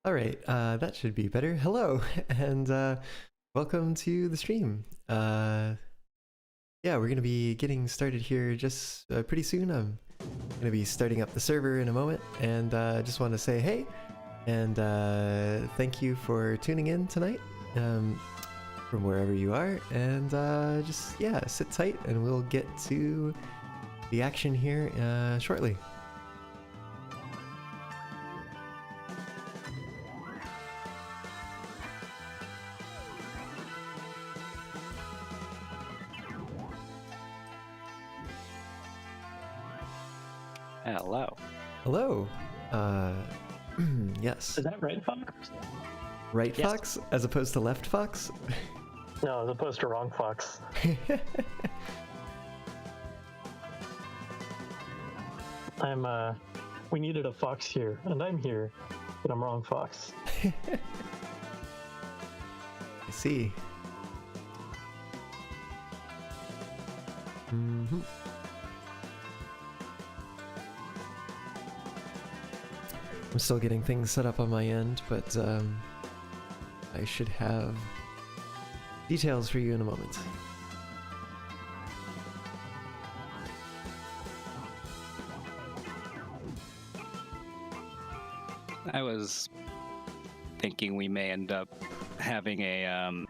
All right, that should be better. Hello, and welcome to the stream. Yeah, we're gonna be getting started here just pretty soon. I'm gonna be starting up the server in a moment, and just want to say hey, and thank you for tuning in tonight from wherever you are, and just yeah, sit tight, and we'll get to the action here shortly. Hello. Hello. Yes. Is that right, Fox? Right Yes. fox as opposed to left fox? No, as opposed to wrong Fox. We needed a Fox here, and I'm here, but I'm wrong Fox. I see. Mm-hmm. I'm still getting things set up on my end, but I should have details for you in a moment. I was thinking we may end up having a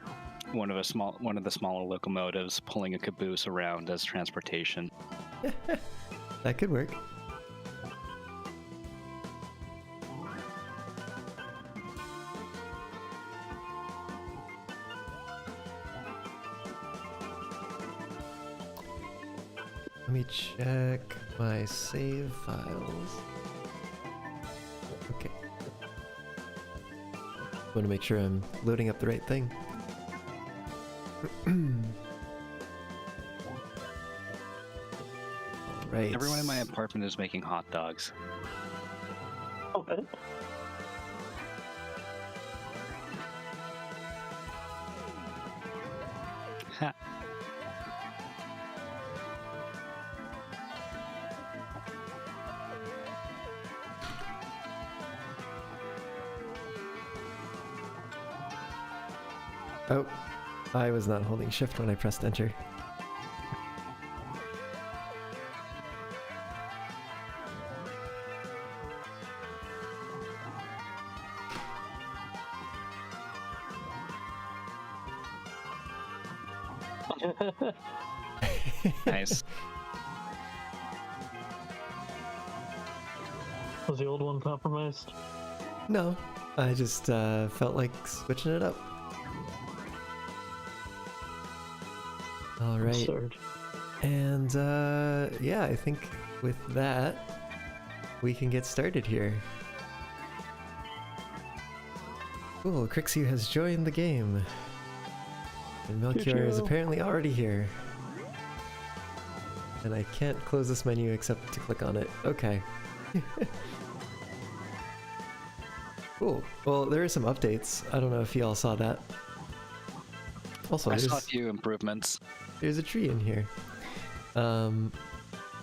one of the smaller locomotives pulling a caboose around as transportation. That could work. Let me check my save files. Okay. Want to make sure I'm loading up the right thing. Right. Everyone in my apartment is making hot dogs. Okay. Ha. Oh, I was not holding shift when I pressed enter. Nice. Was the old one compromised? No, I just felt like switching it up. All right. Absurd. And yeah, I think with that, we can get started here. Cool, Crixie has joined the game. And Melchior is Choo-choo. apparently already here. And I can't close this menu except to click on it. Okay. Cool. Well, there are some updates. I don't know if you all saw that. Also, I saw a few improvements. there's a tree in here.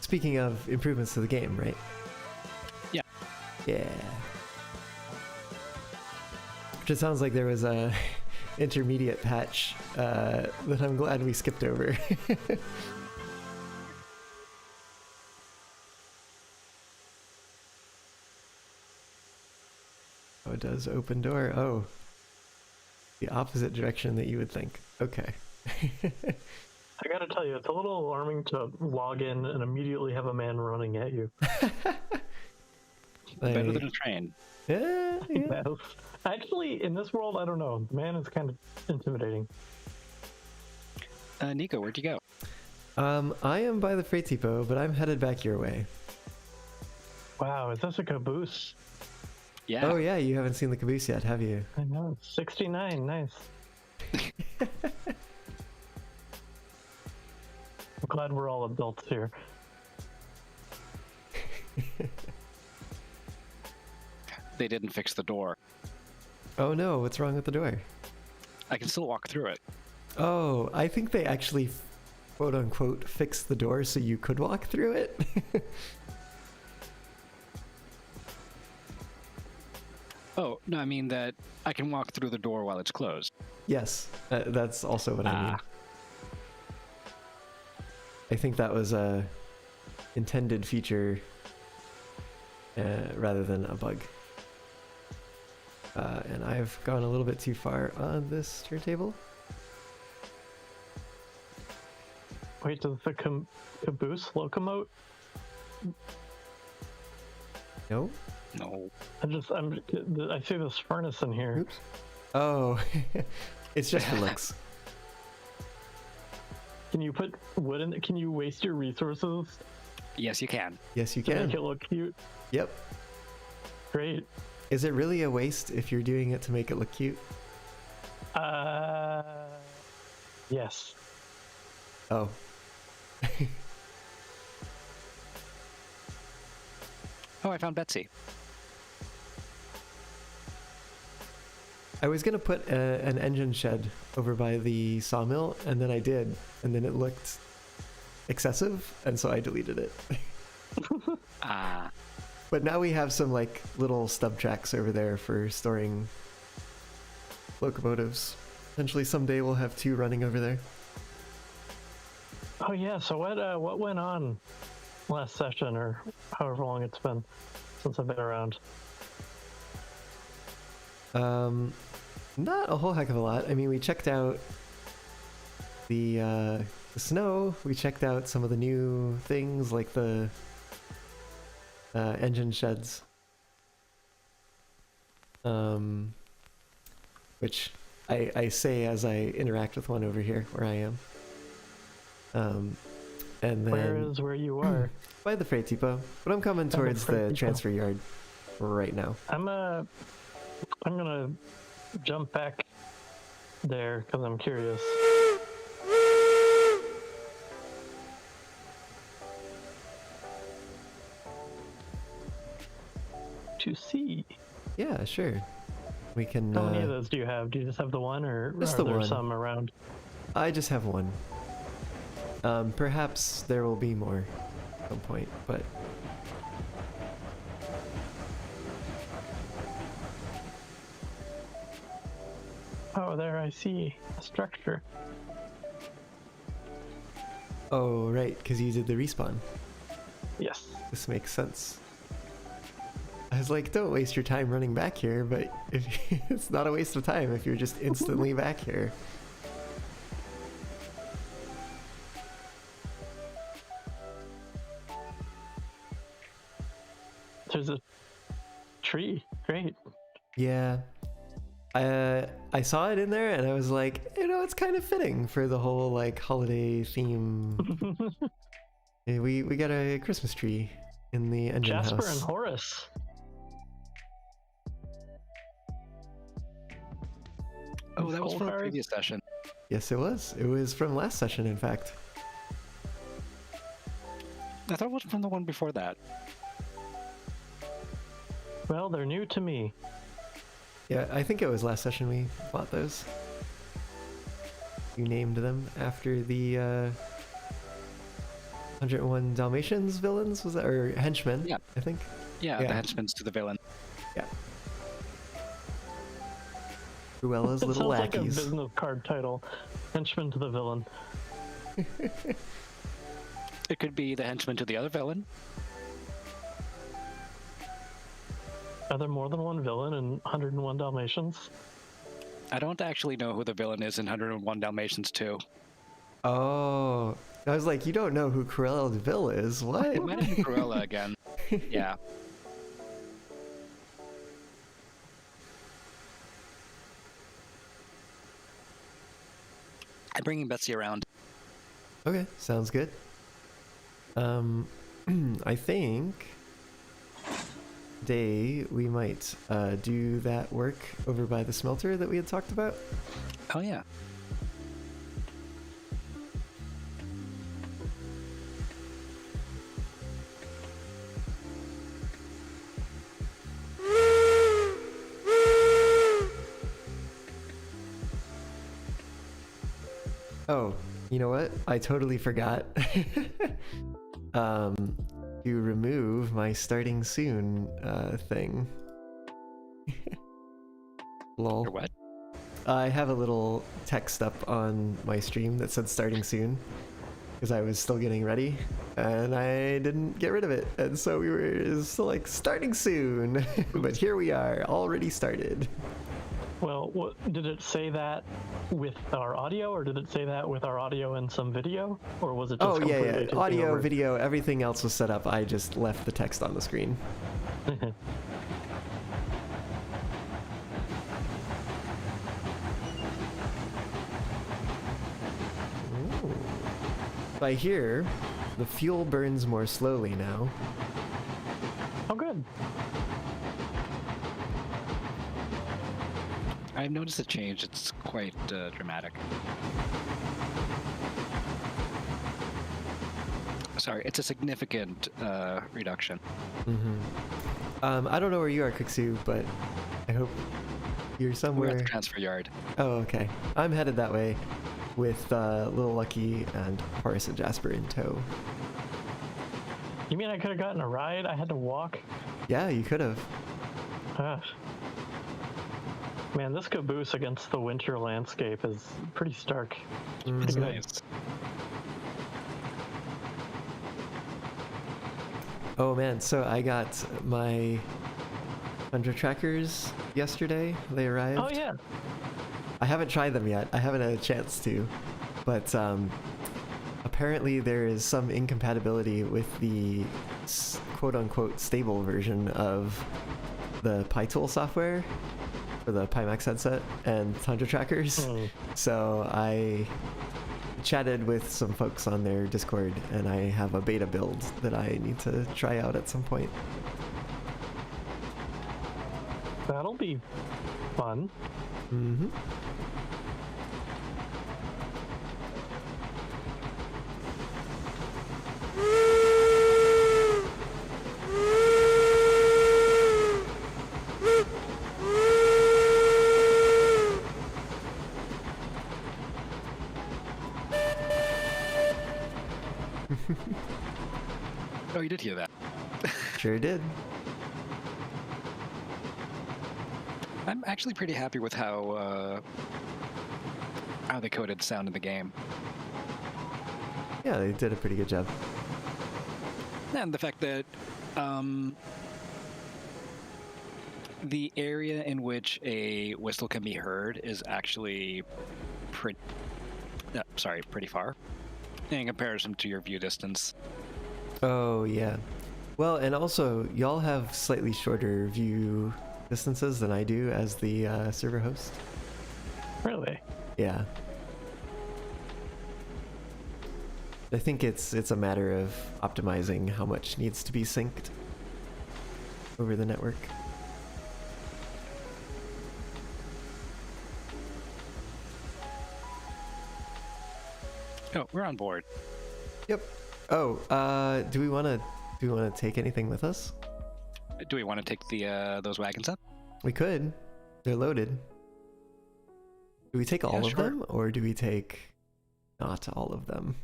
Speaking of improvements to the game, right? Yeah. Yeah. Which it sounds like there was a intermediate patch that I'm glad we skipped over. Oh, it does open door. Oh. The opposite direction that you would think. Okay. I gotta tell you, it's a little alarming to log in and immediately have a man running at you. Better than a train. Yeah, yeah. Yes. Actually, in this world, I don't know. The man is kind of intimidating. Nico, where'd you go? I am by the freight depot, but I'm headed back your way. Wow, is this a caboose? Yeah. Oh yeah, you haven't seen the caboose yet, have you? I know. 69, nice. I'm glad we're all adults here. They didn't fix the door. Oh no, what's wrong with the door? I can still walk through it. Oh, I think they actually quote unquote fixed the door so you could walk through it. Oh, no, I mean that I can walk through the door while it's closed. Yes, that's also what I mean. I think that was a intended feature rather than a bug. And I've gone a little bit too far on this turntable. Wait, does the caboose locomote? No? No. I see this furnace in here. Oops. Oh, it's just for looks. Can you put wood in it? Can you waste your resources Yes, you can. Yes, you to make can. it look cute? Yep. Great. Is it really a waste if you're doing it to make it look cute? Yes. Oh. Oh, I found Betsy. I was gonna put an engine shed over by the sawmill, and then I did, and then it looked excessive, and so I deleted it. Ah. But now we have some like little stub tracks over there for storing locomotives. Eventually someday we'll have 2 running over there. Oh yeah. So what went on last session, or however long it's been since I've been around? Not a whole heck of a lot. I mean, we checked out the snow. We checked out some of the new things like the engine sheds, which I say as I interact with one over here where I am. And then Where you are? by the freight depot, but I'm coming the towards freight the depot. transfer yard right now. I'm gonna jump back there because I'm curious. To see. Yeah, sure. We can. How many of those do you have? Do you just have the one, or Just are the there one. some around? I just have one. Perhaps there will be more at some point, but Oh, there I see a structure. oh right, because you did the respawn. Yes. This makes sense. I was like, don't waste your time running back here, but if it's not a waste of time if you're just instantly back here. There's a tree. Great. Yeah. I saw it in there and I was like, it's kind of fitting for the whole like holiday theme. Yeah, we got a Christmas tree in the engine Jasper house. and Horace. Oh, that was Skull from a cards? previous session. Yes, it was. It was from last session, in fact. I thought it was from the one before that. Well, they're new to me. Yeah, I think it was last session we bought those. You named them after the 101 Dalmatians villains, was that? Or henchmen, Yeah. I think. Yeah, Yeah. the henchman's to the villain. Yeah. Cruella's It little sounds like a lackeys. business card title. Henchman to the villain. It could be the henchman to the other villain. Are there more than one villain in 101 Dalmatians? I don't actually know who the villain is in 101 Dalmatians 2. Oh, I was like, you don't know who Cruella de Vil is? What? It might have been Cruella again. Yeah. I'm bringing Betsy around. Okay, sounds good. I think today we might do that work over by the smelter that we had talked about. Oh, yeah. Oh, you know what? I totally forgot to remove my starting soon thing. Lol. Or what? I have a little text up on my stream that said starting soon because I was still getting ready and I didn't get rid of it. And so we were still like starting soon, but here we are already started. Well, did it say that with our audio, or did it say that with our audio and some video, or was it just completely taking Audio, over? video, everything else was set up. I just left the text on the screen. Ooh. I hear the fuel burns more slowly now. Oh, good. I've noticed a change. It's quite dramatic. Sorry, it's a significant reduction. I don't know where you are, Kixu, but I hope you're We're somewhere. at the transfer yard. Oh, okay. I'm headed that way with Little Lucky and Horace and Jasper in tow. You mean I could have gotten a ride? I had to walk? Yeah, you could have. Gosh. Man, this caboose against the winter landscape is pretty stark. It's pretty good. Nice. Oh man, so I got my Tundra trackers yesterday. They arrived. Oh, yeah. I haven't tried them yet. I haven't had a chance to, but apparently there is some incompatibility with the quote-unquote stable version of the PyTool software for the Pimax headset and Tundra trackers. So I chatted with some folks on their Discord, and I have a beta build that I need to try out at some point. That'll be fun. Mm-hmm. Oh, you did hear that. Sure did. I'm actually pretty happy with how they coded sound in the game. Yeah, they did a pretty good job. And the fact that the area in which a whistle can be heard is actually pretty far in comparison to your view distance. Oh, yeah. Well, and also, y'all have slightly shorter view distances than I do as the server host. Really? Yeah. I think it's a matter of optimizing how much needs to be synced over the network. Oh, we're on board. Yep. Oh, do we want to take anything with us? Do we want to take the those wagons up? We could. They're loaded. Do we take all of sure. them, or do we take not all of them?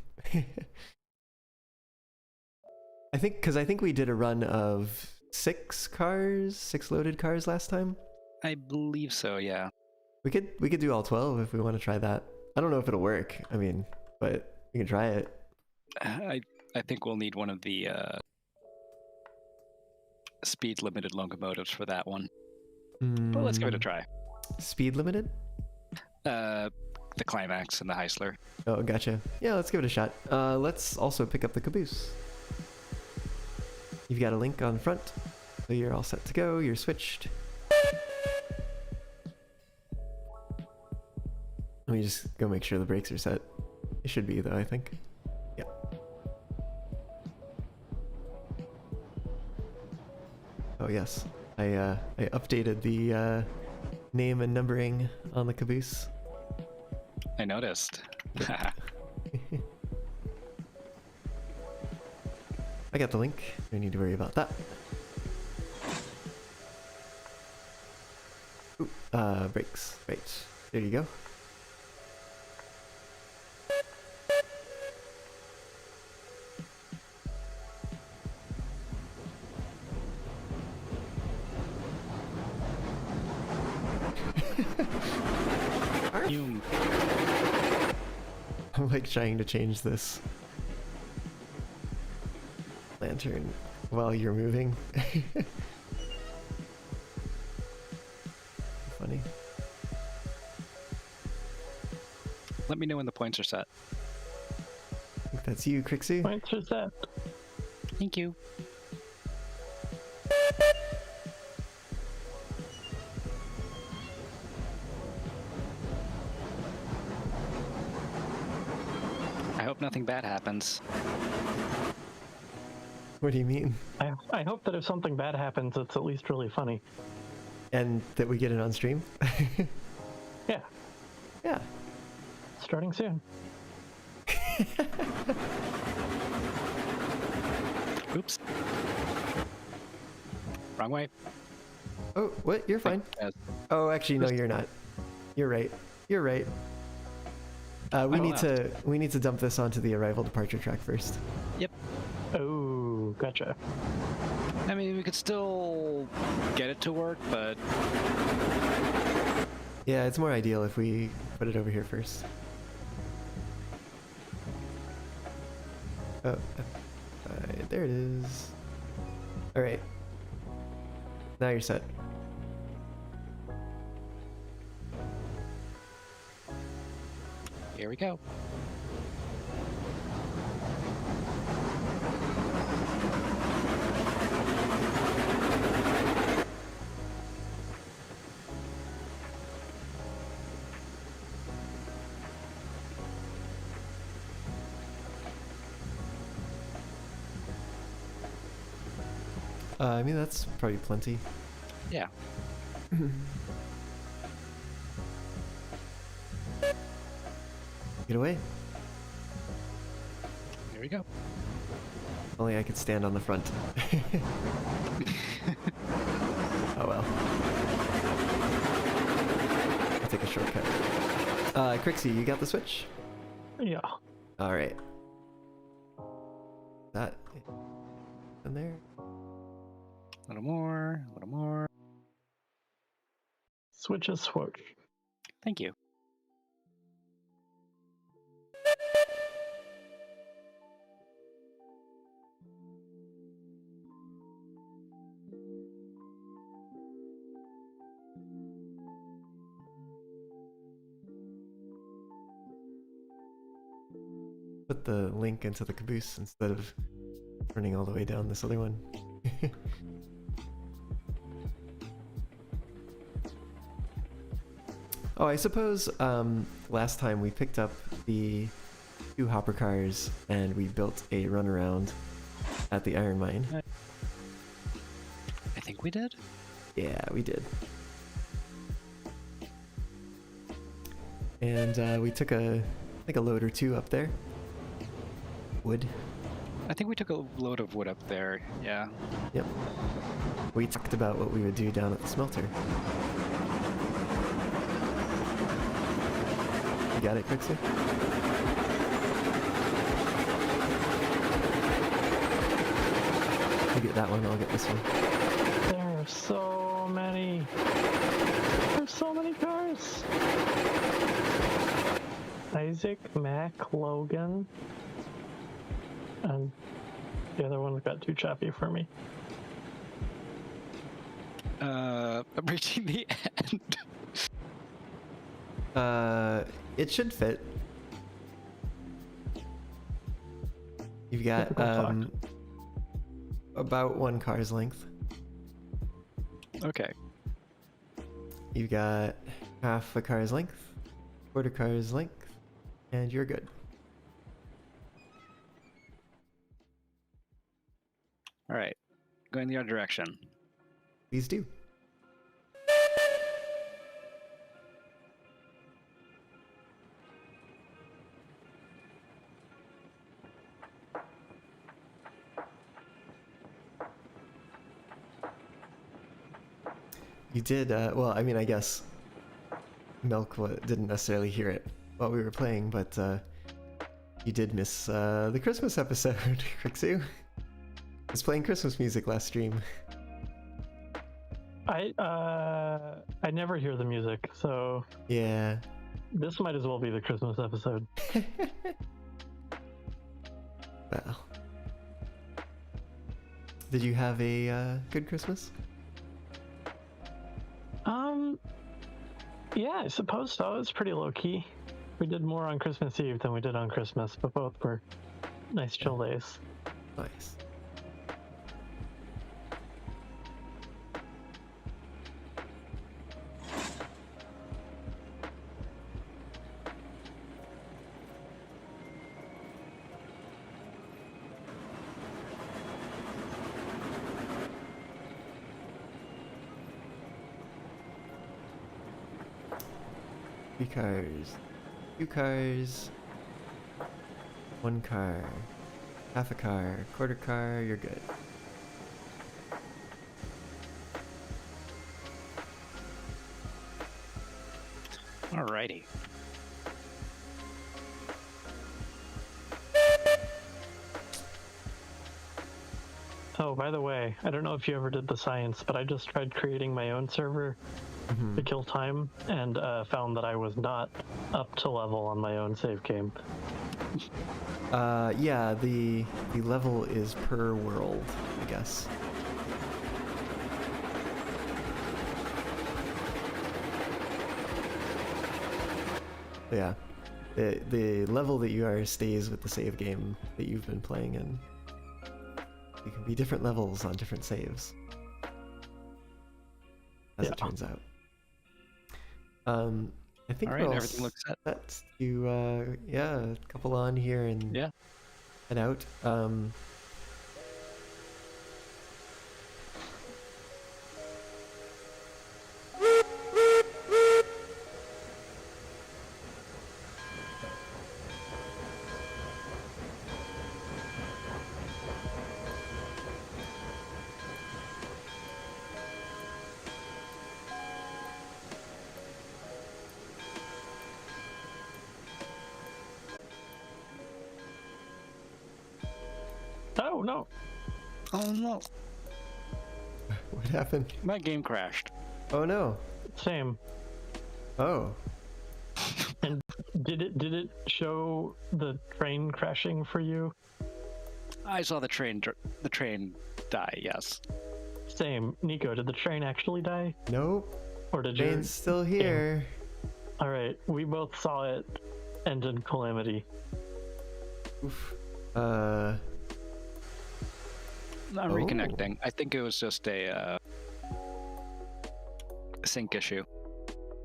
I think we did a run of 6 loaded cars last time. I believe so. Yeah. We could do all 12 if we want to try that. I don't know if it'll work. I mean, but we can try it. I think we'll need one of the speed limited locomotives for that one. But let's give it a try. Speed limited? The Climax and the Heisler. Oh, gotcha. Yeah, let's give it a shot. Let's also pick up the caboose. You've got a link on the front, so you're all set to go. You're switched. Let me just go make sure the brakes are set. It should be, though, I think. Yeah. Oh, yes. I updated the name and numbering on the caboose. I noticed. I got the link. No need to worry about that. Ooh, brakes. Right. There you go. Fume. I'm like trying to change this lantern while you're moving. Funny. Let me know when the points are set. I think that's you, Crixie. Points are set. Thank you. I hope nothing bad happens. What do you mean? I hope that if something bad happens, it's at least really funny. And that we get it on stream? Yeah, Yeah. starting soon. Oops. Wrong way. Oh, what? You're fine. Yes. Oh, actually, no, you're not. You're right. You're right. We need to dump this onto the arrival departure track first. Yep. Oh, gotcha. I mean, we could still get it to work, but Yeah, it's more ideal if we put it over here first. Oh, there it is. All right. Now you're set. here we go. I mean, that's probably plenty. Yeah. Get away. Here we go. Only I could stand on the front. Oh well. I'll take a shortcut. Crixie, you got the switch? Yeah. Alright. That in there? A little more, a little more. Switch is switch. Thank you. Put the link into the caboose instead of running all the way down this other one. Oh, I suppose last time we picked up the 2 hopper cars and we built a runaround at the iron mine. I think we did. Yeah, we did. And we took a load or 2 up there. Wood. I think we took a load of wood up there. Yeah. Yep. We talked about what we would do down at the smelter. You got it, Crixie? You get that one, I'll get this one. There are so many. There's so many cars. Isaac, Mac, Logan, and the other one got too choppy for me. I'm reaching the end. It should fit. You've got Typical talk. about 1 car's length. Okay. You've got half a car's length, quarter car's length, and you're good. All right. Going the other direction. Please do. You did, well, I mean, I guess Milk didn't necessarily hear it while we were playing, but you did miss the Christmas episode, Crixu. I was playing Christmas music last stream. I never hear the music, so Yeah. This might as well be the Christmas episode. Well, did you have a good Christmas? Yeah, I suppose so. It's pretty low key. We did more on Christmas Eve than we did on Christmas, but both were nice chill days. Nice. Three cars, 2 cars, 1 car, half a car, quarter car, you're good. Alrighty. Oh, by the way, I don't know if you ever did the science, but I just tried creating my own server to kill time and found that I was not up to level on my own save game. Yeah, the level is per world, I guess. Yeah, the level that you are stays with the save game that you've been playing in. You can be different levels on different saves, as it turns out. I think All we're right, all everything looks set. set to yeah, a couple on here and Yeah. head out. Oh, no. Oh no, What happened? my game crashed. Oh no. Same. Oh. And did it show the train crashing for you? I saw the train die. Yes. Same. Nico, did the train actually die? Nope. Or did you? Train's still here. All right, we both saw it end in calamity. Oof. I'm reconnecting. I think it was just a sync issue.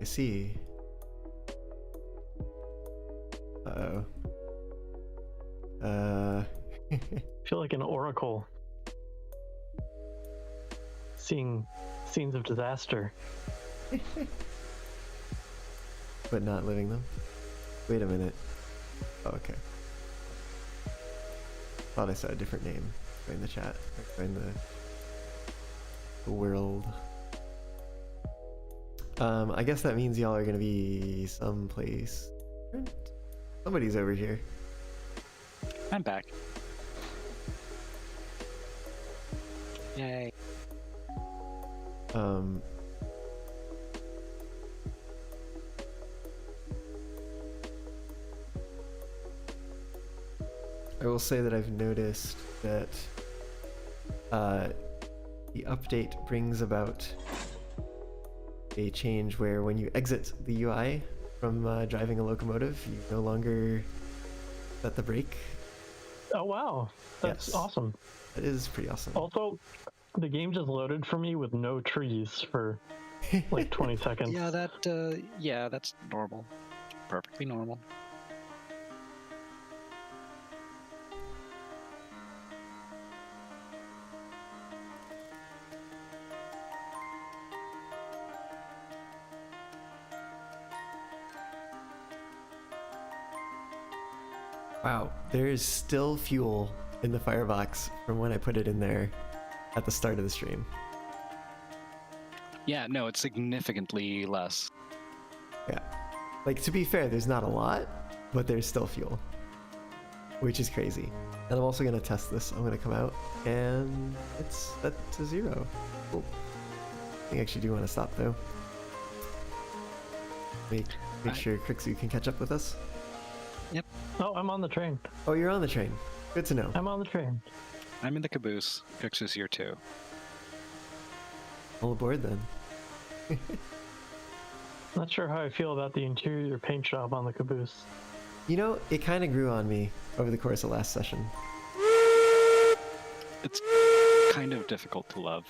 I see. Uh-oh. I feel like an oracle. Seeing scenes of disaster. But not living them. Wait a minute. Oh, okay. Thought I saw a different name in the chat. Or in the world. I guess that means y'all are gonna be someplace different. Somebody's over here. I'm back. Yay. I will say that I've noticed that the update brings about a change where when you exit the UI from driving a locomotive, you no longer set the brake. Oh wow, that's Yes. awesome. That is pretty awesome. Also, the game just loaded for me with no trees for like 20 seconds. Yeah, that's normal. Perfectly normal. Wow, there is still fuel in the firebox from when I put it in there at the start of the stream. Yeah, no, it's significantly less. Yeah. Like, to be fair, there's not a lot, but there's still fuel. Which is crazy. And I'm also going to test this. I'm going to come out, and it's set to 0. Cool. I think I actually do want to stop, though. Make Right. sure Crixu can catch up with us. Oh, I'm on the train. Oh, you're on the train. Good to know. I'm on the train. I'm in the caboose. Fix is here too. All aboard then. Not sure how I feel about the interior paint job on the caboose. You know, it kind of grew on me over the course of last session. It's kind of difficult to love.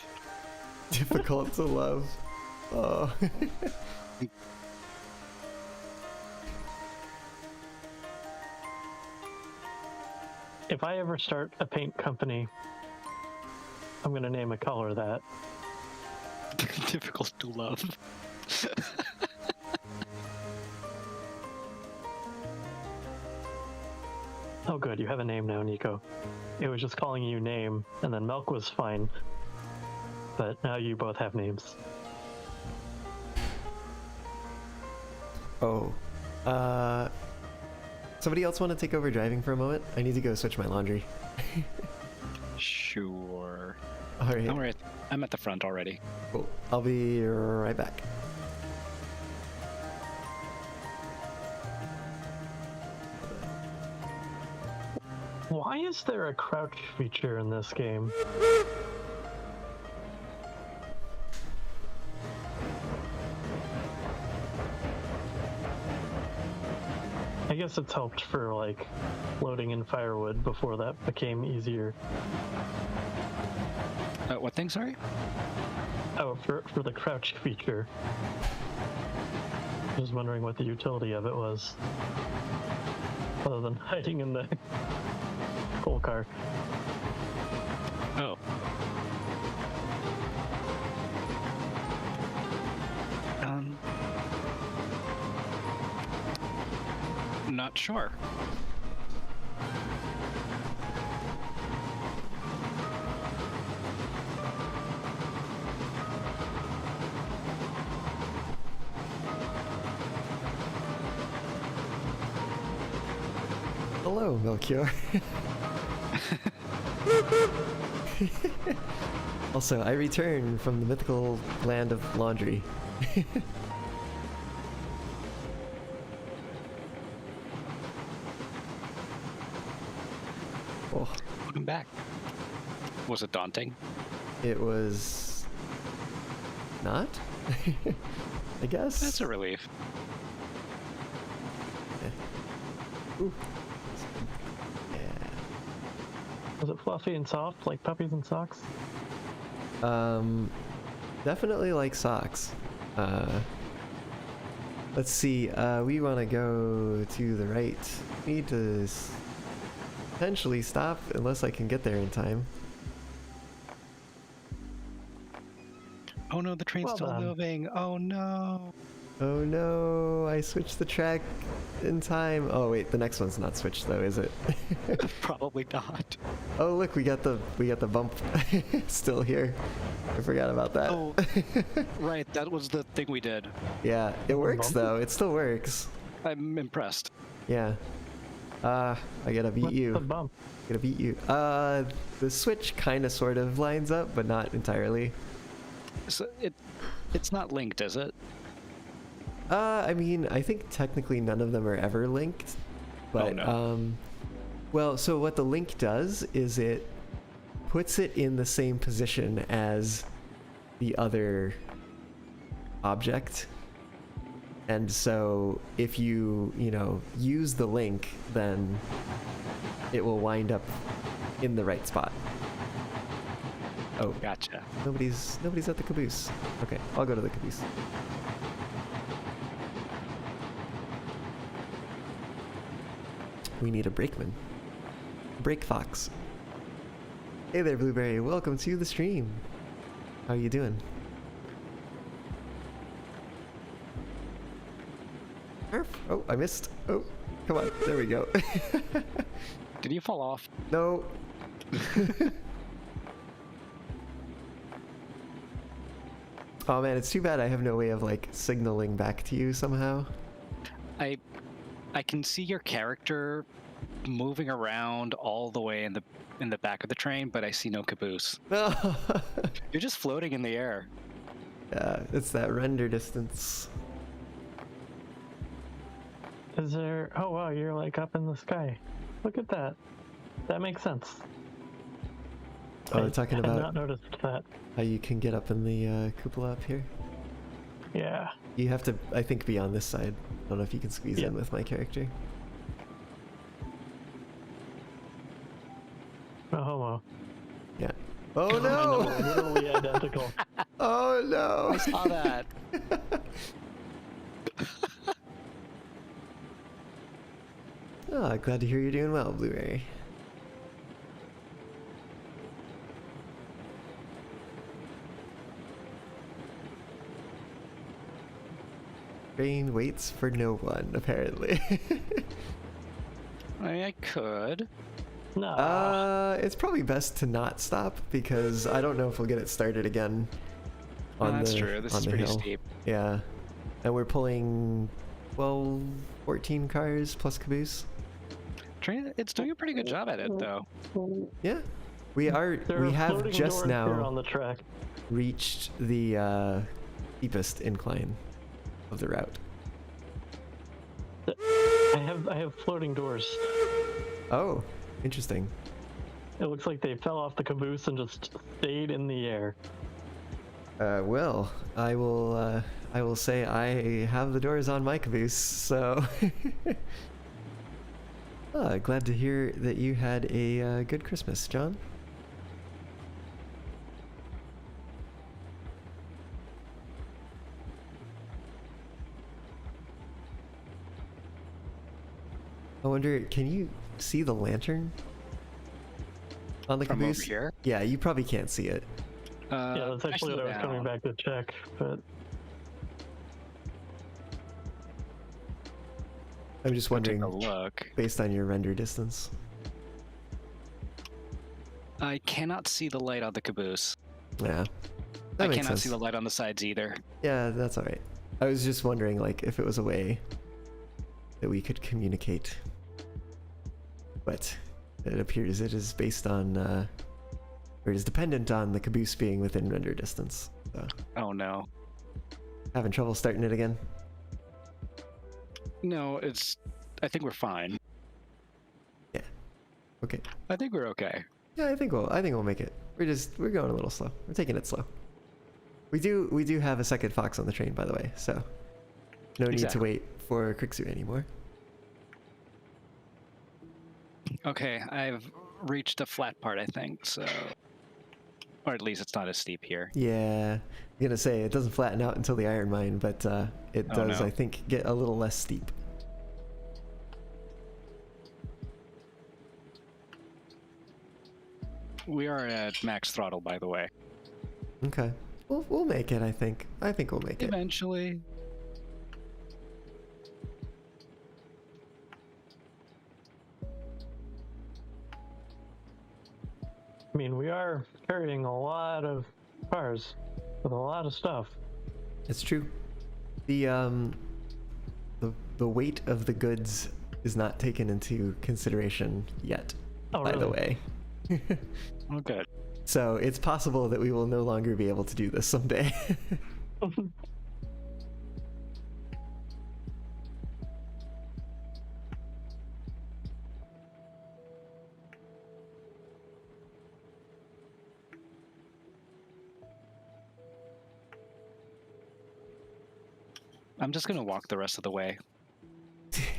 Difficult to love. Oh. If I ever start a paint company, I'm gonna name a color that. Difficult to love. Oh good, you have a name now, Nico. It was just calling you name, and then Milk was fine. But now you both have names. Oh. Somebody else want to take over driving for a moment? I need to go switch my laundry. Sure. Alright. Don't worry, I'm at the front already. Cool. I'll be right back. Why is there a crouch feature in this game? I guess it's helped for like loading in firewood before that became easier. What thing, sorry? Oh, for the crouch feature. I was wondering what the utility of it was. Other than hiding in the coal car. Oh. Not sure. Hello, Melchior. Also, I return from the mythical land of laundry. Oh, Welcome back. Was it daunting? it was not? I guess. That's a relief. Ooh. Yeah. Was it fluffy and soft like puppies and socks? Definitely like socks. Let's see, we want to go to the right. Need to potentially stop unless I can get there in time. Oh no, the train's Well still done. moving. Oh no. Oh no, I switched the track in time. Oh wait, the next one's not switched though, is it? Probably not. Oh look, we got the bump still here. I forgot about that. Oh, right. That was the thing we did. Yeah, it works Bump? though. It still works. I'm impressed. Yeah. I gotta beat What's the you. bump? Gonna beat you. The switch kind of sort of lines up, but not entirely. So it's not linked, is it? I mean, I think technically none of them are ever linked, but no. well, so what the link does is it puts it in the same position as the other object. And so if you use the link, then it will wind up in the right spot. Oh, Gotcha. nobody's at the caboose. Okay, I'll go to the caboose. We need a brakeman. Brake Fox. Hey there, Blueberry. Welcome to the stream. How you doing? Arf. Oh, I missed. Oh, come on. There we go. Did you fall off? No. Oh man, it's too bad I have no way of like signaling back to you somehow. I can see your character moving around all the way in the back of the train, but I see no caboose. No. You're just floating in the air. Yeah, it's that render distance. Is there? Oh wow, you're like up in the sky. Look at that. That makes sense. Oh, I we're talking had about not noticed that. how you can get up in the cupola up here. Yeah. You have to, I think, be on this side. I don't know if you can squeeze Yeah. in with my character. No homo. Yeah. Oh I know, no! we're literally identical. Oh no! I saw that. Oh, glad to hear you're doing well, Blueberry. Train waits for no one, apparently. I could. No. It's probably best to not stop because I don't know if we'll get it started again. No, On that's the, true. This on is the pretty hill. steep. Yeah. And we're pulling 12, 14 cars plus caboose. It's doing a pretty good job at it, though. Yeah. We There are have floating just doors here now on the track. reached the steepest incline of the route. I have floating doors. Oh, interesting. It looks like they fell off the caboose and just stayed in the air. Well, I will say I have the doors on my caboose, so glad to hear that you had a good Christmas, John. I wonder, can you see the lantern on the From caboose? over here? Yeah, you probably can't see it. Yeah, that's actually what I was coming back to check, but I'm just wondering, Take a look. based on your render distance. I cannot see the light on the caboose. Yeah, that I makes cannot sense. see the light on the sides either. Yeah, that's all right. I was just wondering, like, if it was a way that we could communicate. But it appears it is based on, or it is dependent on the caboose being within render distance. So, Oh no. having trouble starting it again? No, I think we're fine. Okay. I think we're okay. Yeah, I think we'll make it. We're going a little slow. We're taking it slow. We do have a second fox on the train, by the way, so no need to Exactly. wait for Krixu anymore. Okay, I've reached the flat part, I think, so... Or at least it's not as steep here. Yeah, I'm gonna say it doesn't flatten out until the iron mine, but it Oh, does, no. I think, get a little less steep. We are at max throttle, by the way. Okay, we'll make it. I think we'll make it. Eventually. I mean, we are carrying a lot of cars with a lot of stuff. It's true. The weight of the goods is not taken into consideration yet. Oh, by the really? way. Oh, good. So it's possible that we will no longer be able to do this someday. I'm just gonna walk the rest of the way.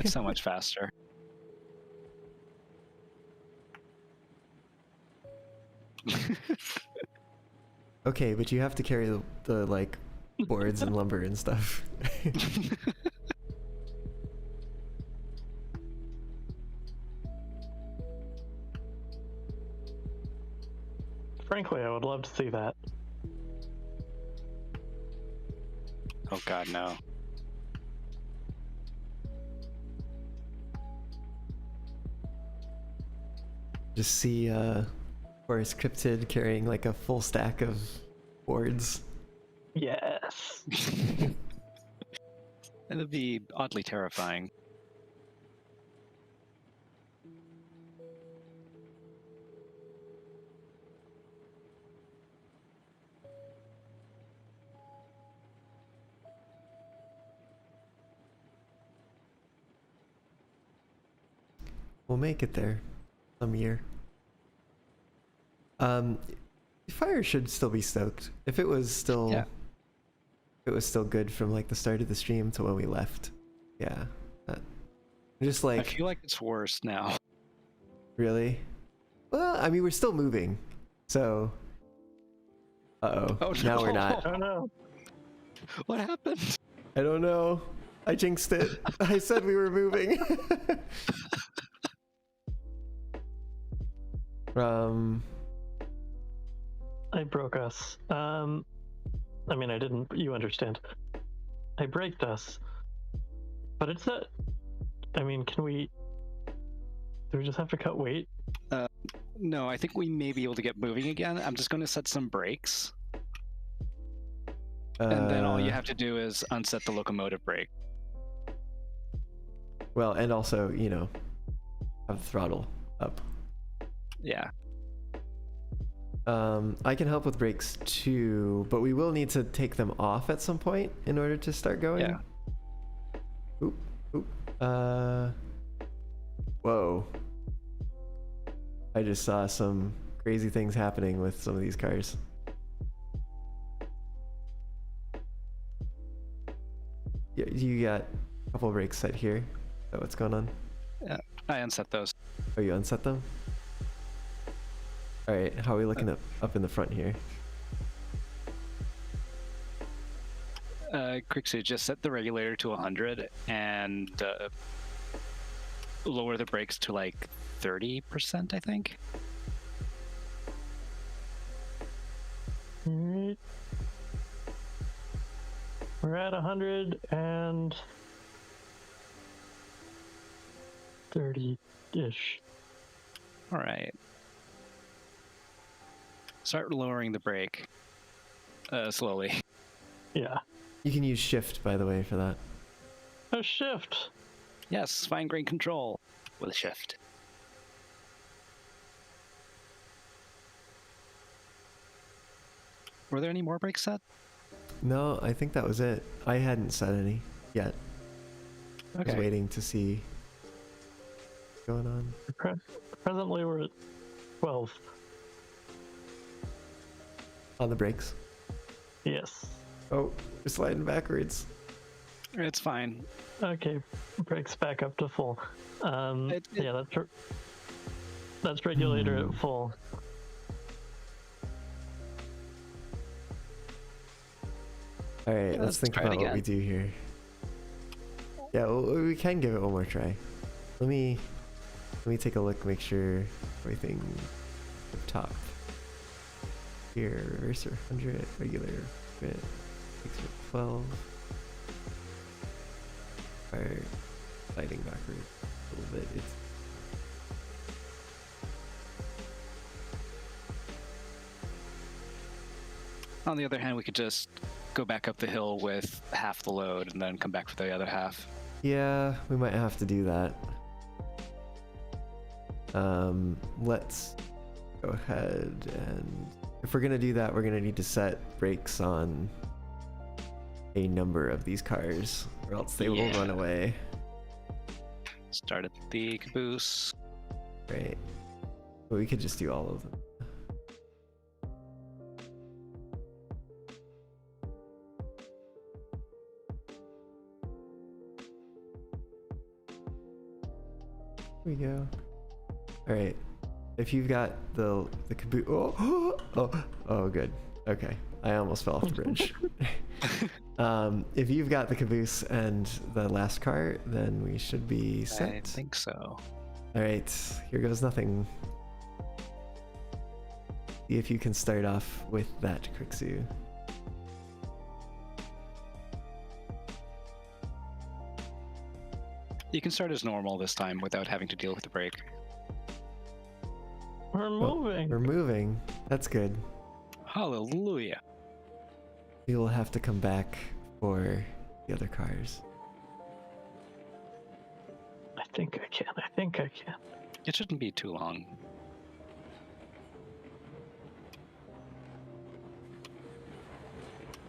It's so much faster. Okay, but you have to carry the like boards and lumber and stuff. Frankly, I would love to see that. Oh god, no. Just see Forest Cryptid carrying like a full stack of boards. Yes. That'd be oddly terrifying. We'll make it there some year. Fire should still be stoked. If it was still, Yeah. if it was still good from like the start of the stream to when we left. Yeah. Just I like feel like it's worse now. really. Well, I mean, we're still moving, so. Oh, Now we're no. not. Oh no. What happened? I don't know. I jinxed it. I said we were moving. I broke us. I mean, I didn't. You understand. I braked us. But it's not. I mean, can we? Do we just have to cut weight? No, I think we may be able to get moving again. I'm just going to set some brakes, and then all you have to do is unset the locomotive brake. Well, and also, you know, have the throttle up. Yeah. I can help with brakes too, but we will need to take them off at some point in order to start going. Yeah. Oop, oop. Whoa. I just saw some crazy things happening with some of these cars. Yeah, you got a couple brakes set here. Is that what's going on? Yeah. I unset those. Oh, you unset them? Alright, how are we looking up in the front here? Crixie, just set the regulator to 100 and lower the brakes to like 30%, I think. Alright. We're at 130-ish. All right. Start lowering the brake slowly. Yeah. You can use shift, by the way, for that. A shift. Yes, fine grain control with a shift. Were there any more brakes set? No, I think that was it. I hadn't set any yet. I was Okay. waiting to see what's going on. Presently, we're at 12. On the brakes. Yes. Oh, we're sliding backwards. It's fine. Okay. Brakes back up to full. It- Yeah, that's regulator at full. Alright, let's Let's think try it about what we again. do here. Yeah, well, we can give it one more try. Let me take a look, make sure everything up top. Here, reverser 100, regular, bit, 6 bit 12. Fire, sliding backwards a little bit. It's On the other hand, we could just go back up the hill with half the load and then come back for the other half. yeah, we might have to do that. Let's go ahead and if we're gonna do that, we're gonna need to set brakes on a number of these cars, or else they will Yeah. run away. Start at the caboose. Right. But we could just do all of them. Here we go. All right. If you've got the caboose, oh, good. Okay, I almost fell off the bridge. If you've got the caboose and the last car, then we should be set. I think so. All right, here goes nothing. See if you can start off with that, Crixu. You can start as normal this time without having to deal with the brake. We're Oh, moving. We're moving. That's good. Hallelujah. You'll have to come back for the other cars. I think I can. It shouldn't be too long.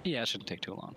Yeah, it shouldn't take too long.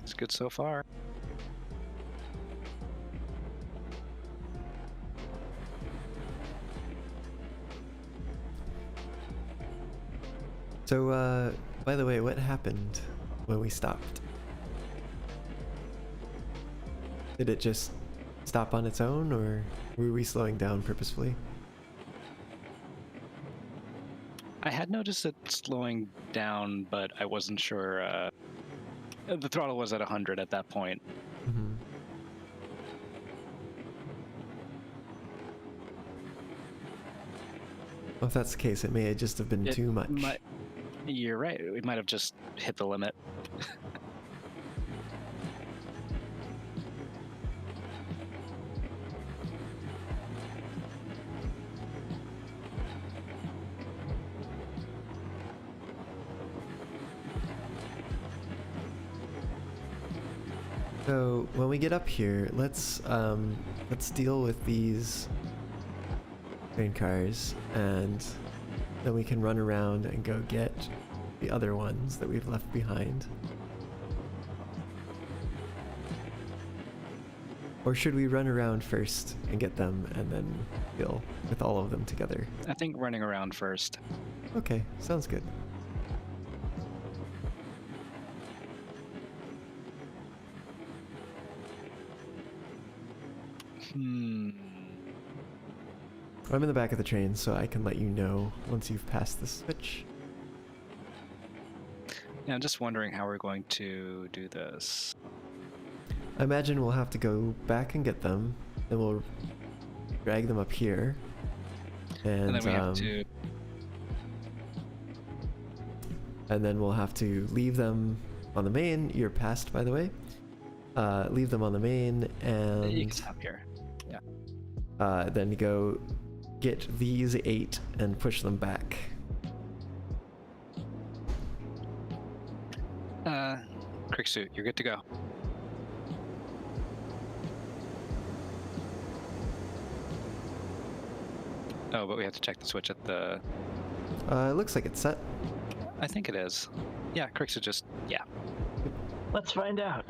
It's good so far. So, by the way, what happened when we stopped? Did it just stop on its own, or were we slowing down purposefully? I had noticed it slowing down, but I wasn't sure. The throttle was at 100 at that point. Mm-hmm. Well, if that's the case, it may just have been too much. You're right. We might have just hit the limit. So when we get up here, let's deal with these train cars, and then we can run around and go get the other ones that we've left behind. Or should we run around first and get them and then deal with all of them together? I think running around first. Okay, sounds good. I'm in the back of the train, so I can let you know once you've passed the switch. Yeah, I'm just wondering how we're going to do this. I imagine we'll have to go back and get them, then we'll drag them up here, And then we have to... and then we'll have to leave them on the main. You're passed, by the way. Leave them on the main, You can and stop here. Yeah. then go get these 8 and push them back. Quick suit, you're good to go. Oh, but we have to check the switch at the... It looks like it's set. I think it is. Yeah, Crixus just... Yeah. Let's find out.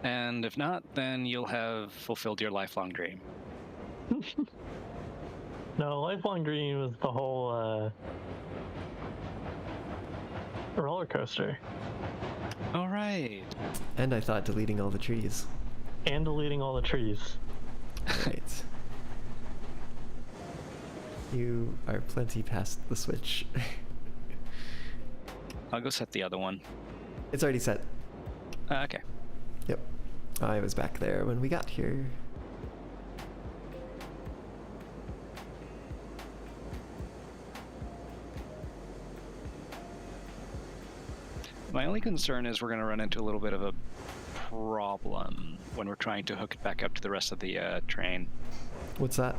And if not, then you'll have fulfilled your lifelong dream. No, lifelong dream was the whole roller coaster All right. And I thought deleting all the trees. and deleting all the trees. Right. You are plenty past the switch. I'll go set the other one. It's already set. Okay. Yep. I was back there when we got here. My only concern is we're going to run into a little bit of a problem when we're trying to hook it back up to the rest of the train. What's that?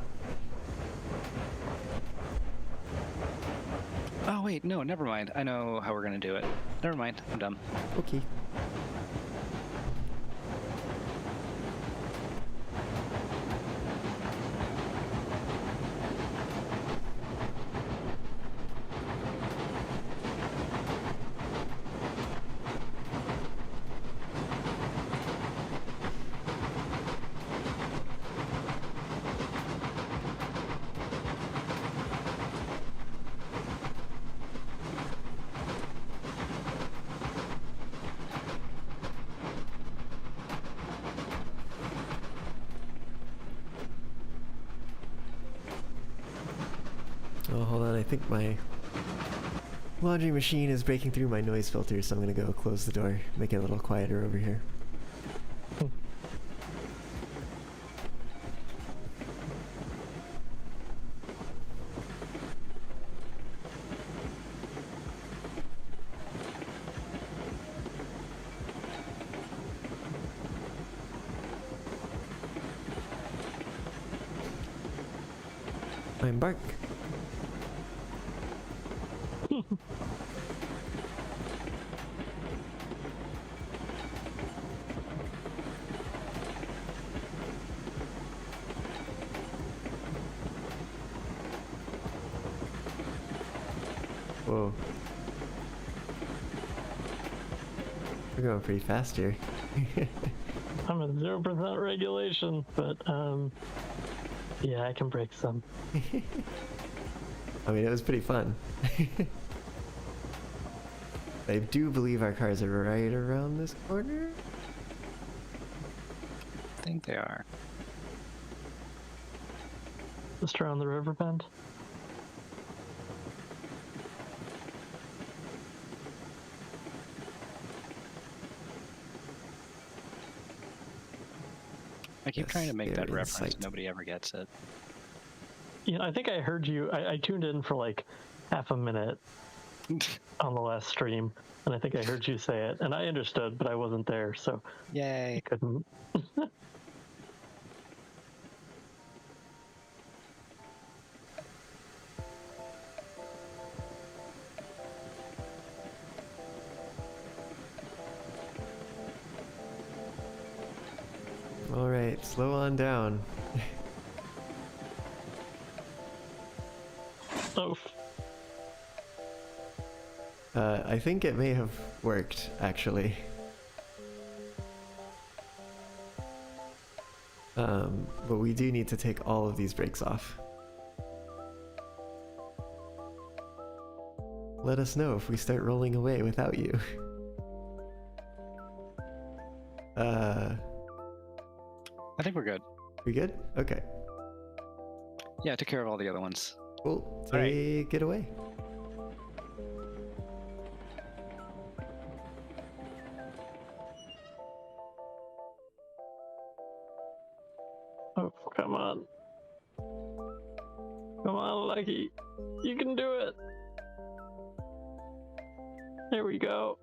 Oh, wait, no, never mind. I know how we're going to do it. Never mind, I'm dumb. Okay. Oh, hold on. I think my laundry machine is breaking through my noise filter, so I'm gonna go close the door, make it a little quieter over here. Embark. Whoa. We're going pretty fast here. I'm at 0% regulation, but yeah, I can break some. I mean, it was pretty fun. I do believe our cars are right around this corner. I think they are. Just around the river bend. I keep Yes, trying to make they are that in reference. sight. Nobody ever gets it. You know, I think I heard you. I tuned in for like half a minute on the last stream, and I think I heard you say it, and I understood, but I wasn't there, so I Yay. couldn't. All right, slow on down. Oh, I think it may have worked, actually. But we do need to take all of these brakes off. Let us know if we start rolling away without you. I think we're good. We good? Okay. Yeah, I took care of all the other ones. Cool. All right. Take it away. oh, come on. Come on, Lucky. You can do it. There we go.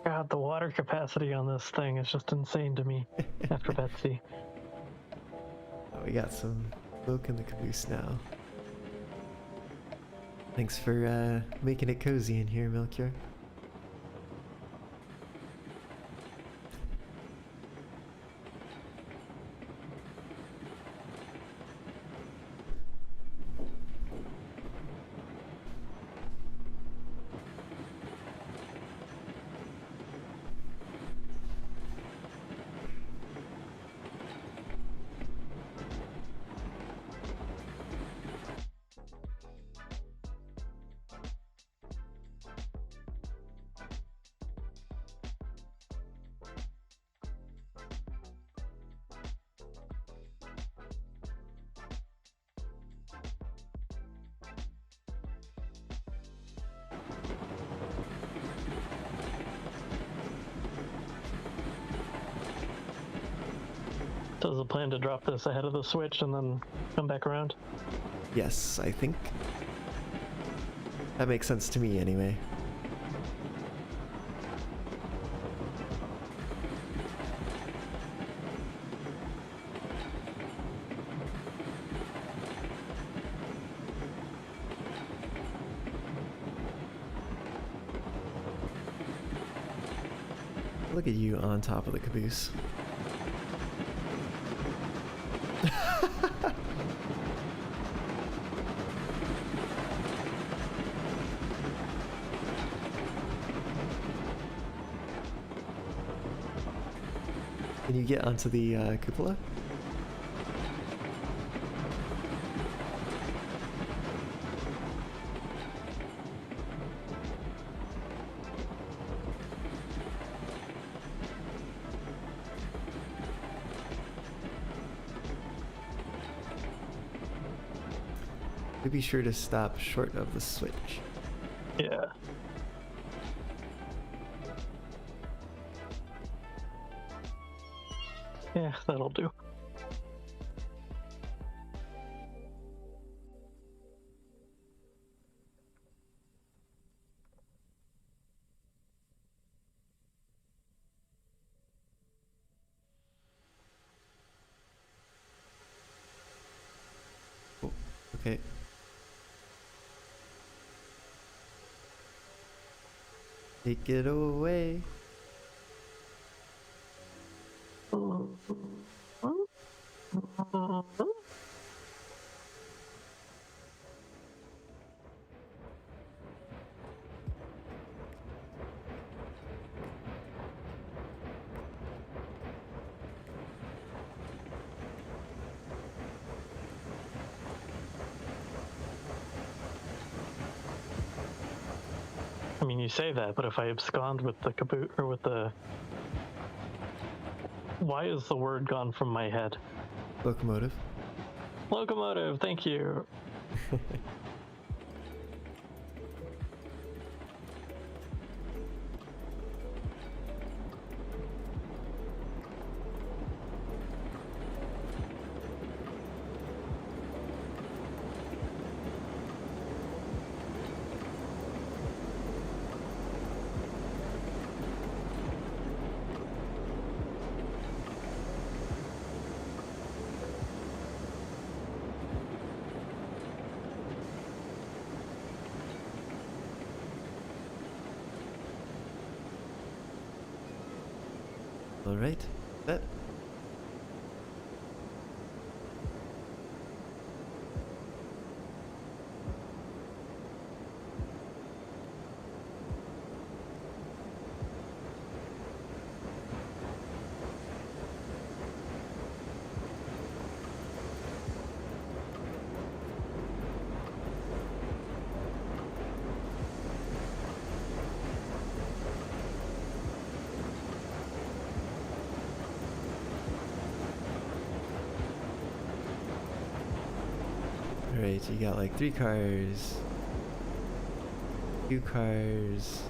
God, the water capacity on this thing is just insane to me after Betsy. Oh, we got some smoke in the caboose now. Thanks for making it cozy in here, Melchior. Does the plan to drop this ahead of the switch and then come back around? Yes, I think. That makes sense to me anyway. Look at you on top of the caboose. Can you get onto the cupola? Do be sure to stop short of the switch. Yeah. Yeah, that'll do. Cool. Okay. Take it away. Mm-hmm. I mean, you say that, but if I abscond with the caboose or with the, why is the word gone from my head? Locomotive. Locomotive. Thank you. All right. That. Alright, you got like 3 cars, 2 cars,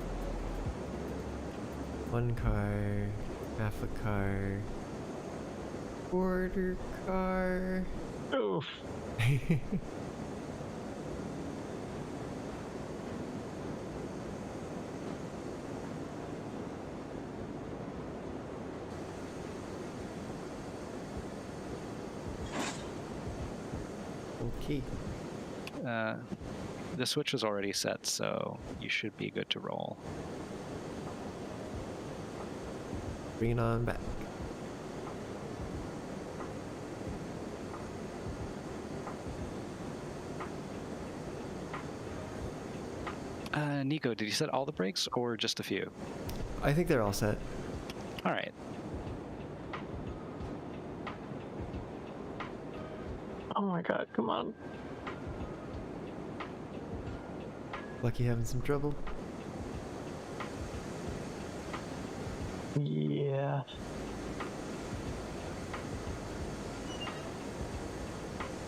1 car, half a car, quarter car. Oof. Okay. The switch was already set, so you should be good to roll. Bring it on back. Nico, did you set all the brakes or just a few? I think they're all set. All right. Oh my god, come on. Lucky having some trouble. Yeah.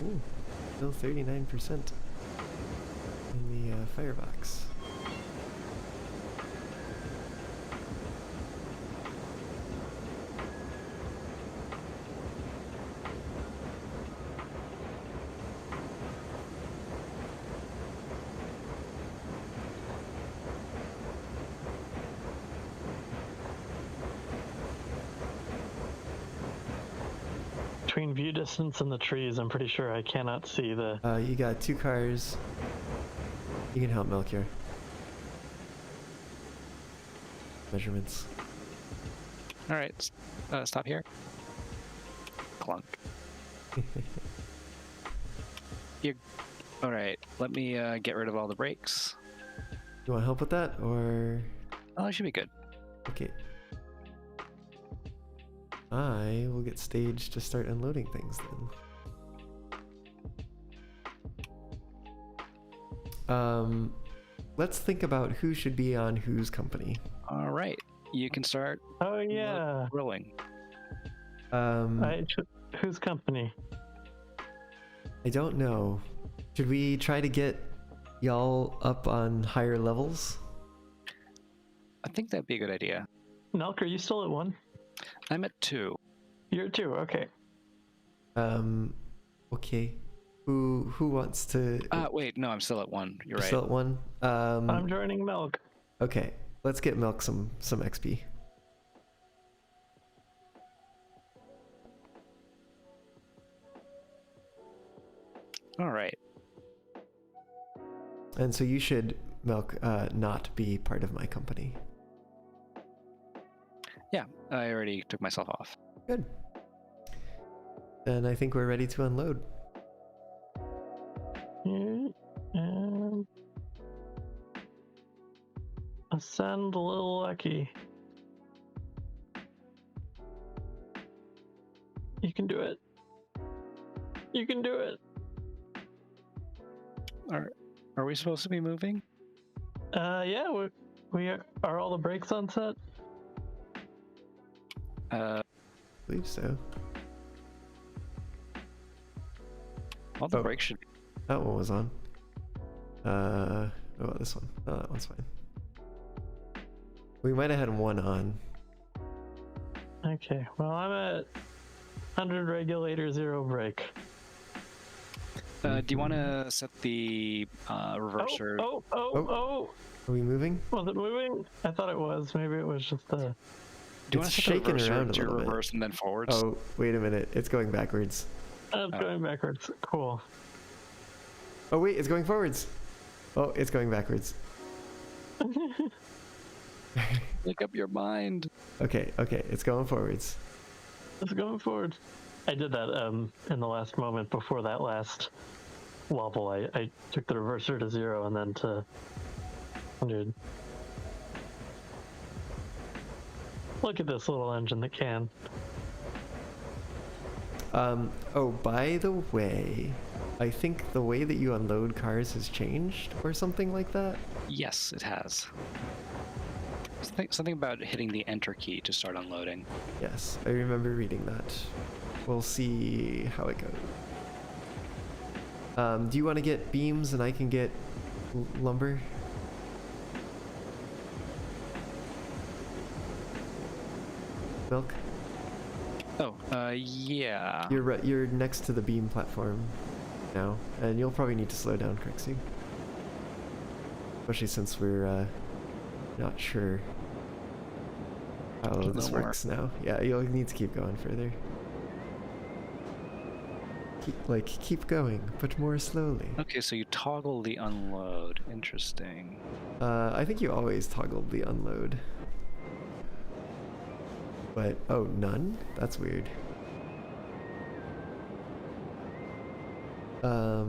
Ooh, still 39% in the firebox. Between view distance and the trees, I'm pretty sure I cannot see the... You got 2 cars. You can help Melchior. Measurements. All right. Stop here. Clunk. You. All right. Let me get rid of all the brakes. You want help with that, or? Oh, that should be good. Okay. I will get staged to start unloading things then. Let's think about who should be on whose company. All right. You can start Oh yeah. rolling. Whose company? I don't know. Should we try to get y'all up on higher levels? I think that'd be a good idea. Nelk, are you still at 1? I'm at 2. You're at 2, okay. Okay. Who wants to? Wait, no, I'm still at 1. You're right. Still at 1. I'm joining Milk. Okay. Let's get Milk some XP. All right. And so you should, Milk, not be part of my company. Yeah, I already took myself off. Good. then I think we're ready to unload. And ascend a little lucky. You can do it. You can do it. Are we supposed to be moving? Yeah, we are all the brakes on set? I believe so. All the Oh. brakes should. That one was on. What about this one? Oh, that one's fine. We might have had one on. Okay, well, I'm at 100 regulator, 0 brake. Do you want to set the reverser? Oh! Are we moving? Was it moving? I thought it was. Maybe it was just the. Do you want It's to set the shaking reverser around a to little bit. reverse and then forwards? Oh, wait a minute. It's going backwards. It's going backwards. Cool. Oh, wait, it's going forwards. Oh, it's going backwards. Make up your mind. Okay, it's going forwards. It's going forward. I did that in the last moment before that last wobble. I took the reverser to 0 and then to 100. Look at this little engine that can. Oh, by the way, I think the way that you unload cars has changed or something like that. Yes, it has. Something about hitting the enter key to start unloading. Yes, I remember reading that. We'll see how it goes. Do you want to get beams and I can get lumber? Milk? Oh, yeah. You're next to the beam platform now, and you'll probably need to slow down, Crixie. Especially since we're not sure how this No more. works now. Yeah, you'll need to keep going further. Keep going, but more slowly. Okay, so you toggle the unload. Interesting. I think you always toggled the unload. But, oh, none? That's weird. Give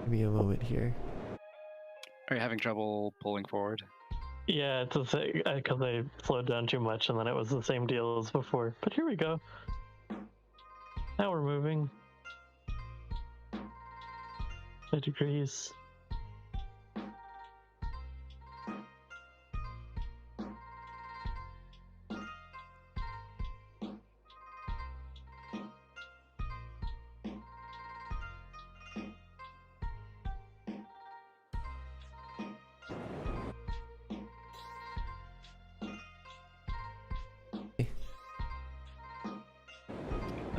me a moment here. Are you having trouble pulling forward? Yeah, it's because I slowed down too much and then it was the same deal as before. But here we go. Now we're moving. 5 degrees.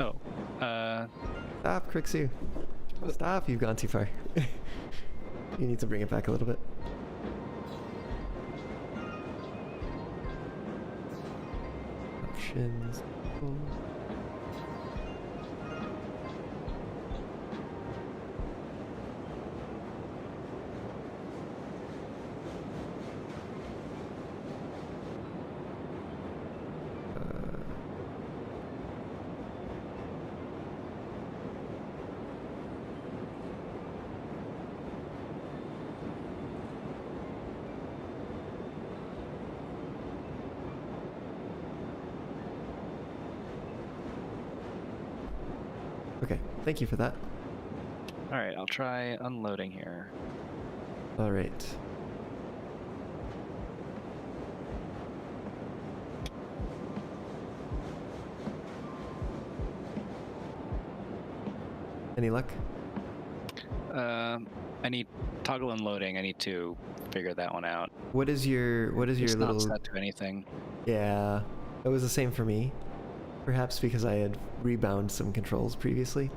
Oh, Stop, Crixie. Stop, you've gone too far. You need to bring it back a little bit. Options. Oh. Okay, thank you for that. all right. I'll try unloading here. All right. Any luck? I need toggle unloading. I need to figure that one out. What is your It's little? not set to anything. Yeah, it was the same for me. Perhaps because I had rebound some controls previously.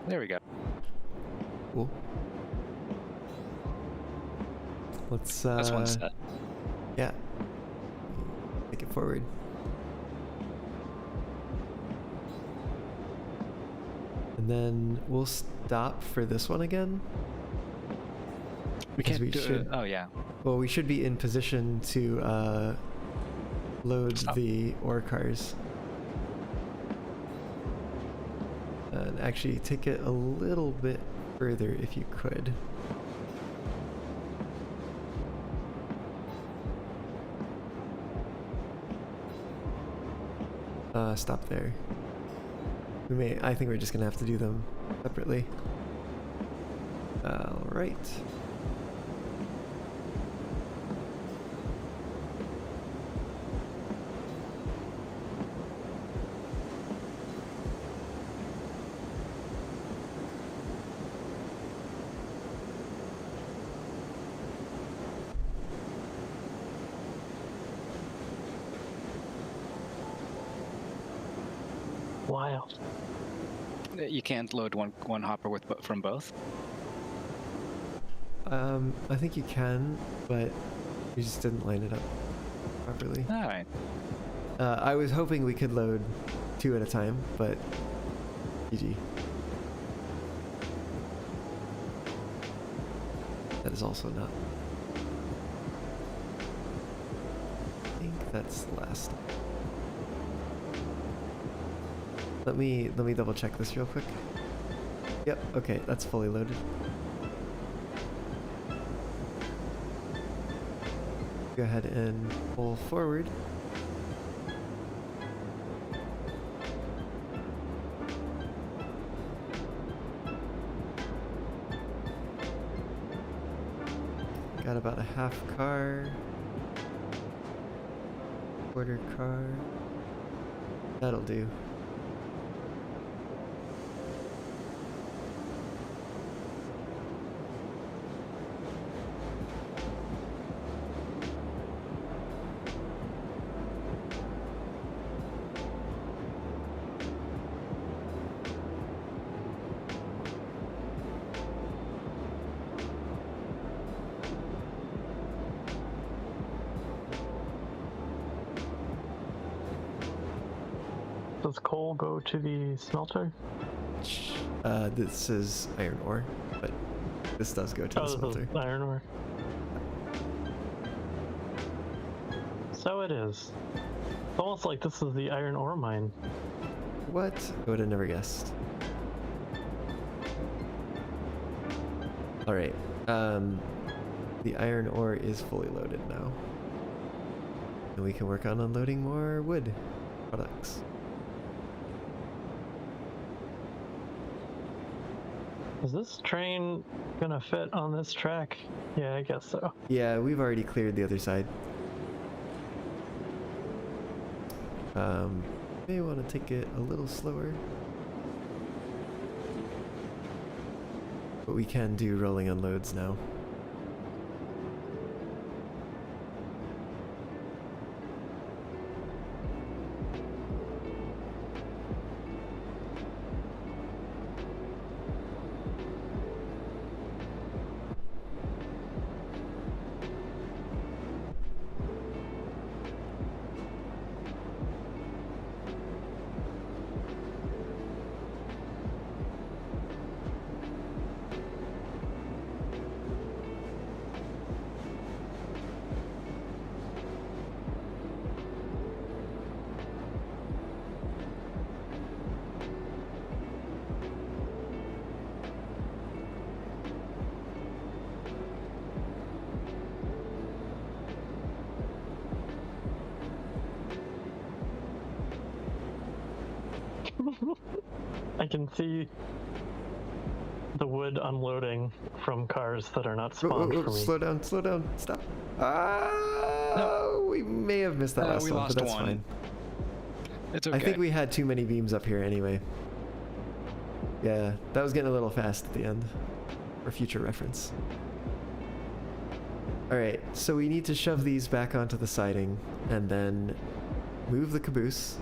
There we go. Cool. Let's That's one set. yeah. Take it forward. And then we'll stop for this one again. We Because can't we do should- it. Oh yeah. Well, we should be in position to load Stop. the ore cars. And actually take it a little bit further if you could. Stop there. I think we're just gonna have to do them separately. Alright. Wild. You can't load one hopper with from both. I think you can, but you just didn't line it up properly. All right. I was hoping we could load 2 at a time, but GG. That is also not. I think that's the last. Let me double check this real quick. Yep, okay, that's fully loaded. Go ahead and pull forward. Got about a half car. Quarter car. That'll do. Does coal go to the smelter? This is iron ore, but this does go to the Oh, this smelter. is iron ore. So it is. It's almost like this is the iron ore mine. What? I would have never guessed. Alright, the iron ore is fully loaded now. And we can work on unloading more wood products. Is this train gonna fit on this track? Yeah, I guess so. Yeah, we've already cleared the other side. May want to take it a little slower. But we can do rolling unloads now. I can see the wood unloading from cars that are not spawned for me. Slow down, stop. Ah, we may have missed that last we one, lost but that's one. fine. It's okay. I think we had too many beams up here anyway. Yeah, that was getting a little fast at the end, for future reference. Alright, so we need to shove these back onto the siding, and then move the caboose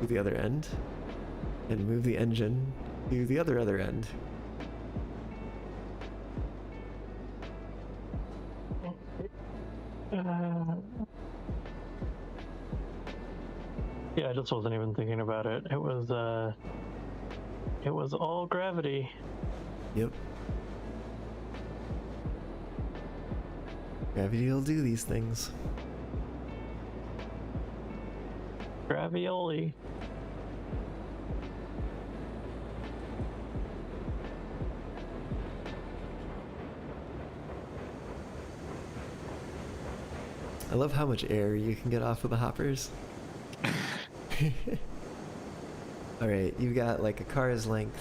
to the other end, and move the engine to the other end. Yeah, I just wasn't even thinking about it. It was It was all gravity. Yep. Gravity will do these things. Gravioli. I love how much air you can get off of the hoppers. Alright, you've got like a car's length.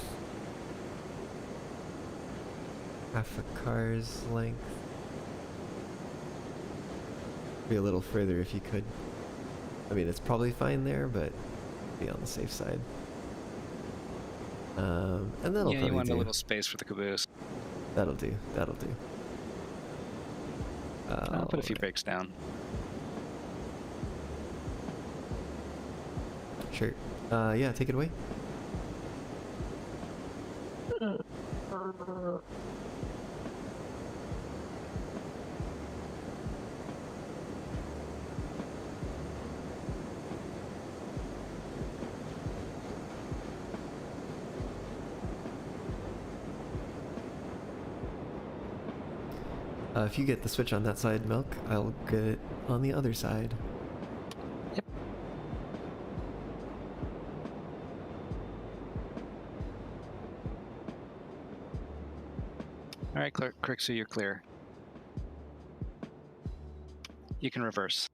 Half a car's length. Be a little further if you could. I mean, it's probably fine there, but be on the safe side. And that'll Yeah, probably you want do. a little space for the caboose. That'll do. That'll do. I'll put a few Alright. brakes down. Sure. Yeah, take it away. If you get the switch on that side, Milk, I'll get it on the other side. Yep. All right, Crixu, you're clear. You can reverse.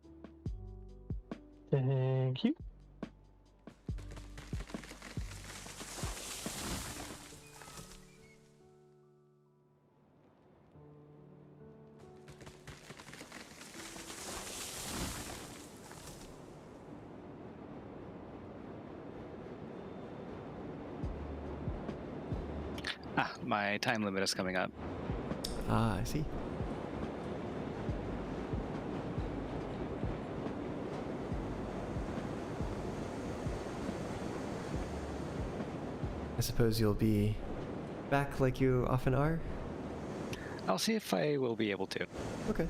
Thank you. Ah, my time limit is coming up. Ah, I see. I suppose you'll be back like you often are? I'll see if I will be able to. Okay.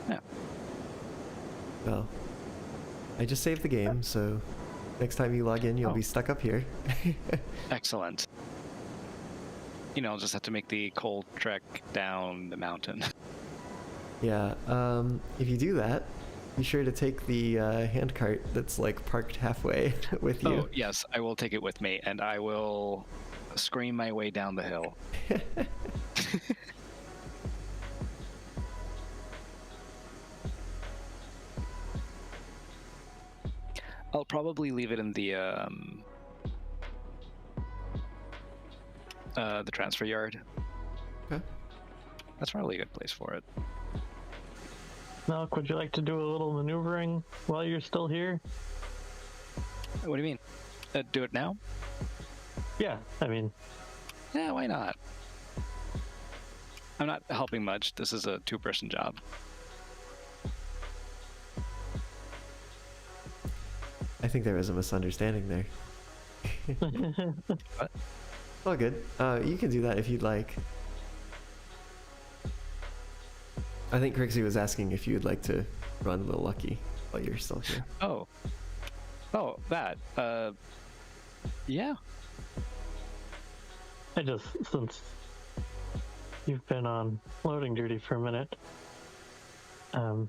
Yeah. Well, I just saved the game, so next time you log in, you'll Oh. be stuck up here. Excellent. You know, I'll just have to make the cold trek down the mountain. Yeah, if you do that, be sure to take the handcart that's like parked halfway with you. Oh, yes, I will take it with me, and I will scream my way down the hill. I'll probably leave it in the transfer yard. Okay. That's probably a good place for it. Milk, would you like to do a little maneuvering while you're still here? What do you mean? Do it now? Yeah, I mean, Yeah, why not? I'm not helping much. This is a two-person job. I think there was a misunderstanding there. What? All good. You can do that if you'd like. I think Crixie was asking if you'd like to run a little lucky while you're still here. Oh. Oh, that. Yeah. I just, since you've been on loading duty for a minute, I'd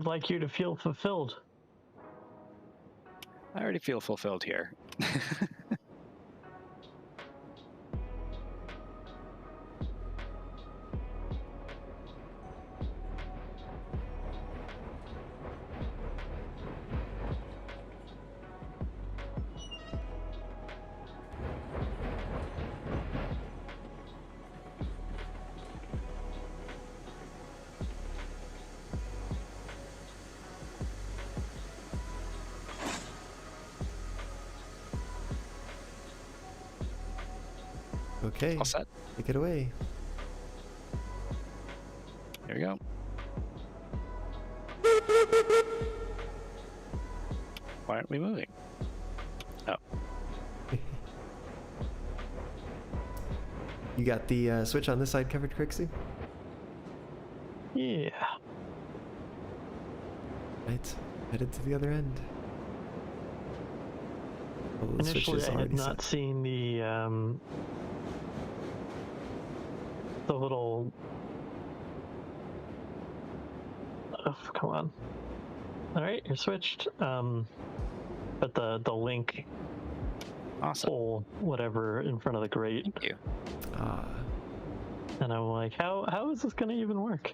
like you to feel fulfilled. I already feel fulfilled here. Okay, All set. take it away. Here we go. Why aren't we moving? Oh, You got the switch on this side covered, Crixie? Yeah. Right, headed to the other end. Oh, the switch Initially, is I had already not set. seen the little. Oh, come on. All right, you're switched. But the link Awesome. pole, whatever, in front of the grate, Thank you. Ah. and I'm like, how is this gonna even work?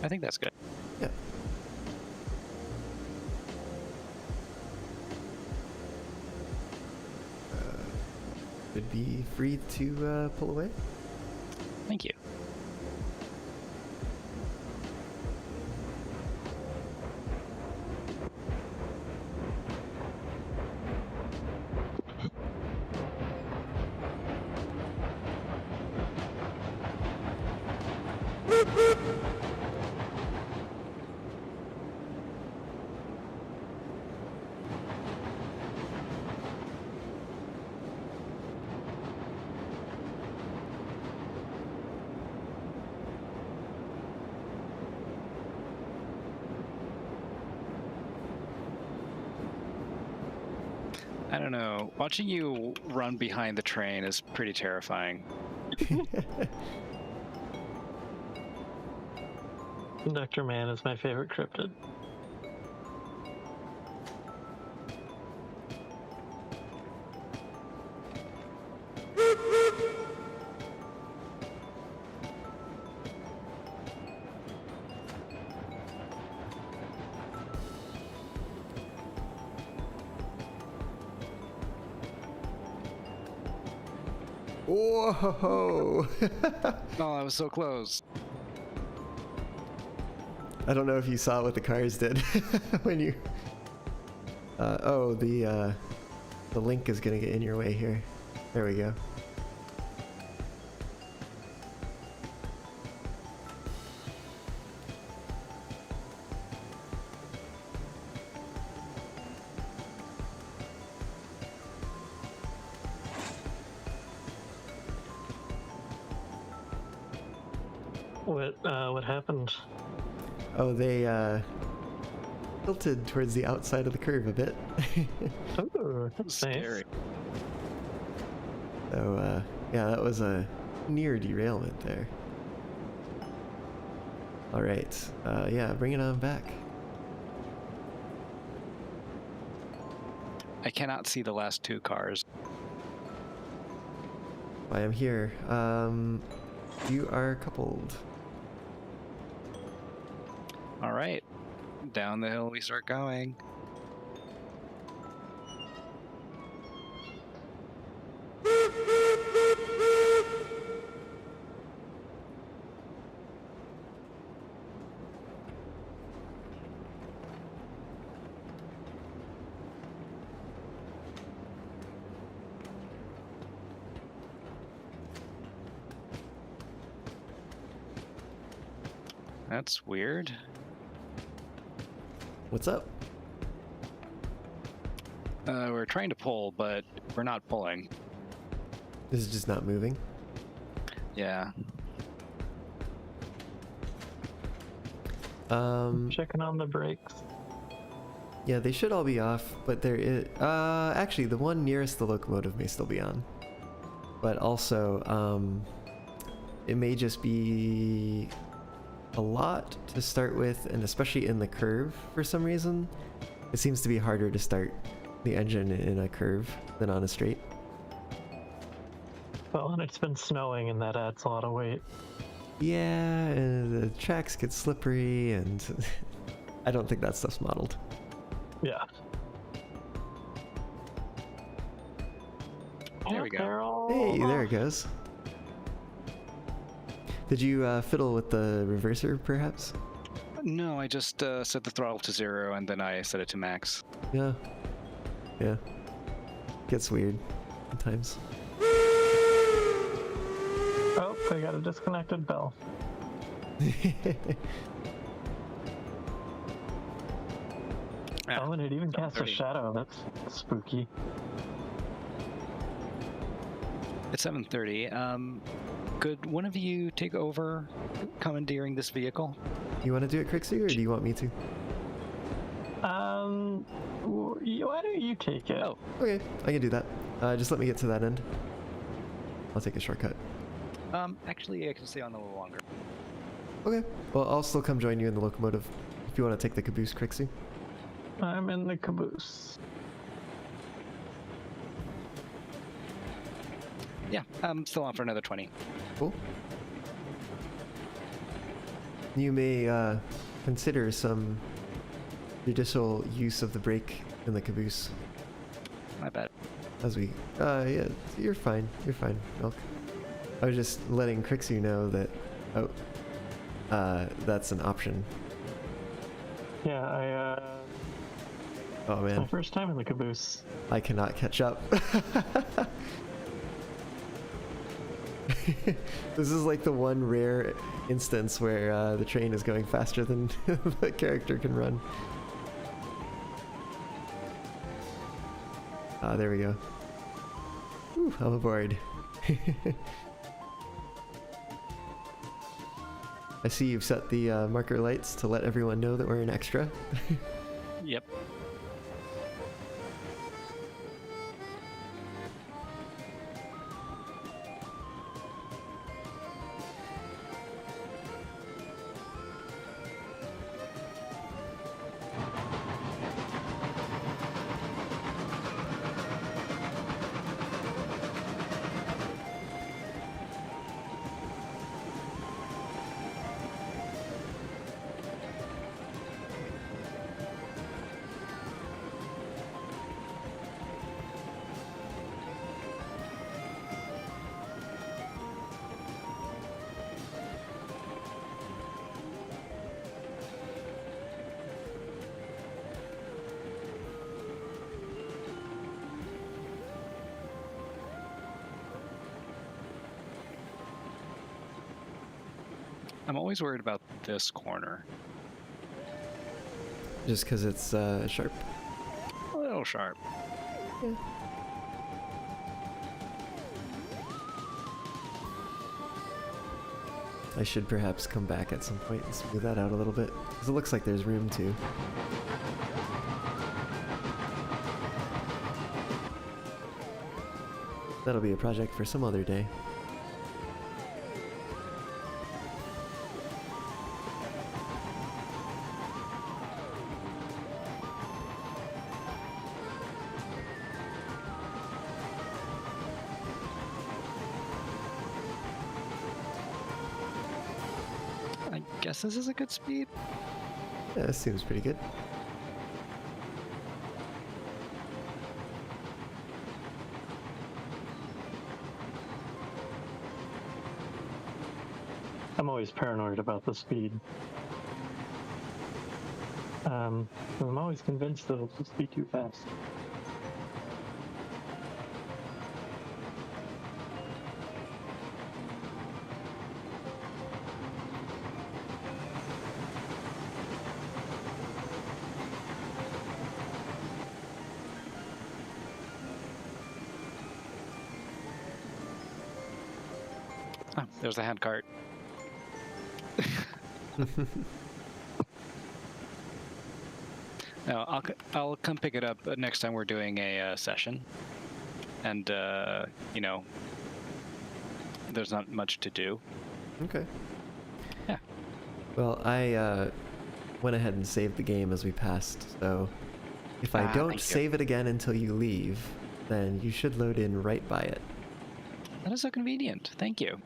I think that's good. Yeah. Should be free to pull away. Thank you. I don't know. Watching you run behind the train is pretty terrifying. Conductor Man is my favorite cryptid. Whoa! Oh, I was so close. I don't know if you saw what the cars did when you. Oh, the link is gonna get in your way here. There we go. What happened? Oh, they tilted towards the outside of the curve a bit. Oh, that's nice. Scary. So yeah, that was a near derailment there. All right, yeah, bring it on back. I cannot see the last two cars. I am here. You are coupled. All right. Down the hill we start going. That's weird. What's up? We're trying to pull, but we're not pulling. This is just not moving. Yeah. Checking on the brakes. Yeah, they should all be off, but there is actually the one nearest the locomotive may still be on. But also, it may just be a lot to start with, and especially in the curve for some reason. It seems to be harder to start the engine in a curve than on a straight. Well, and it's been snowing, and that adds a lot of weight. Yeah, and the tracks get slippery, and I don't think that stuff's modeled. Yeah. There we go. They're all Hey, there it off. goes. Did you fiddle with the reverser, perhaps? No, I just set the throttle to 0 and then I set it to max. Yeah. Yeah. Gets weird sometimes. Oh, they got a disconnected bell. Ah, Oh, and it even casts a 7:30. shadow. That's spooky. It's 7:30. Could one of you take over commandeering this vehicle? You want to do it, Crixie, or do you want me to? Why don't you take it? Oh. Okay, I can do that. Just let me get to that end. I'll take a shortcut. Actually, I can stay on a little longer. Okay, well, I'll still come join you in the locomotive if you want to take the caboose, Crixie. I'm in the caboose. Yeah, I'm still on for another 20. Cool. You may consider some judicial use of the brake in the caboose My bad. as we. Yeah, you're fine. You're fine, Milk. I was just letting Crixie know that. Oh, that's an option. Yeah, Oh it's my man, first time in the caboose. I cannot catch up. This is like the one rare instance where the train is going faster than the character can run. Ah, there we go. Whew, I'm aboard. I see you've set the marker lights to let everyone know that we're an extra. Yep. I'm always worried about this corner. Just because it's sharp. A little sharp. I should perhaps come back at some point and smooth that out a little bit, because it looks like there's room to. That'll be a project for some other day. I guess this is a good speed. Yeah, this seems pretty good. I'm always paranoid about the speed. I'm always convinced that it'll just be too fast. Oh, there's the hand cart. No, I'll come pick it up next time we're doing a session, and you know, there's not much to do. Okay. Yeah. Well, I went ahead and saved the game as we passed, so if I thank don't you. save it again until you leave, then you should load in right by it. That is so convenient. Thank you.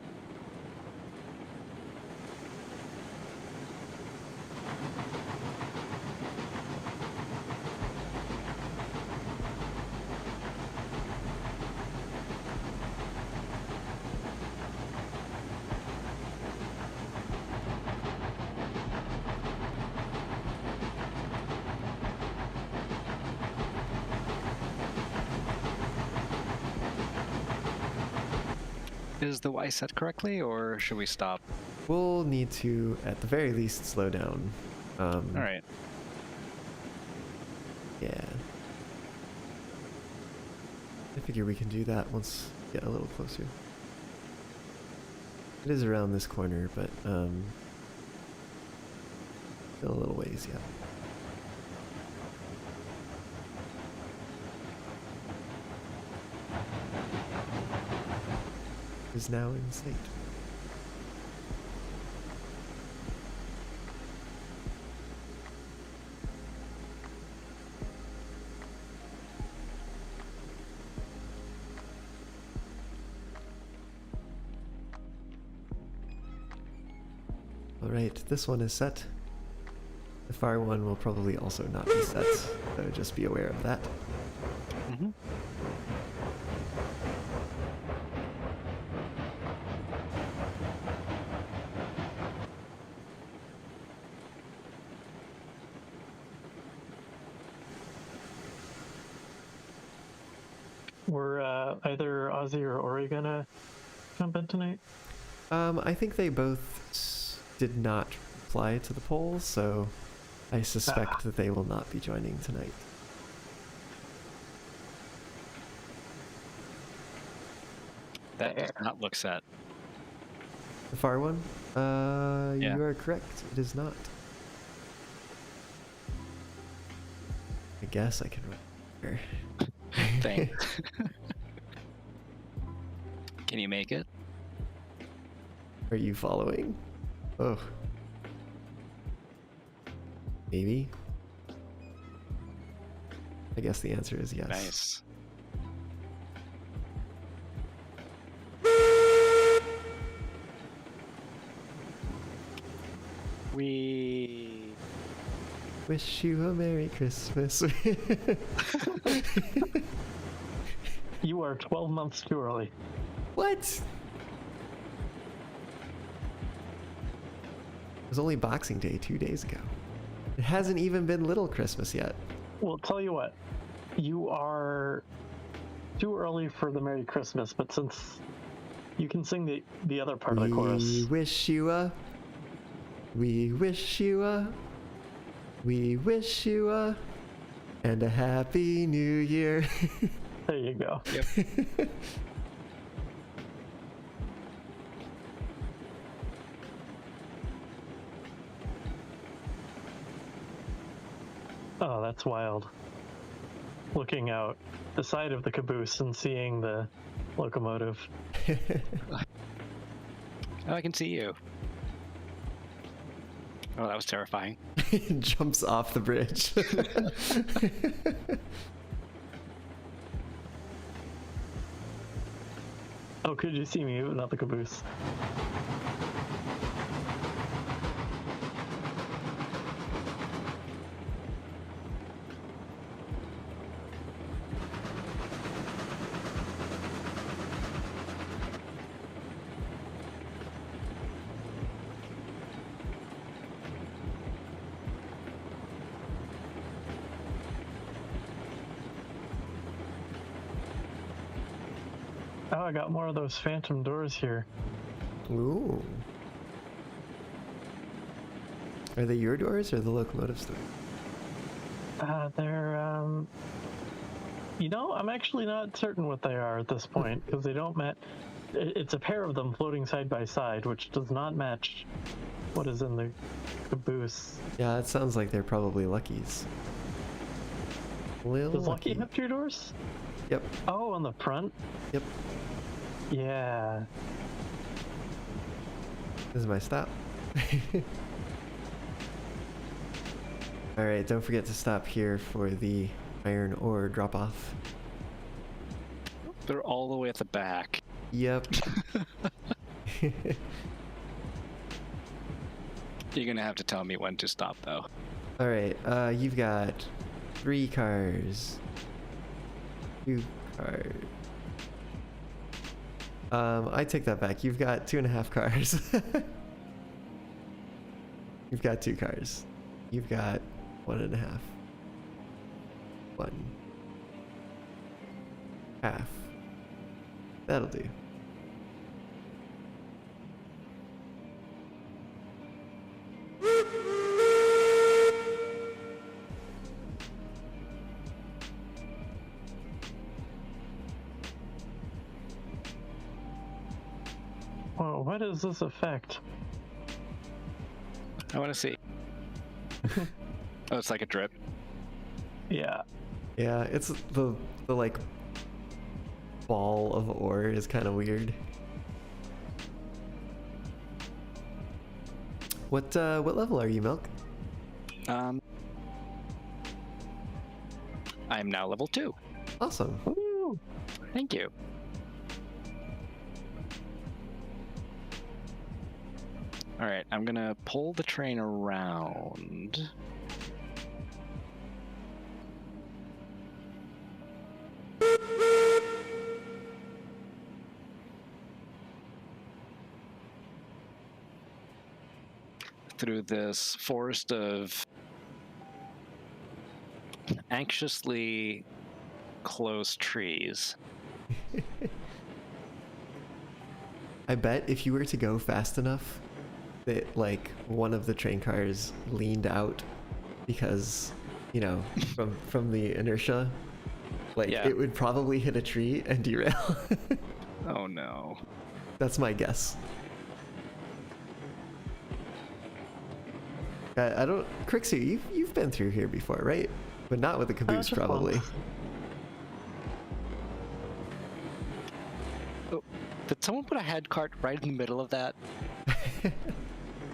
Is the Y set correctly, or should we stop? We'll need to, at the very least, slow down. All right. Yeah. I figure we can do that once we get a little closer. It is around this corner, but still a little ways yet. Is now in sight. Alright, this one is set. The far one will probably also not be set, so just be aware of that. Mm-hmm. Were either Ozzy or Ori gonna jump in tonight? I think they both did not reply to the poll, so I suspect that they will not be joining tonight. That does not look set. The far one? Yeah. You are correct. It is not. I guess I can run here. Thanks. Can you make it? Are you following? Oh. Maybe? I guess the answer is yes. Nice. We Wish you a Merry Christmas. You are 12 months too early. What? It was only Boxing Day 2 days ago. It hasn't even been Little Christmas yet. Well, tell you what, you are too early for the Merry Christmas, but since you can sing the other part of the chorus. We wish you a and a Happy New Year. There you go. Yep. Oh, that's wild. Looking out the side of the caboose and seeing the locomotive. Oh, I can see you. Oh, that was terrifying. Jumps off the bridge. Oh, could you see me, but not the caboose? Oh, I got more of those phantom doors here. Ooh. Are they your doors or the locomotive's doors? They're, you know, I'm actually not certain what they are at this point, because they don't match. It's a pair of them floating side by side, which does not match what is in the caboose. Yeah, it sounds like they're probably Lucky's. Lil Does Lucky have two doors? Yep, Oh, on the front? yep. Yeah. This is my stop. Alright, don't forget to stop here for the iron ore drop-off. They're all the way at the back. Yep. You're gonna have to tell me when to stop, though. Alright, you've got 3 cars. 2 cars. I take that back. You've got 2.5 cars. You've got 2 cars. You've got 1.5. 1. Half. That'll do. Well, what is this effect? I want to see. Oh, it's like a drip. Yeah. Yeah, it's the like ball of ore is kind of weird. What level are you, Milk? I am now level 2. Awesome. Woo! Thank you. All right, I'm gonna pull the train around. Through this forest of anxiously close trees. I bet if you were to go fast enough, that like one of the train cars leaned out because, you know, from the inertia, like Yeah. it would probably hit a tree and derail. Oh no. That's my guess. I don't, Crixie, you've been through here before, right? But not with the caboose, Just probably. once. Oh, did someone put a head cart right in the middle of that?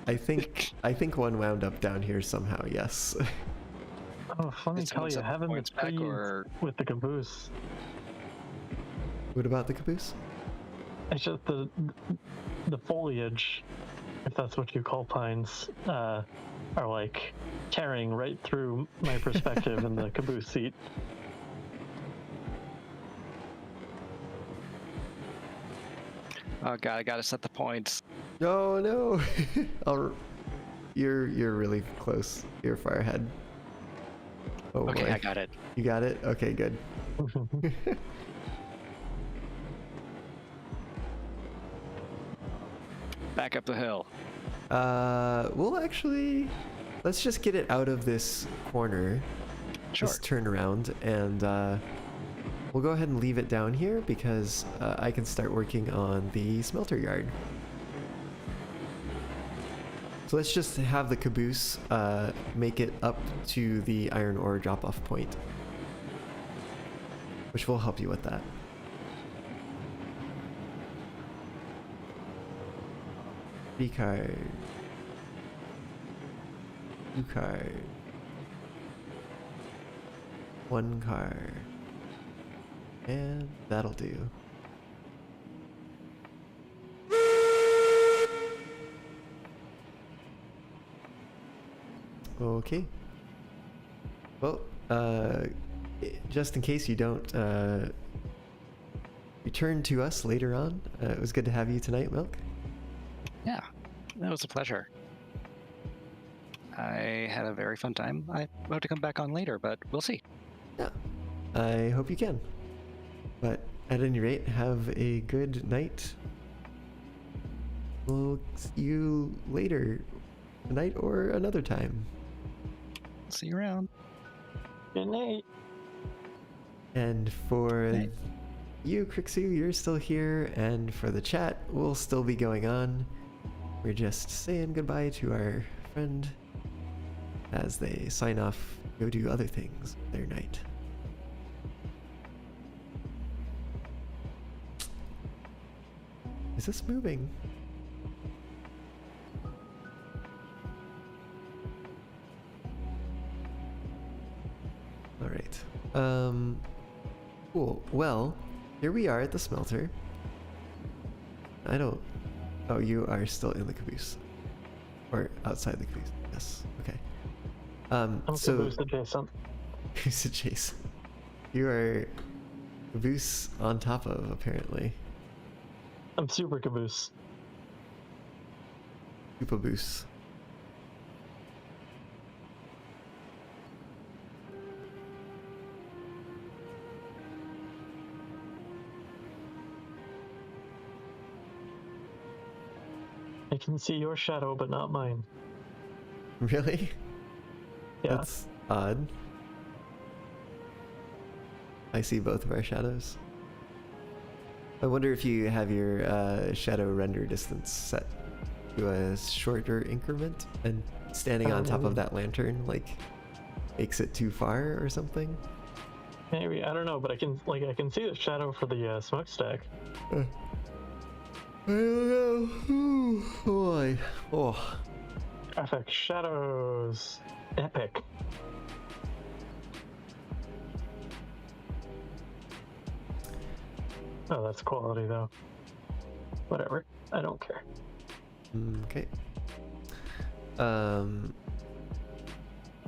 I think one wound up down here somehow. Yes. Oh, let me Did tell someone you, set the having the points back, trees or- with the caboose, What about the caboose? it's just the foliage, if that's what you call pines, are like tearing right through my perspective in the caboose seat. Oh god, I gotta set the points. No, no. You're really close. You're far ahead. Oh Okay, boy. I got it. You got it? Okay, good. Back up the hill. We'll actually, let's just get it out of this corner. Sure. Just turn around and we'll go ahead and leave it down here because I can start working on the smelter yard. So let's just have the caboose make it up to the iron ore drop-off point, which will help you with that. Three card. 2 card. 1 card. And that'll do. Okay. Well, just in case you don't return to us later on, it was good to have you tonight, Milk. Yeah, that was a pleasure. I had a very fun time. I hope to come back on later, but we'll see. Yeah, I hope you can. But at any rate, have a good night. We'll see you later tonight or another time. See you around. Good night. And for Night. you, Crixu, you're still here, and for the chat, we'll still be going on. We're just saying goodbye to our friend as they sign off, go do other things their night. Is this moving? All right. Cool. Well, here we are at the smelter. I don't. Oh, you are still in the caboose, or outside the caboose? Yes. Okay. I'm So caboose adjacent. caboose adjacent. You are caboose on top of, apparently. I'm super caboose. Caboose. I can see your shadow, but not mine. Really? Yeah. That's odd. I see both of our shadows. I wonder if you have your shadow render distance set to a shorter increment, and standing on top of that lantern like makes it too far or something. Maybe, I don't know, but I can see the shadow for the smokestack. I don't know. Ooh, boy. Oh. Graphic shadows, epic. Oh, that's quality though. Whatever, I don't care. Okay.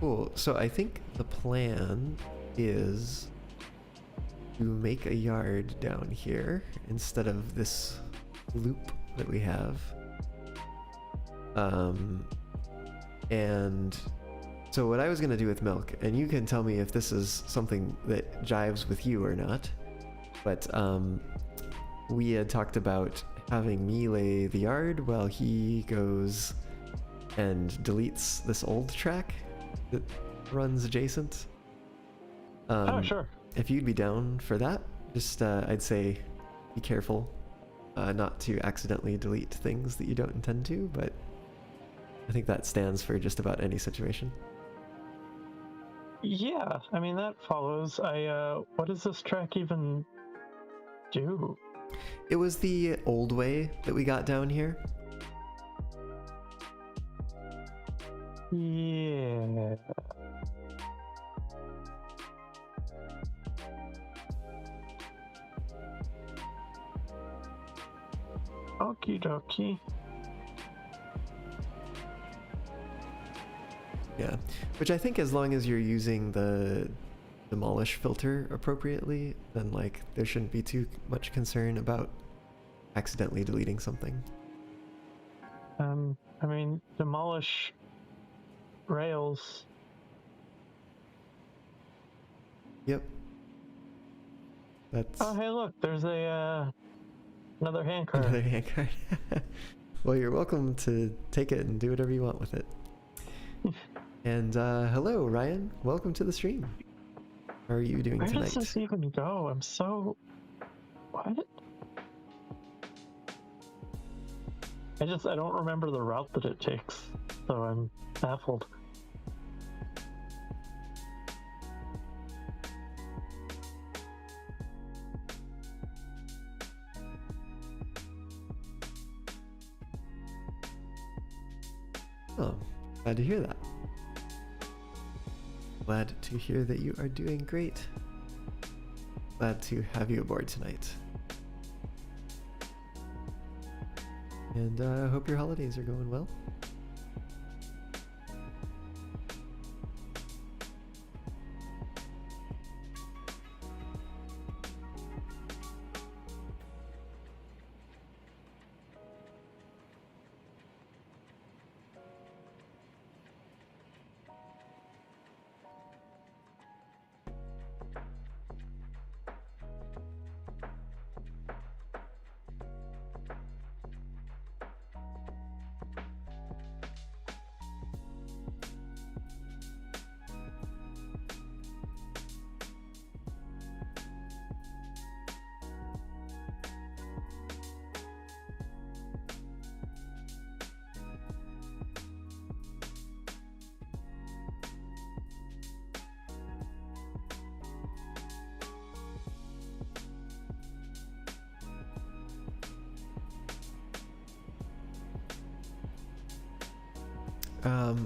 Cool. So I think the plan is to make a yard down here instead of this loop that we have. And so what I was going to do with Milk, and you can tell me if this is something that jives with you or not, but we had talked about having me lay the yard while he goes and deletes this old track that runs adjacent. Oh, sure. If you'd be down for that, just I'd say be careful not to accidentally delete things that you don't intend to, but I think that stands for just about any situation. Yeah, I mean, that follows. What does this track even do? It was the old way that we got down here. Yeah. Okie dokie. Yeah, which I think as long as you're using the demolish filter appropriately, then like there shouldn't be too much concern about accidentally deleting something. I mean, demolish rails. Yep. That's Oh, hey, look, there's a another hand card. another hand card. Well, you're welcome to take it and do whatever you want with it. And hello, Ryan. Welcome to the stream. How are you doing Where tonight? does this even go? I'm so... What? I don't remember the route that it takes, so I'm baffled. Oh, glad to hear that. Glad to hear that you are doing great. Glad to have you aboard tonight. And I hope your holidays are going well.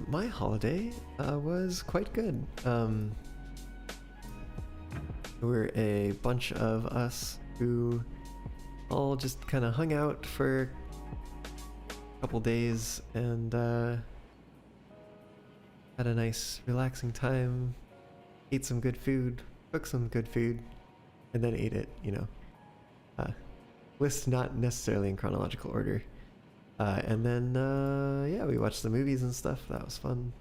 My holiday was quite good. There were a bunch of us who all just kind of hung out for a couple days and had a nice relaxing time, ate some good food, cooked some good food, and then ate it, you know. List not necessarily in chronological order. And then, yeah, we watched the movies and stuff. That was fun.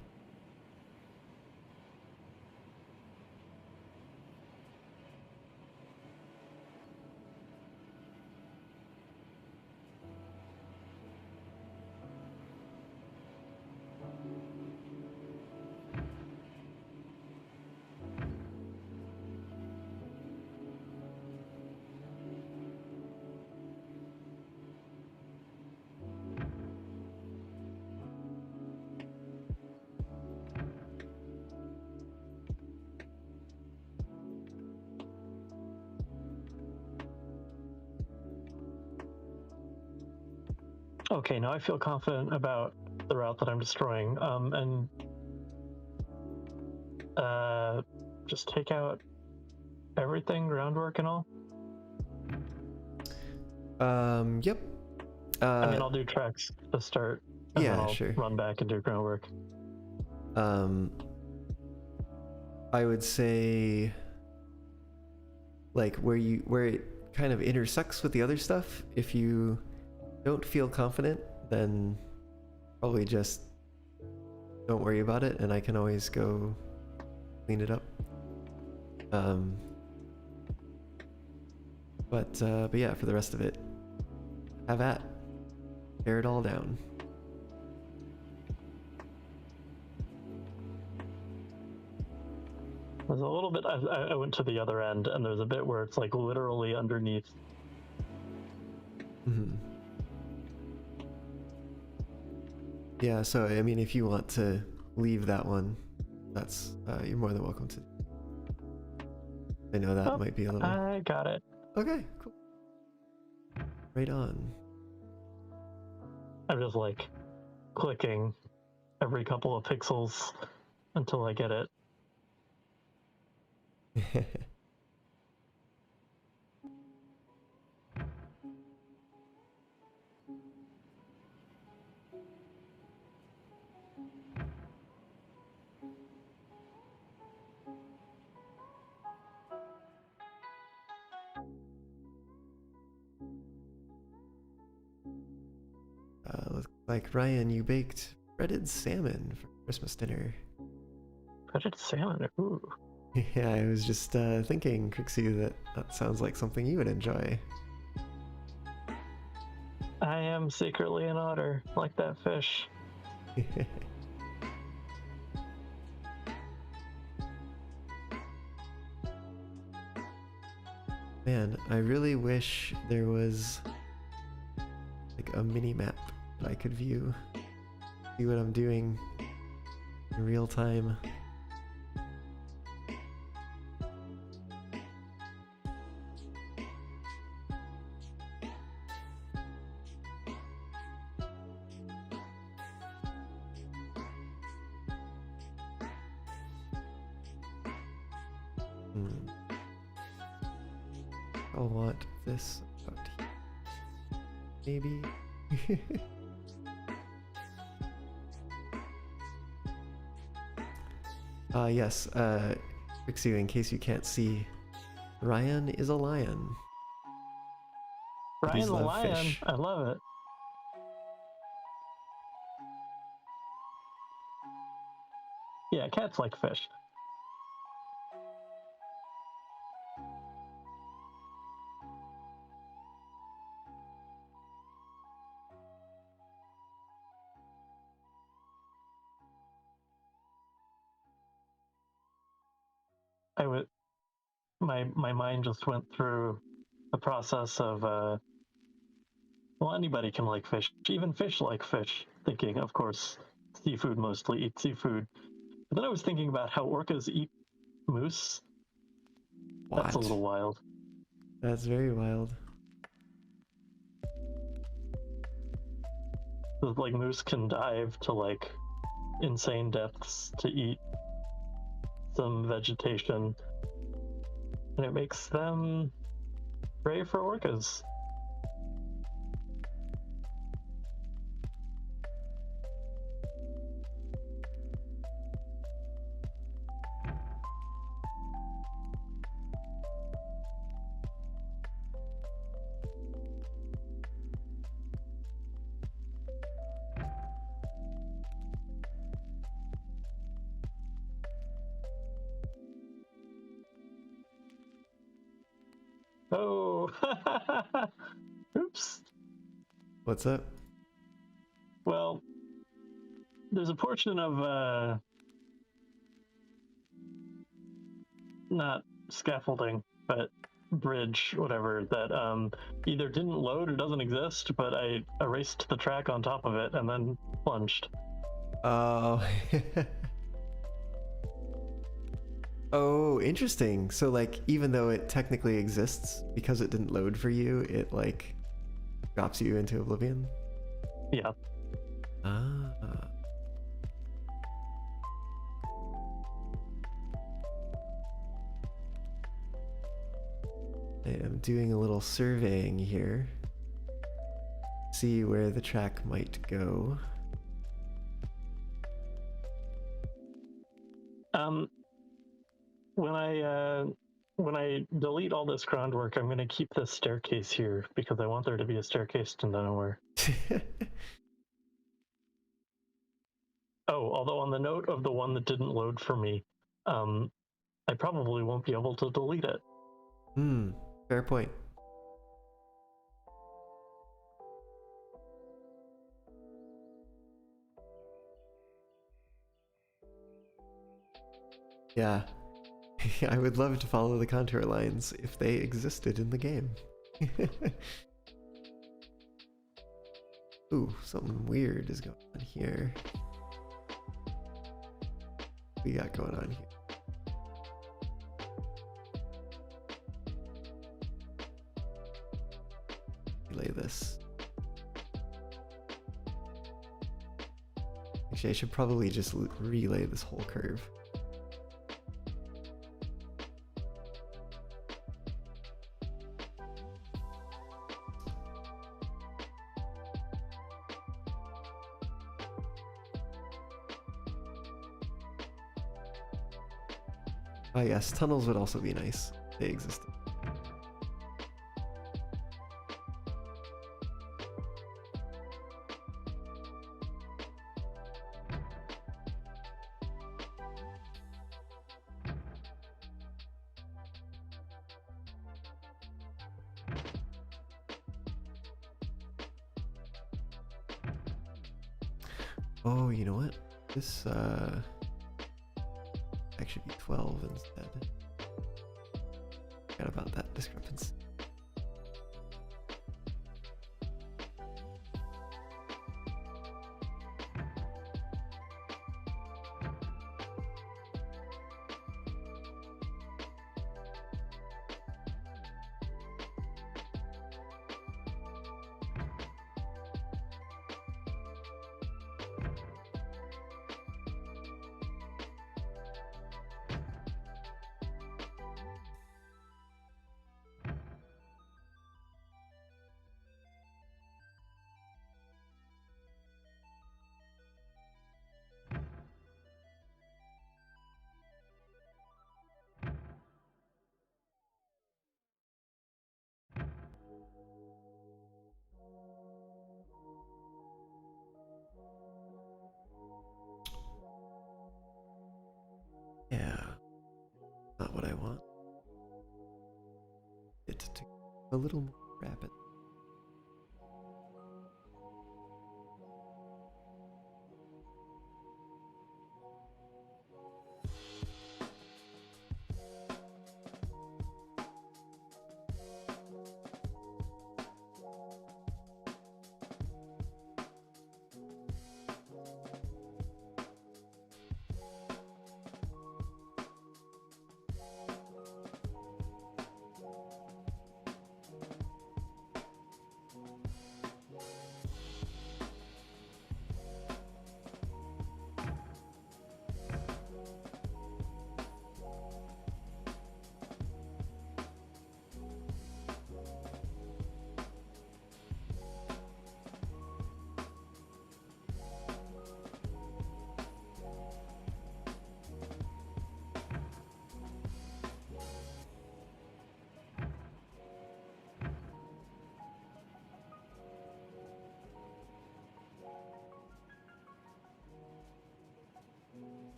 Okay, now I feel confident about the route that I'm destroying. And just take out everything, groundwork and all. Yep. I mean, I'll do tracks to start, and then Yeah, I'll sure. run back and do groundwork. I would say, like, where it kind of intersects with the other stuff, if you don't feel confident, then probably just don't worry about it, and I can always go clean it up. But yeah, for the rest of it, have at. Tear it all down. There's a little bit. I went to the other end, and there's a bit where it's like literally underneath. Mm-hmm. Yeah, so I mean, if you want to leave that one, that's you're more than welcome to. I know that might be a little. I got it. Okay, cool. Right on. I'm just like clicking every couple of pixels until I get it. Looks like Ryan, you baked breaded salmon for Christmas dinner. Breaded salmon. Ooh. Yeah, I was just thinking, Crixie, that sounds like something you would enjoy. I am secretly an otter, like that fish. Man, I really wish there was like a mini map that I could view, see what I'm doing in real time. I'll want this about here. Maybe. Yes, Crixie, in case you can't see, Ryan is a lion. Ryan These the love lion. fish. I love it. Yeah, cats like fish. My mind just went through the process of well, anybody can like fish, even fish like fish. Thinking, of course, seafood mostly eat seafood. But then I was thinking about how orcas eat moose. That's a What? little wild. That's very wild. Like moose can dive to like insane depths to eat some vegetation, and it makes them prey for orcas. Oh, oops. What's up? Well, there's a portion of not scaffolding, but bridge, whatever, that either didn't load or doesn't exist, but I erased the track on top of it and then plunged. Oh. Oh, interesting. So like, even though it technically exists, because it didn't load for you, it like drops you into oblivion? Yeah. Ah. I am doing a little surveying here. See where the track might go. When I delete all this groundwork, I'm gonna keep this staircase here because I want there to be a staircase to nowhere. Oh, although on the note of the one that didn't load for me, I probably won't be able to delete it. Fair point. Yeah. I would love to follow the contour lines if they existed in the game. Ooh, something weird is going on here. What we got going on here? Relay this. Actually, I should probably just relay this whole curve. Oh yes, tunnels would also be nice. They existed. Oh, you know what? This actually be 12 instead. Forgot about that discrepancy. Yeah, not what I want. It to a little more rapid.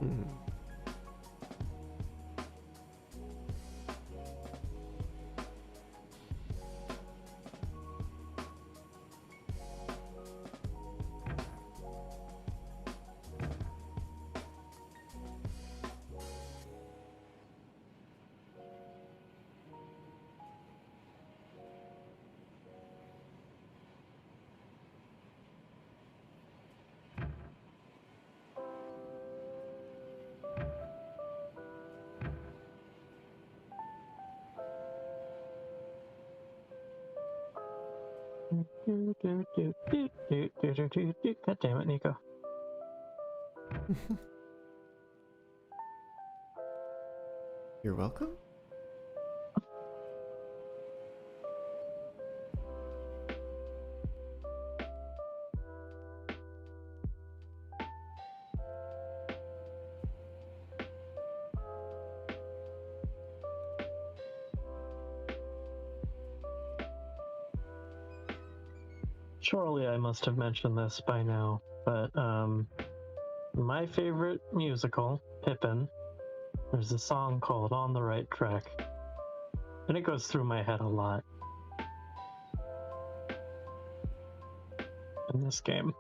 Hmm. God damn it, Nico. You're welcome. Surely I must have mentioned this by now, but my favorite musical, Pippin, there's a song called On the Right Track, and it goes through my head a lot in this game.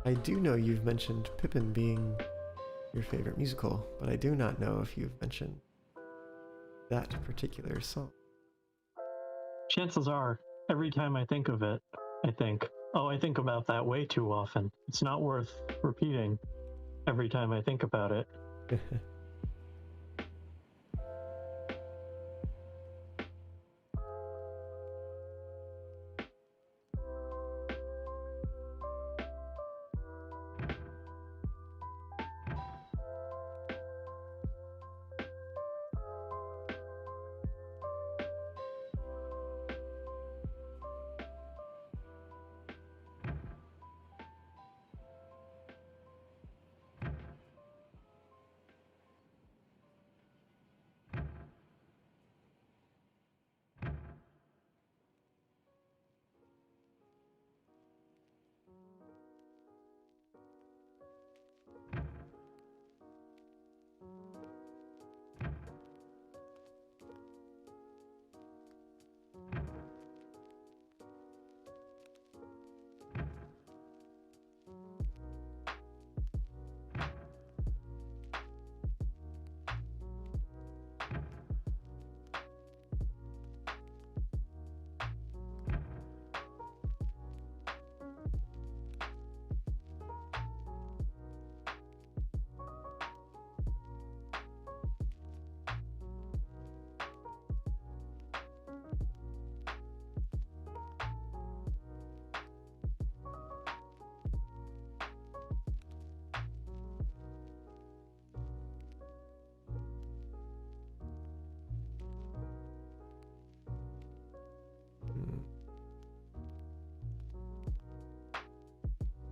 I do know you've mentioned Pippin being your favorite musical, but I do not know if you've mentioned that particular song. Chances are, every time I think of it, I think, oh, I think about that way too often. It's not worth repeating every time I think about it.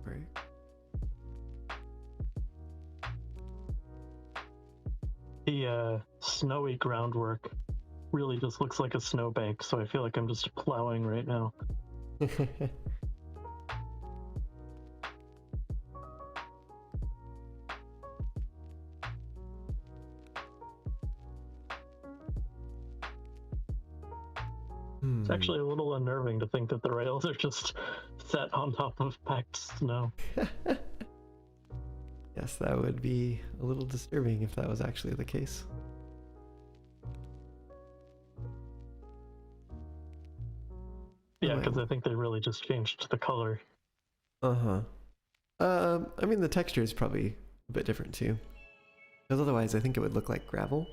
Right. The snowy groundwork really just looks like a snowbank, so I feel like I'm just plowing right now. It's actually a little unnerving to think that the rails are just set on top of packed snow. Yes, that would be a little disturbing if that was actually the case. Yeah, because I think they really just changed the color. Uh-huh. I mean, the texture is probably a bit different too. Because otherwise, I think it would look like gravel.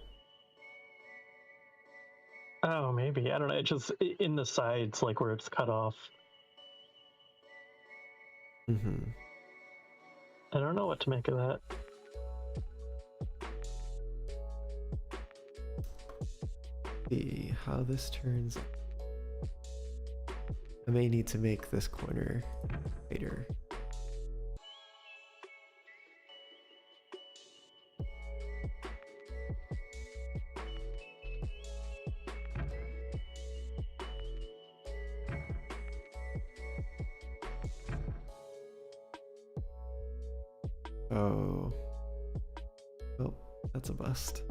Oh, maybe. I don't know. It just, in the sides, like where it's cut off. Mm-hmm. I don't know what to make of that. See how this turns. I may need to make this corner tighter. Oh. Oh, that's a bust.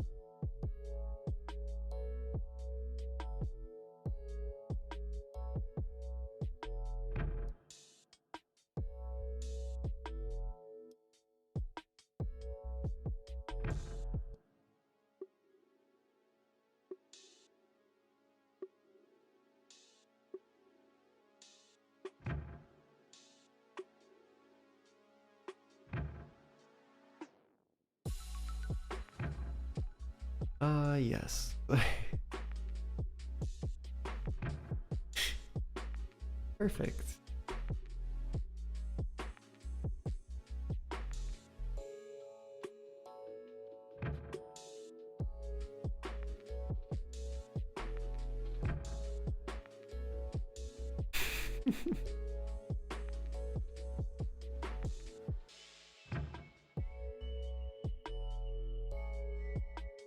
Yes. Perfect.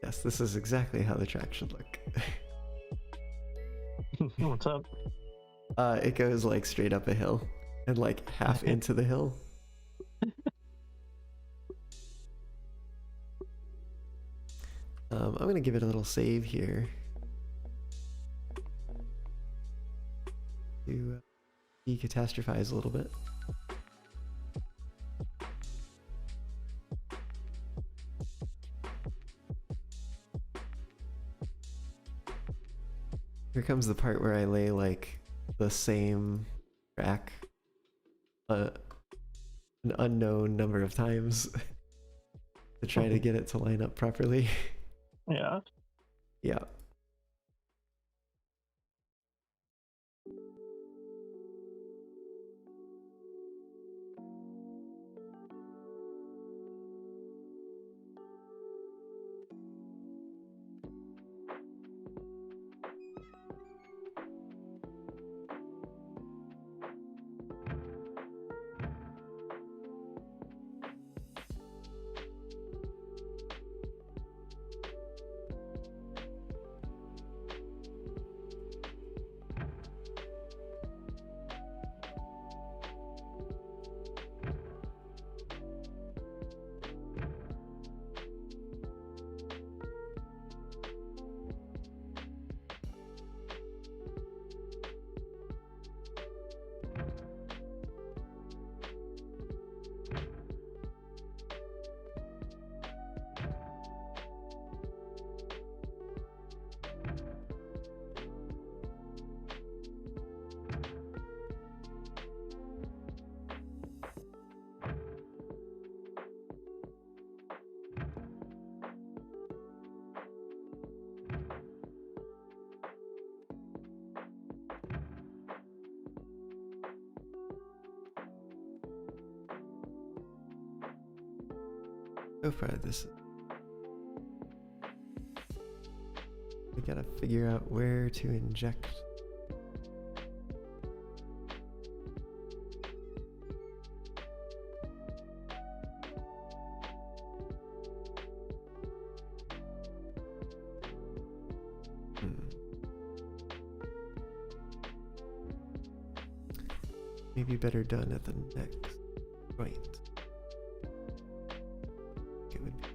Yes, this is exactly how the track should look. What's up? It goes like straight up a hill and like half into the hill. I'm gonna give it a little save here to decatastrophize a little bit. Here comes the part where I lay like the same track an unknown number of times to try to get it to line up properly. Yeah. Yeah. So far, this. We gotta figure out where to inject. Maybe better done at the next point. It would be.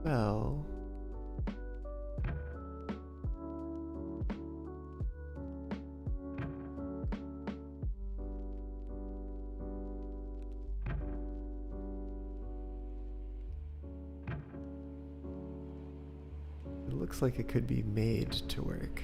Well, it looks looks like it could be made to work.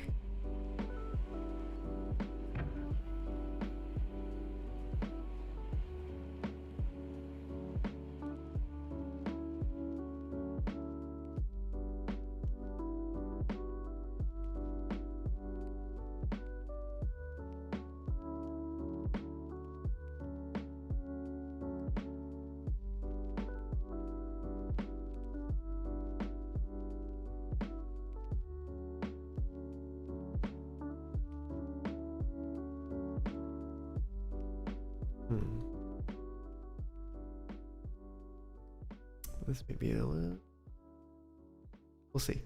This may be a little... We'll see.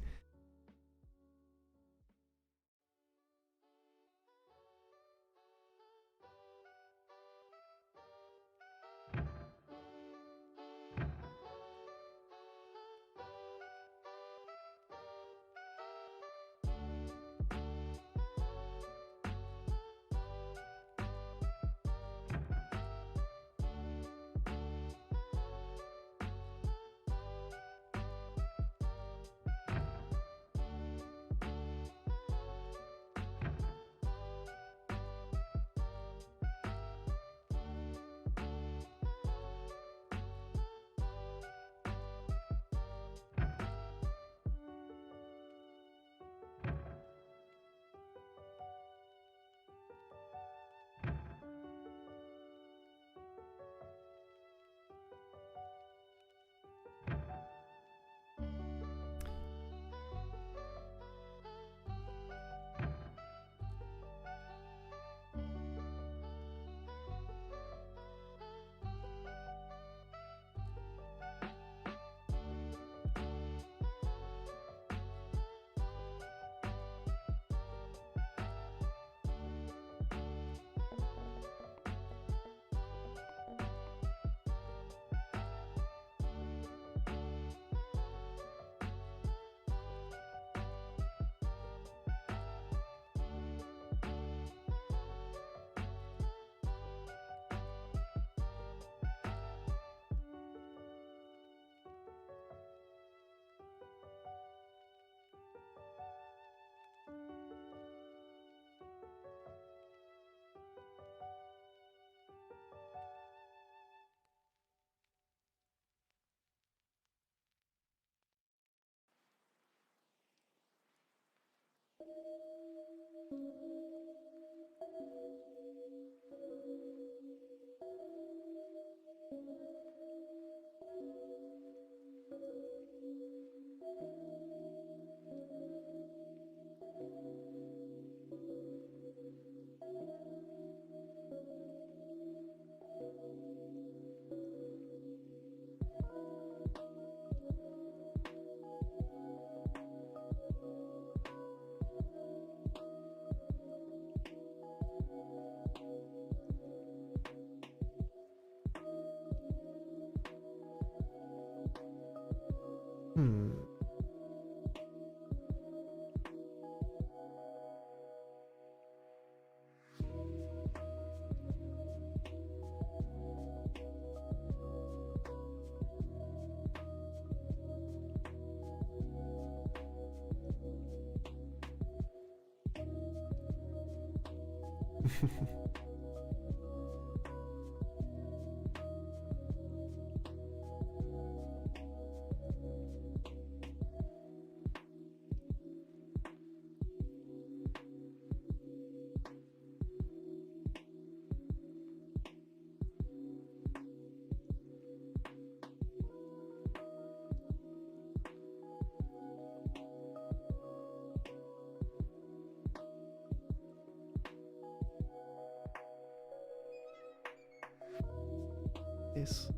Yes.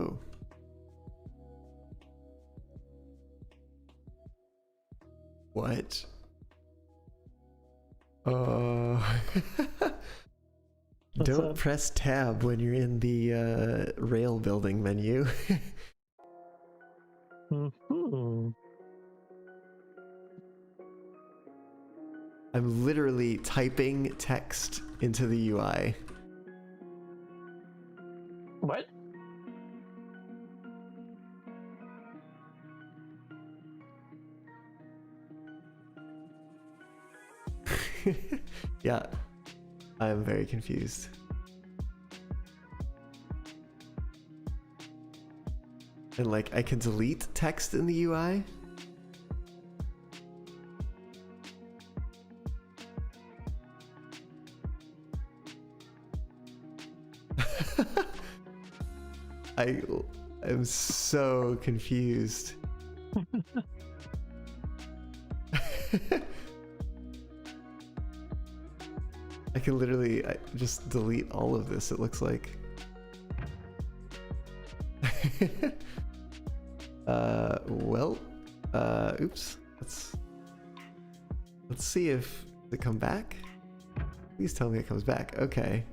Whoa. What? Oh. Don't that? press tab when you're in the rail building menu. Hmm. I'm literally typing text into the UI. What? Yeah, I am very confused. And like, I can delete text in the UI? I am so confused. I can literally just delete all of this, it looks like. Well, oops. Let's see if it come back. Please tell me it comes back. Okay.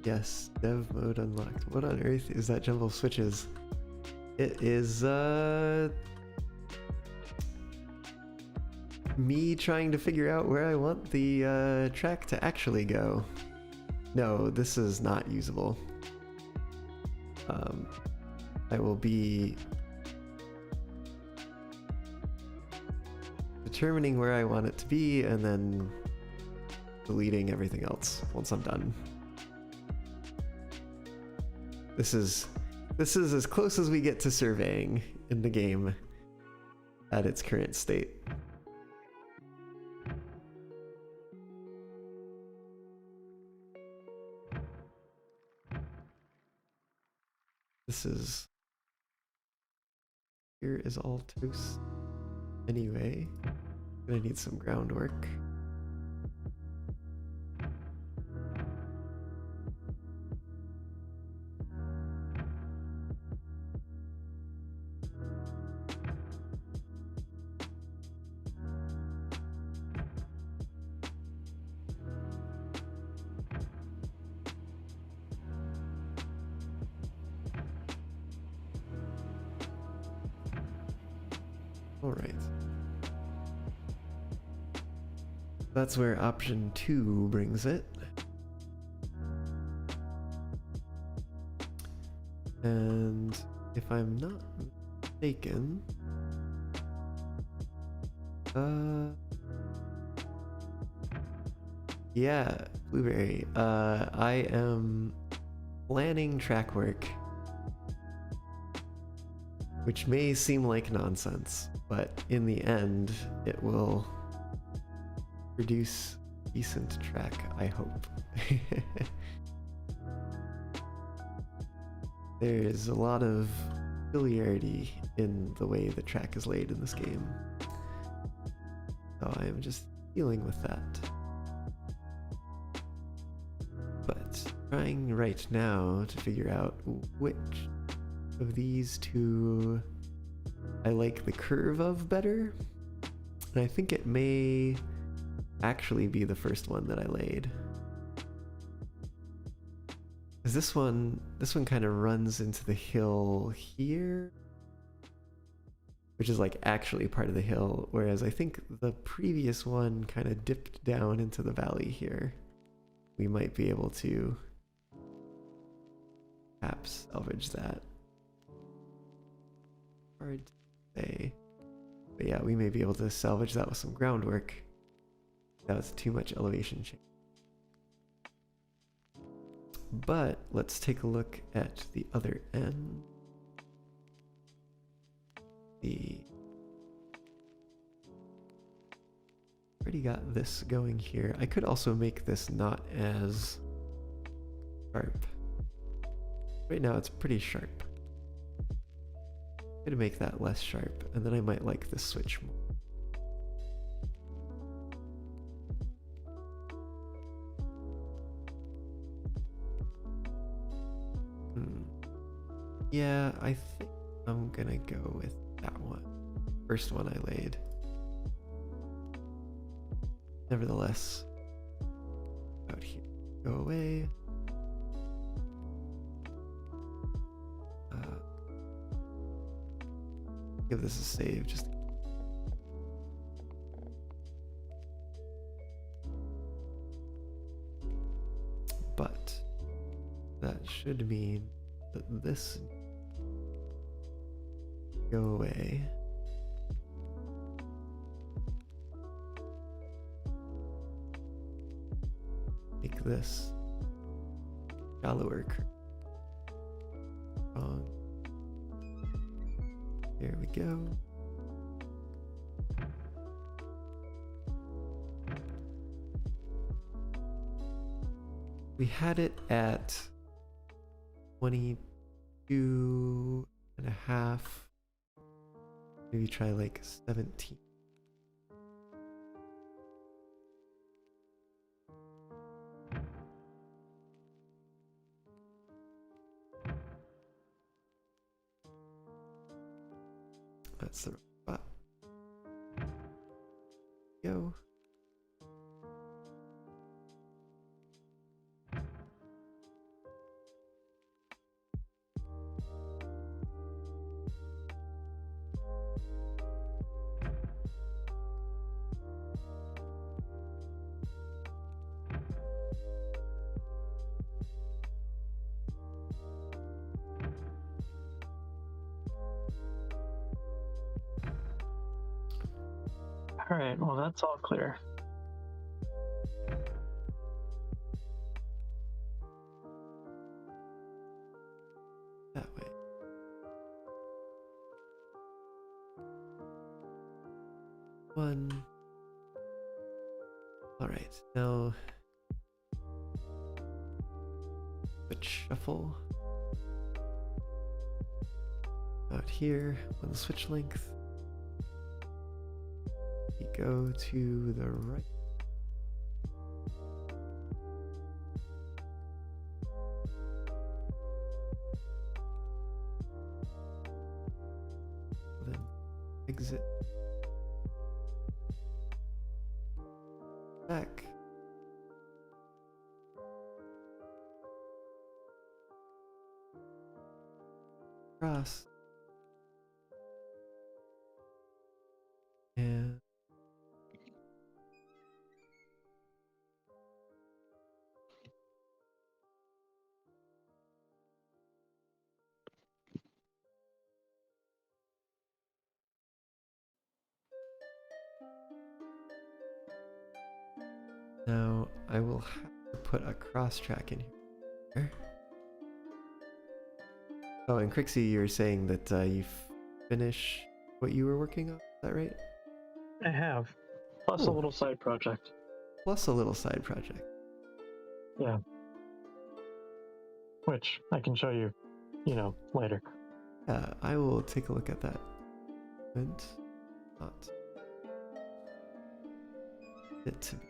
Yes, dev mode unlocked. What on earth is that jumble of switches? It is, me trying to figure out where I want the, track to actually go. No, this is not usable. I will be determining where I want it to be and then deleting everything else once I'm done. This is as close as we get to surveying in the game at its current state. Here is all toast. Anyway, gonna need some groundwork. All right. That's where option 2 brings it. And if I'm not mistaken, yeah, Blueberry, I am planning track work, which may seem like nonsense, but in the end, it will produce decent track, I hope. There's a lot of familiarity in the way the track is laid in this game, so I am just dealing with that. But trying right now to figure out which of these two I like the curve of better, and I think it may actually be the first one that I laid. Because this one kind of runs into the hill here, which is like actually part of the hill, whereas I think the previous one kind of dipped down into the valley here. We might be able to perhaps salvage that. Hard to say. But yeah, we may be able to salvage that with some groundwork. That was too much elevation change. But let's take a look at the other end. already got this going here. I could also make this not as sharp. Right now it's pretty sharp. I'm gonna make that less sharp, and then I might like this switch more. Yeah, I think I'm gonna go with that one. First one I laid. Nevertheless, out here, go away. Give this a save, just. But that should mean that this go away. Make this shallower. There we go. We had it at 22.5. Maybe try like 17. That's the spot. Go. All right, well, that's all clear. That way. One. All right, now switch shuffle. Out here on the switch length. We go to the right. Then exit. Back. Cross. And now I will have to put a cross track in here. Oh, and Crixie, you were saying that you finish what you were working on, is that right? I have. Plus a Cool. little side project. Plus a little side project. Yeah. Which I can show you, later. Yeah, I will take a look at that. And not it to be.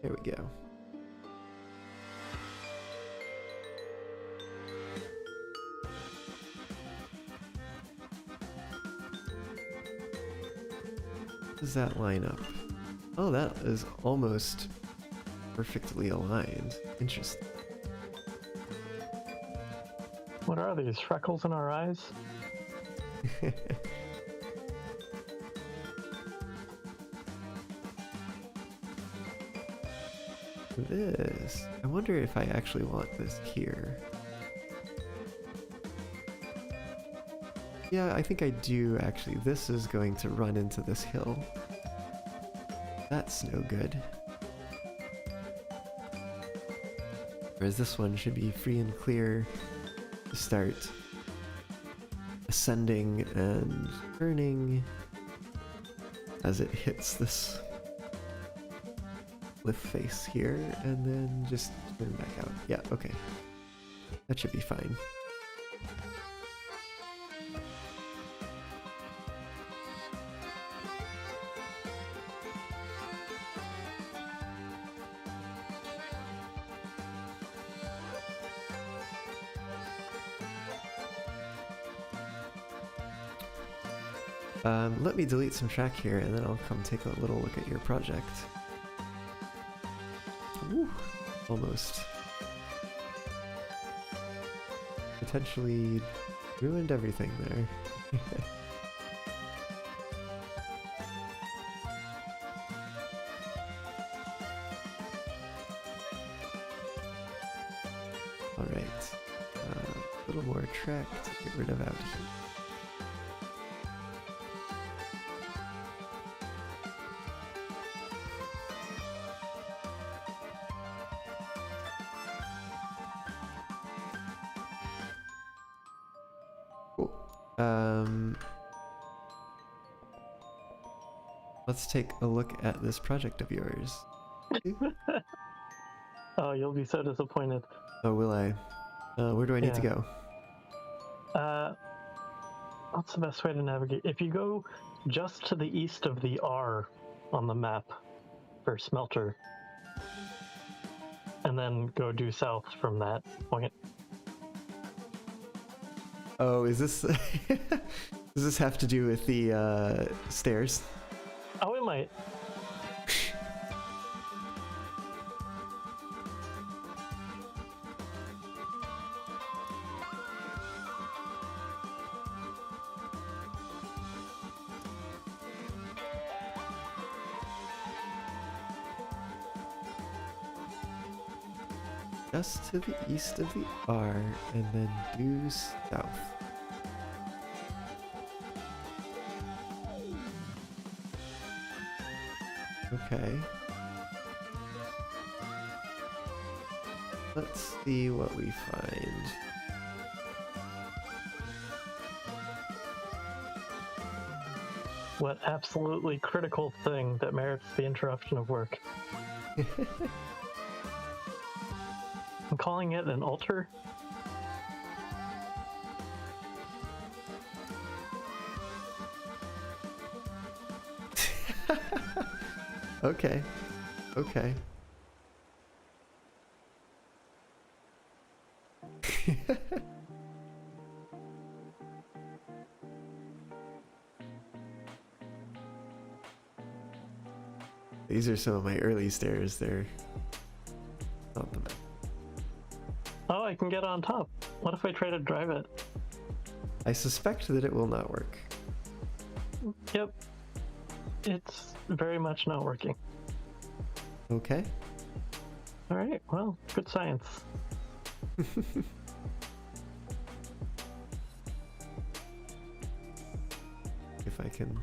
There we go. Does that line up? Oh, that is almost perfectly aligned. Interesting. What are these, freckles in our eyes? This. I wonder if I actually want this here. Yeah, I think I do actually. This is going to run into this hill. That's no good. Whereas this one should be free and clear to start ascending and turning. as it hits this cliff face here, and then just turn back out. Yeah, okay. That should be fine. Let me delete some track here, and then I'll come take a little look at your project. Woo, almost. Potentially ruined everything there. Alright. A little more track to get rid of out here. Let's take a look at this project of yours. Oh, you'll be so disappointed. Oh, will I? Where do I need to go? What's the best way to navigate? If you go just to the east of the R on the map for smelter, and then go due south from that point. Oh, is this... Does this have to do with the stairs? Oh, it might. Just to the east of the R, and then due south. Okay. Let's see what we find. What absolutely critical thing that merits the interruption of work? I'm calling it an altar. Okay. Okay. These are some of my early stairs. They're not the best. Oh, I can get on top. What if I try to drive it? I suspect that it will not work. Yep. It's very much not working. Okay. Alright, well, good science. If I can...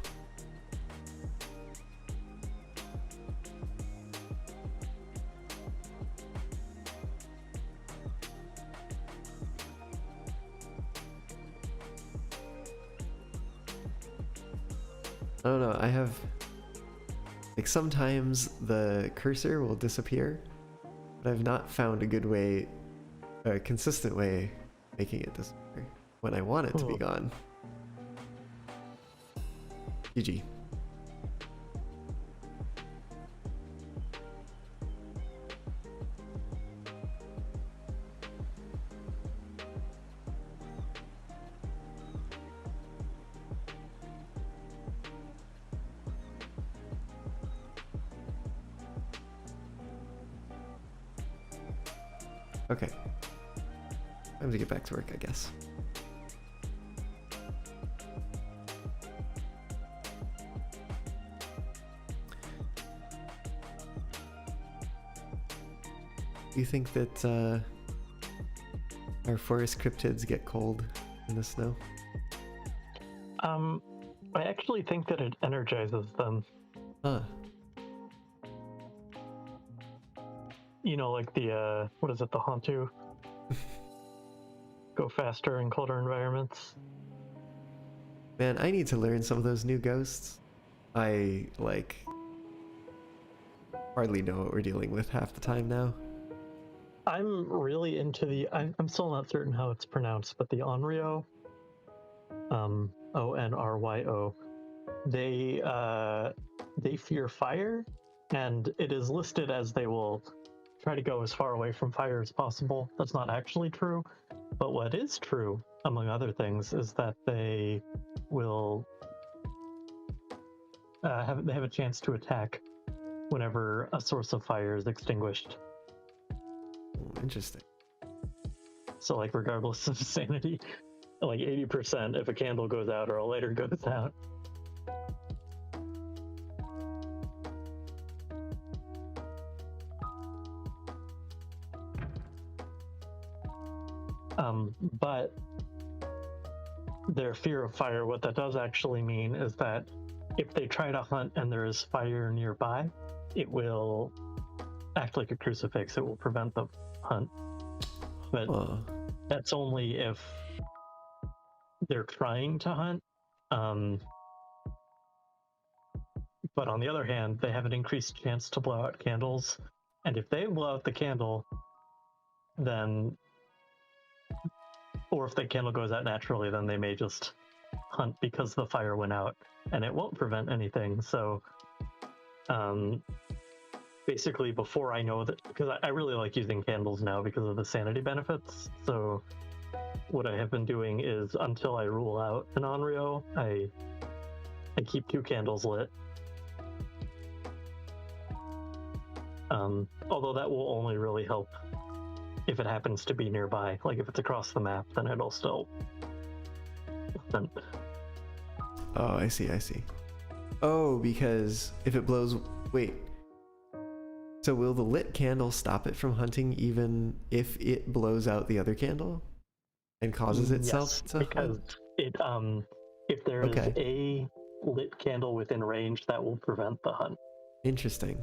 I don't know, I have... Like, sometimes the cursor will disappear, but I've not found a good way, a consistent way making it disappear when I want it to be gone. GG. Okay. Time to get back to work, I guess. Do you think that our forest cryptids get cold in the snow? I actually think that it energizes them. Huh. You know, like the, what is it, the Hantu? Go faster in colder environments. Man, I need to learn some of those new ghosts. I like hardly know what we're dealing with half the time now. I'm really into the. I'm still not certain how it's pronounced, but the Onryo, Onryo, they fear fire, and it is listed as they will try to go as far away from fire as possible. That's not actually true, but what is true, among other things, is that they will have a chance to attack whenever a source of fire is extinguished. Oh, interesting. So, like, regardless of sanity, like 80% if a candle goes out or a lighter goes out. But their fear of fire, what that does actually mean is that if they try to hunt and there is fire nearby, it will act like a crucifix. It will prevent the hunt. But that's only if they're trying to hunt. But on the other hand, they have an increased chance to blow out candles. And if they blow out the candle, then, or if the candle goes out naturally, then they may just hunt because the fire went out and it won't prevent anything. So basically, before I know that, because I really like using candles now because of the sanity benefits. So what I have been doing is, until I rule out an Onryo, I keep 2 candles lit. Although that will only really help if it happens to be nearby. Like if it's across the map, then it'll still. Oh, I see. Oh, because if it blows, wait. So will the lit candle stop it from hunting even if it blows out the other candle and causes itself to because hunt? it if there is a lit candle within range, that will prevent the hunt. Interesting.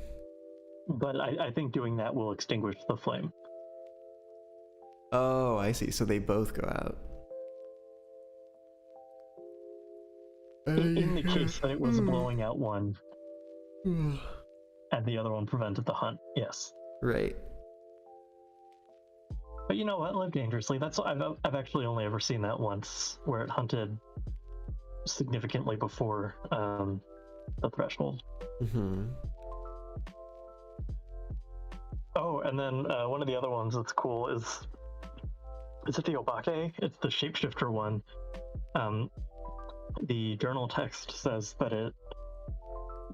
But I think doing that will extinguish the flame. Oh, I see. So they both go out. In the case that it was blowing out one and the other one prevented the hunt, yes. Right. But you know what? Live dangerously. That's I've actually only ever seen that once, where it hunted significantly before the threshold. Mm-hmm. Oh, and then one of the other ones that's cool is it the Obake? It's the shapeshifter one. The journal text says that it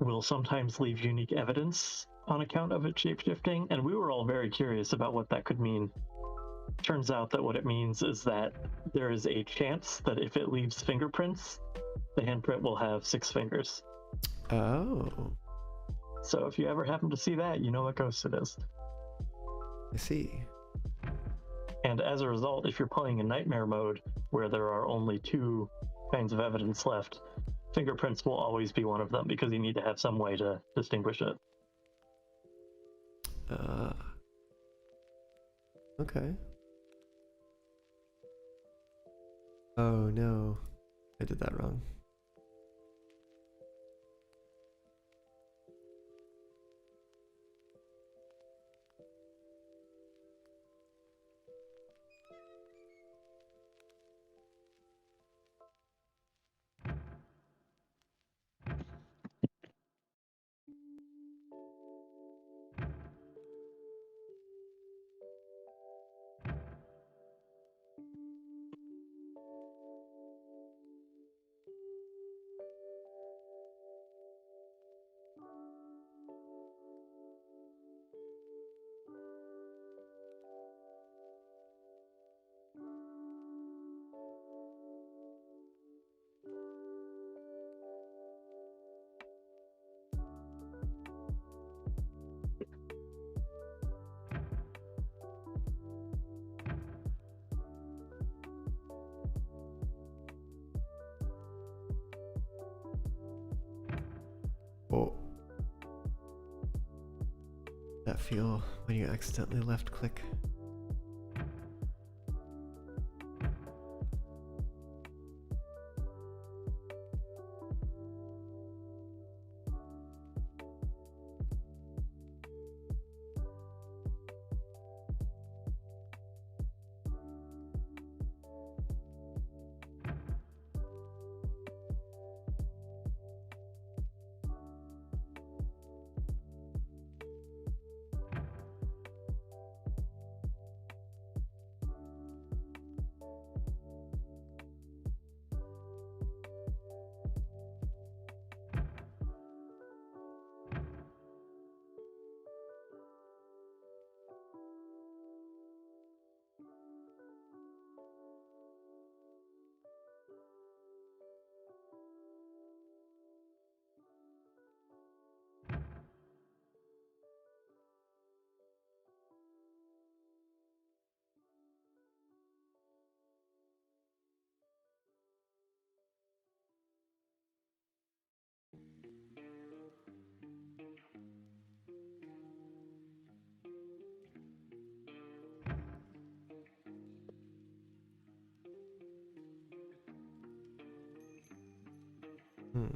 will sometimes leave unique evidence on account of its shapeshifting, and we were all very curious about what that could mean. Turns out that what it means is that there is a chance that if it leaves fingerprints, the handprint will have 6 fingers. Oh. So if you ever happen to see that, you know what ghost it is. I see. And as a result, if you're playing in nightmare mode, where there are only 2 kinds of evidence left, fingerprints will always be one of them, because you need to have some way to distinguish it. Okay. Oh no, I did that wrong. Oh. That feel when you accidentally left click. Hmm.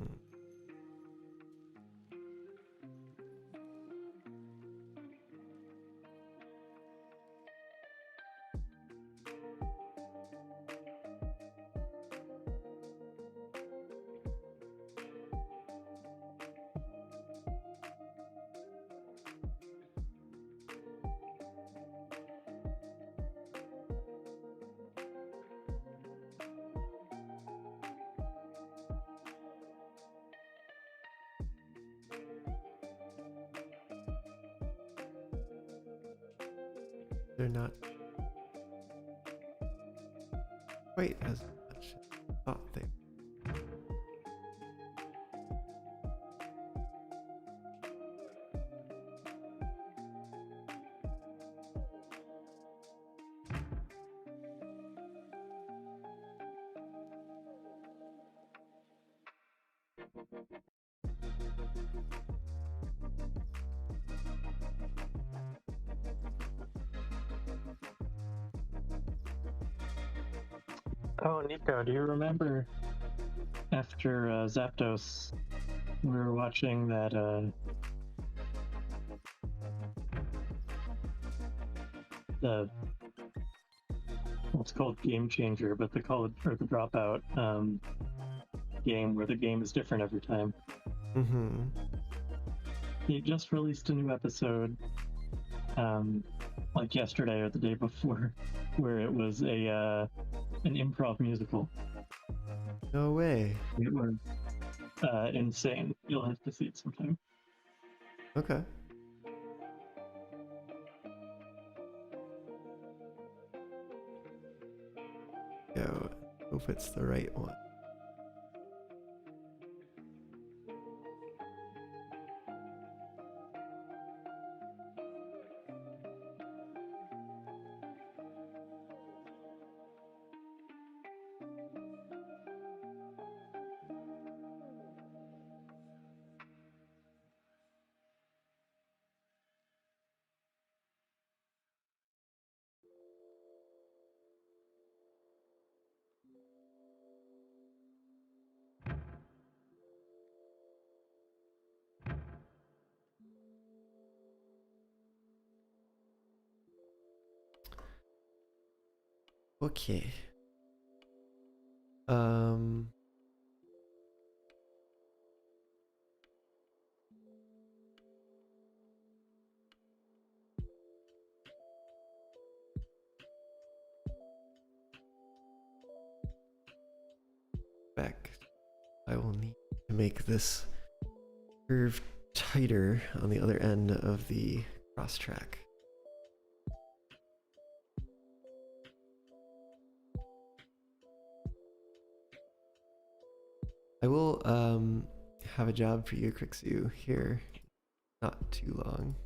They're not quite as much as I thought they. Oh, Nico, do you remember after Zapdos, we were watching that the what's called Game Changer, but they call it or the Dropout game where the game is different every time. Mm-hmm. He just released a new episode, like yesterday or the day before, where it was an improv musical. No way. It was insane. You'll have to see it sometime. Okay. Yo, hope it's the right one. Okay. Um. Back. I will need to make this curve tighter on the other end of the cross track. I will have a job for you, Crixu, here. Not too long.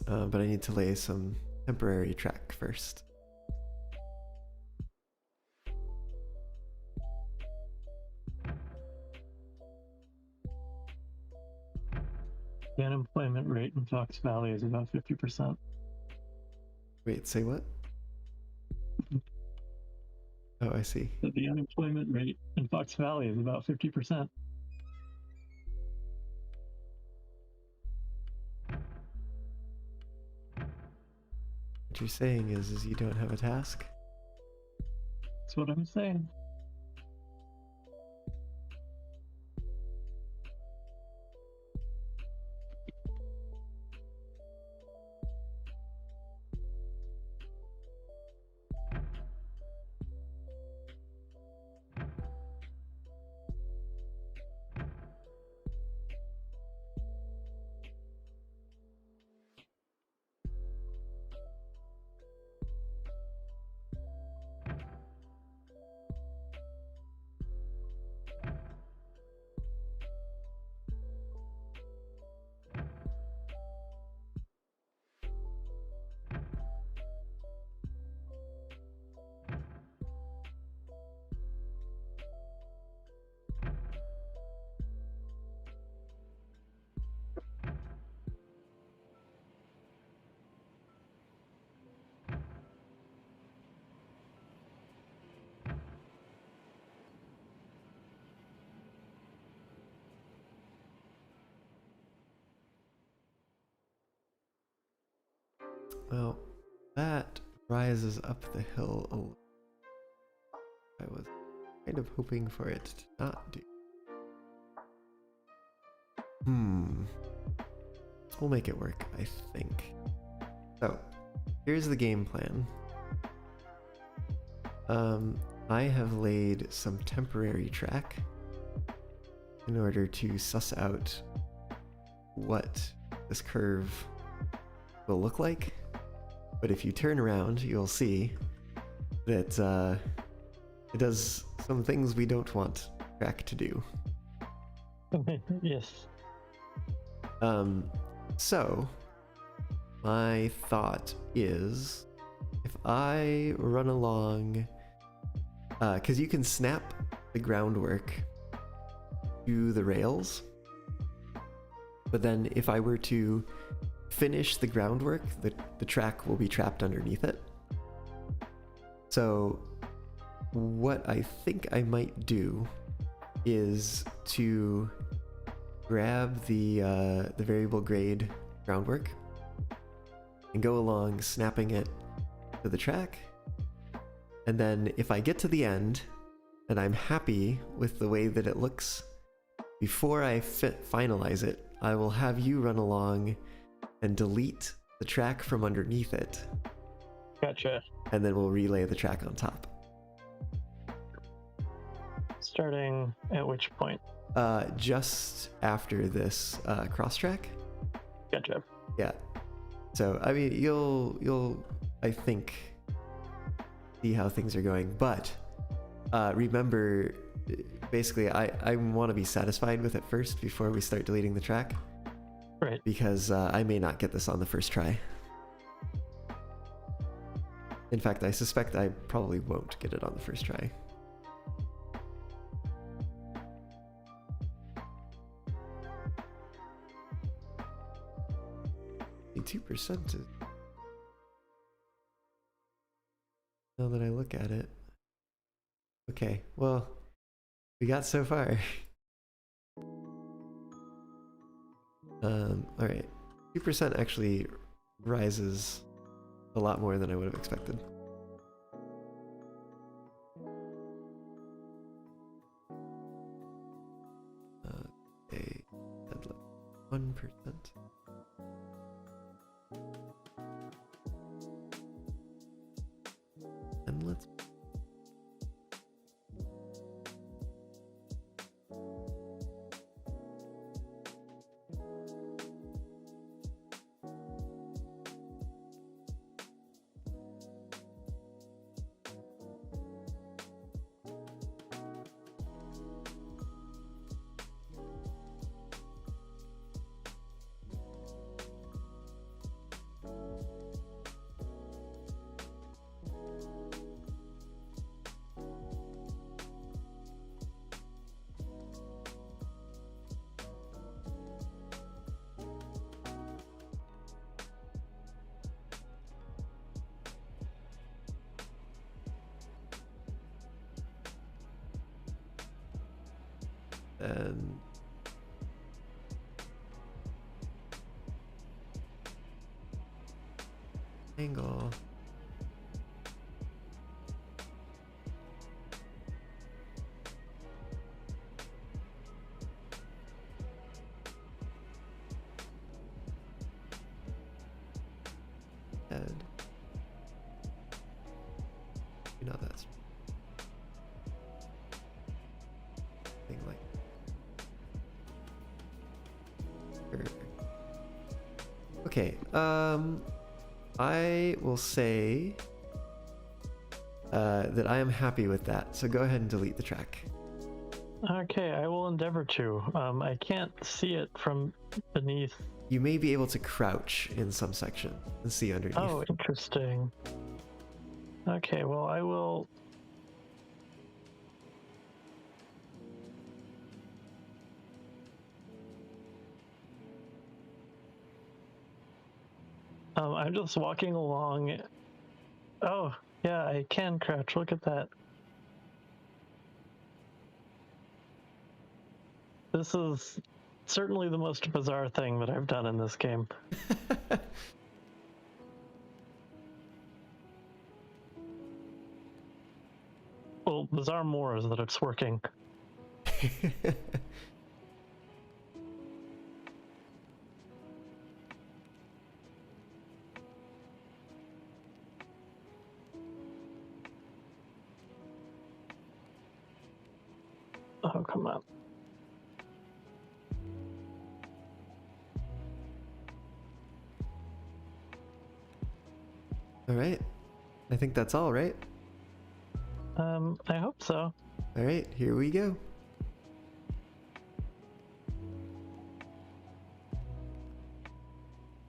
But I need to lay some temporary track first. The unemployment rate in Fox Valley is about 50%. Wait, say what? Oh, I see. The unemployment rate in Fox Valley is about 50%. What you're saying is you don't have a task? That's what I'm saying. Well, that rises up the hill a little. I was kind of hoping for it to not do. We'll make it work, I think. So, here's the game plan. I have laid some temporary track in order to suss out what this curve will look like. But if you turn around, you'll see that it does some things we don't want track to do. Yes. So my thought is if I run along, because you can snap the groundwork to the rails, but then if I were to finish the groundwork, the track will be trapped underneath it. So what I think I might do is to grab the variable grade groundwork and go along snapping it to the track, and then if I get to the end and I'm happy with the way that it looks, before I finalize it, I will have you run along and delete the track from underneath it. Gotcha. And then we'll relay the track on top. Starting at which point? Just after this cross track. Gotcha. Yeah. So I mean, you'll I think see how things are going, but remember, basically, I want to be satisfied with it first before we start deleting the track. Right. Because I may not get this on the first try. In fact, I suspect I probably won't get it on the first try. 2% is... Now that I look at it. Okay, well, we got so far. Alright. 2% actually rises a lot more than I would have expected. Okay, 1%. And let's... and angle. Head. You know that's thing like. Okay, I will say that I am happy with that, so go ahead and delete the track. Okay, I will endeavor to. I can't see it from beneath. You may be able to crouch in some section and see underneath. Oh, interesting. Okay, well, I will... I'm just walking along. Oh, yeah, I can crouch. Look at that. This is certainly the most bizarre thing that I've done in this game. feel bizarre more is that it's working. Oh, come on. All right. I think that's all, right? I hope so. All right, here we go.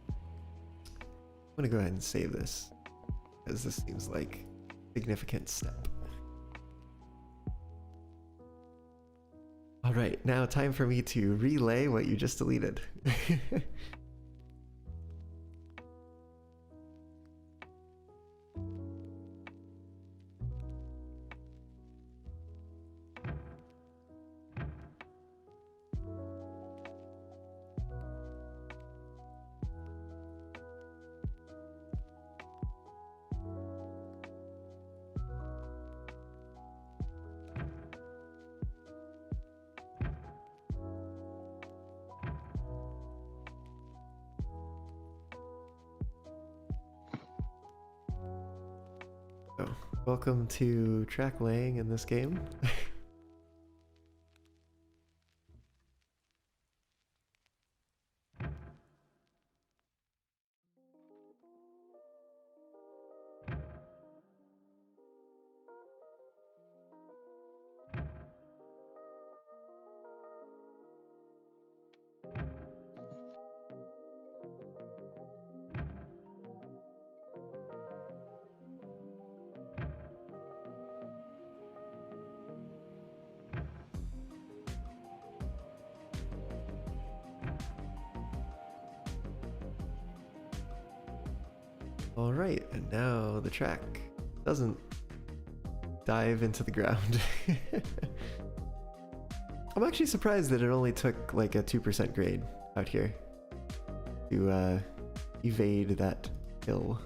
I'm gonna go ahead and save this, because this seems like a significant step. All right, now time for me to relay what you just deleted. So, welcome to track laying in this game. All right, and now the track doesn't dive into the ground. I'm actually surprised that it only took like a 2% grade out here to evade that hill.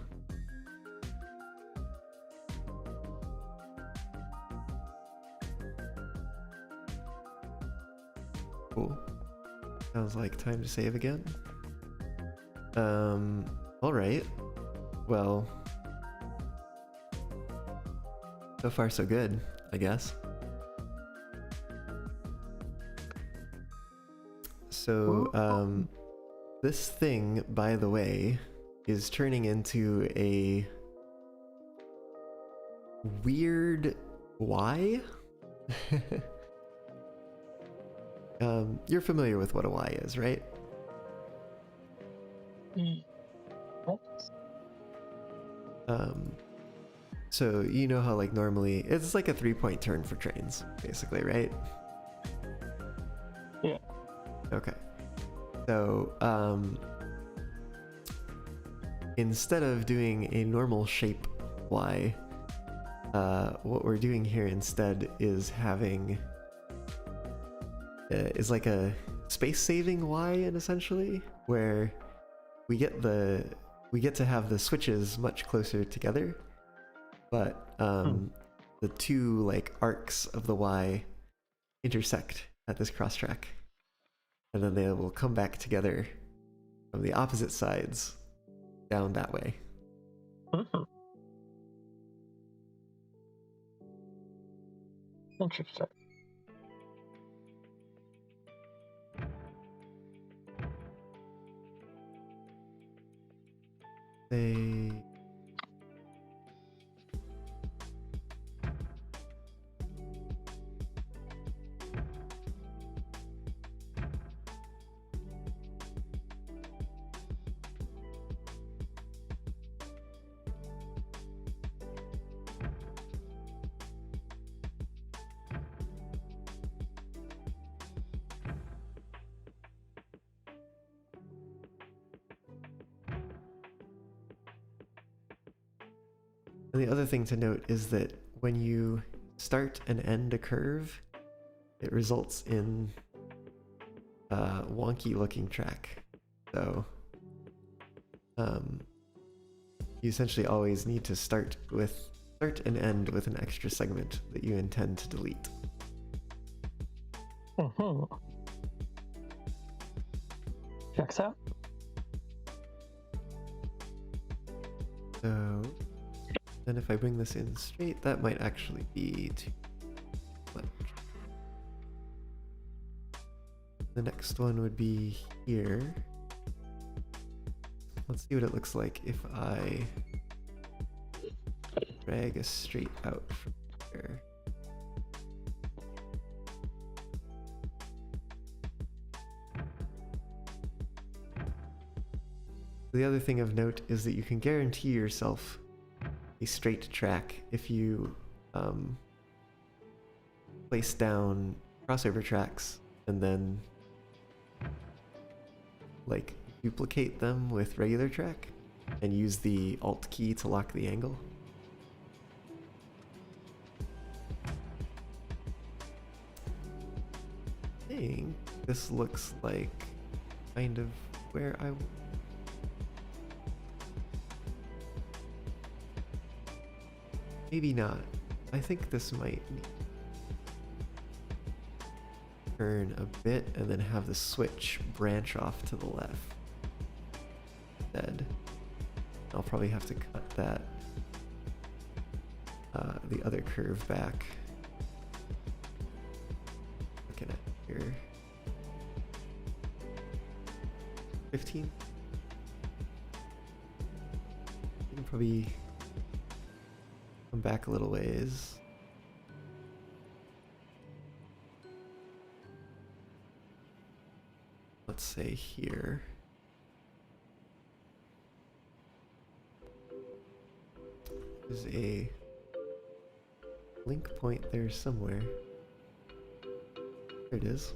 Cool. Sounds like time to save again. All right. Well, so far so good, I guess. So, this thing, by the way, is turning into a weird Y. You're familiar with what a Y is, right? So you know how like normally it's like a 3-point turn for trains, basically, right? Yeah. Okay. So instead of doing a normal shape Y, what we're doing here instead is having is like a space-saving Y, and essentially where we get to have the switches much closer together, but the two like arcs of the Y intersect at this cross track, and then they will come back together from the opposite sides down that way. Interesting. They And the other thing to note is that when you start and end a curve, it results in a wonky looking track. So you essentially always need to start with start and end with an extra segment that you intend to delete. Mm-hmm. Checks out. So then if I bring this in straight, that might actually be too much. The next one would be here. Let's see what it looks like if I drag a straight out from here. The other thing of note is that you can guarantee yourself a straight track if you place down crossover tracks and then like duplicate them with regular track and use the Alt key to lock the angle. I think this looks like kind of where I maybe not. I think this might turn a bit and then have the switch branch off to the left instead. I'll probably have to cut that the other curve back. Looking at here, 15. You can probably come back a little ways. Let's say here. There's a link point there somewhere. There it is.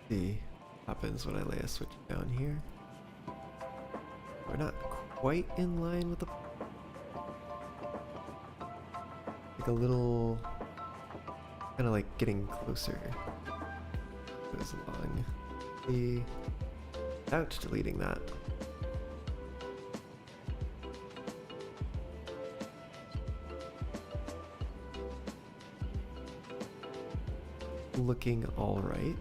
See what happens when I lay a switch down here. We're not quite in line with the like a little kind of like getting closer goes along. See, without deleting that. Looking all right.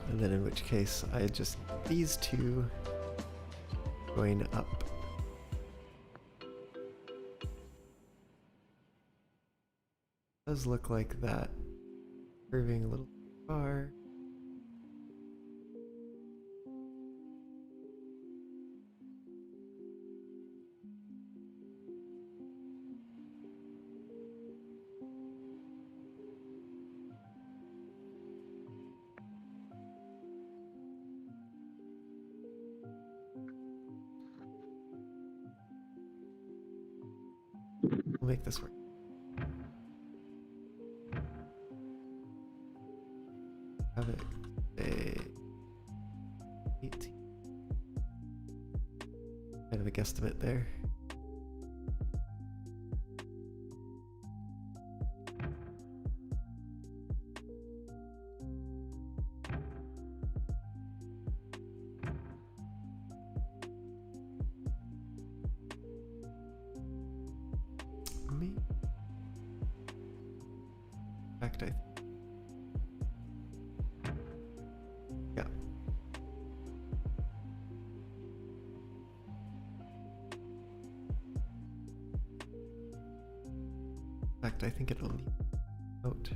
And then in which case I just these two going up. Does look like that curving a little far. We'll make this work. Have it a 18. Kind of a guesstimate there. fact, I think it'll need out.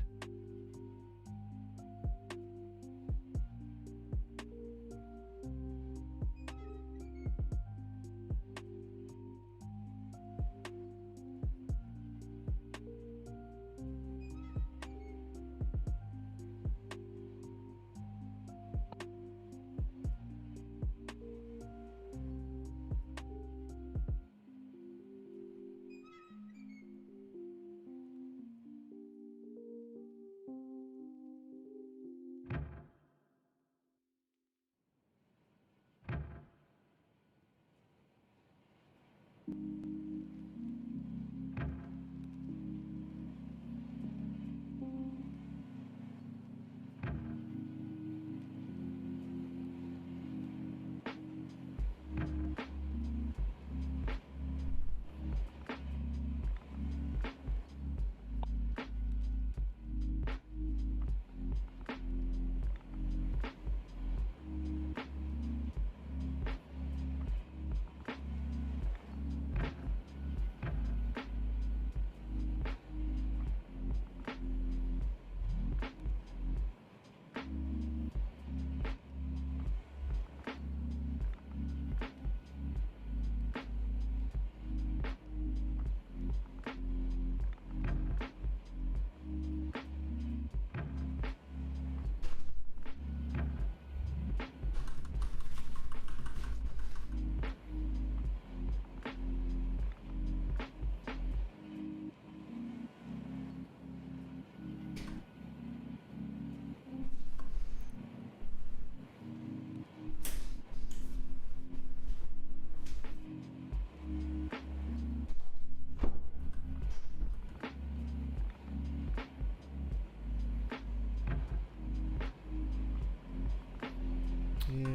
Yeah.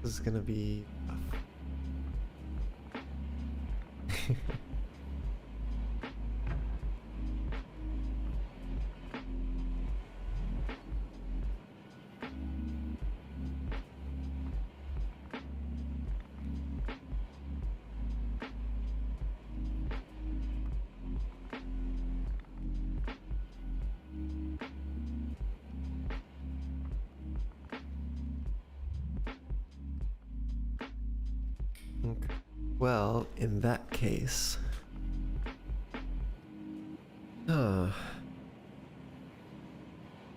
This is gonna be tough. Okay. Well, in that case,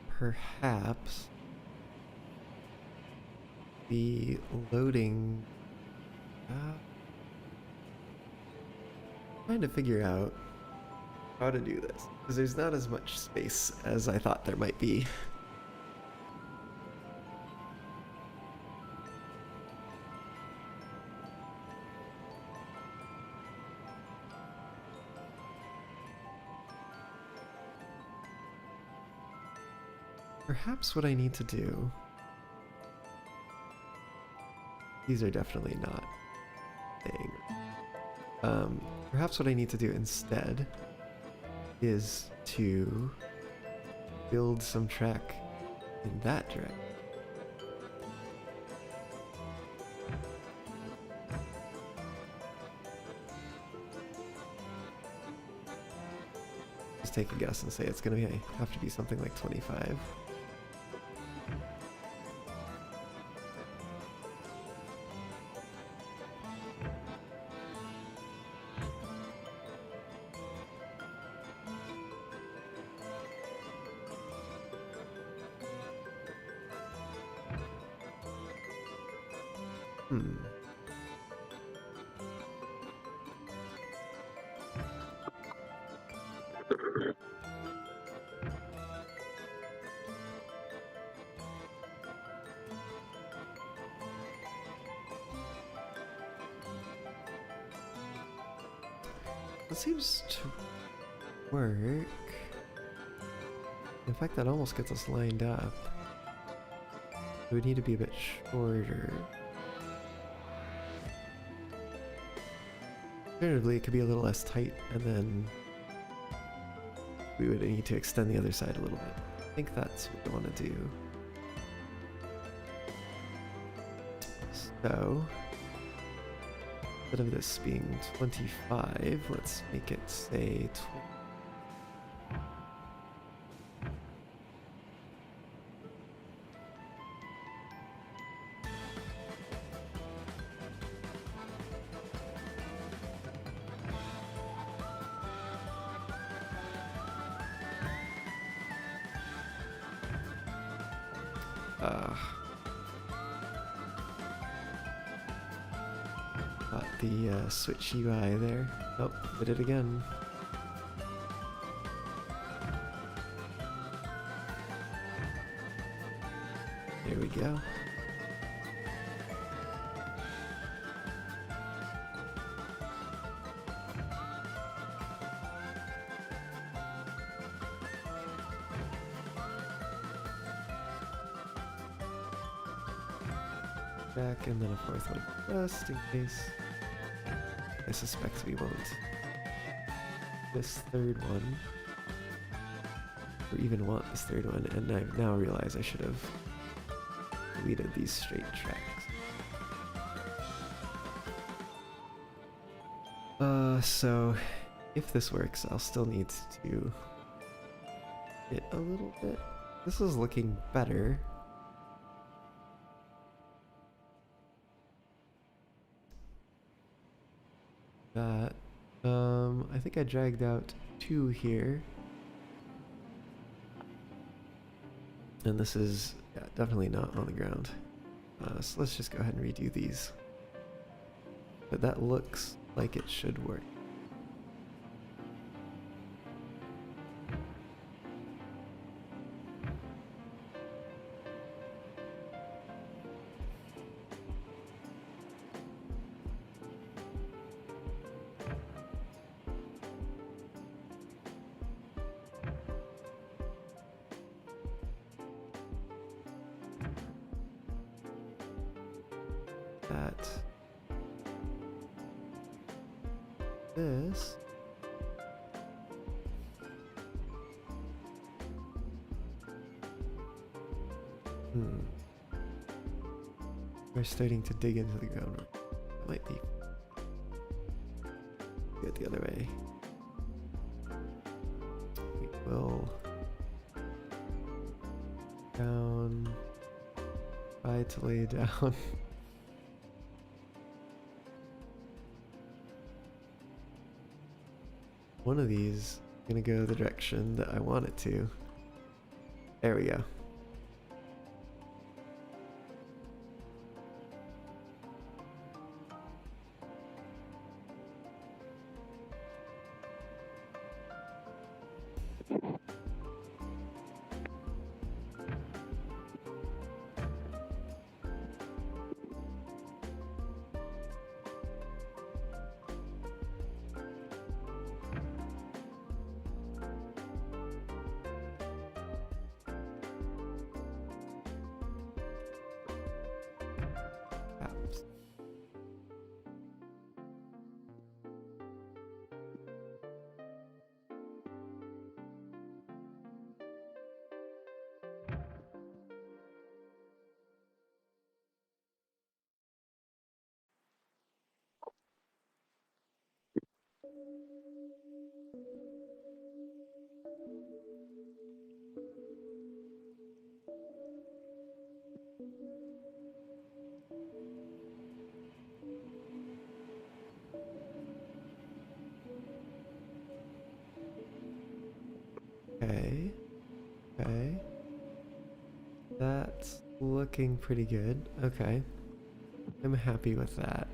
perhaps the loading. Trying to figure out how to do this because there's not as much space as I thought there might be. Perhaps what I need to do. These are definitely not staying. Perhaps what I need to do instead is to build some track in that direction. Just take a guess and say it's gonna have to be something like 25. That seems to work. In fact, that almost gets us lined up. It would need to be a bit shorter. Alternatively, it could be a little less tight, and then we would need to extend the other side a little bit. I think that's what we want to do. So, instead of this being 25, let's make it say 20. Got the switch UI there. Oh, did it again. There we go. Back and then a fourth one, just in case. I suspect we won't. This third one, or even want this third one, and I now realize I should have deleted these straight tracks. So if this works, I'll still need to it a little bit. This is looking better. That I think I dragged out 2 here, and this is definitely not on the ground, so let's just go ahead and redo these, but that looks like it should work. That this we're starting to dig into the groundwork. That might be good the other way. We will down, try to lay down. One of these is gonna go the direction that I want it to. There we go. Okay. That's looking pretty good. Okay. I'm happy with that.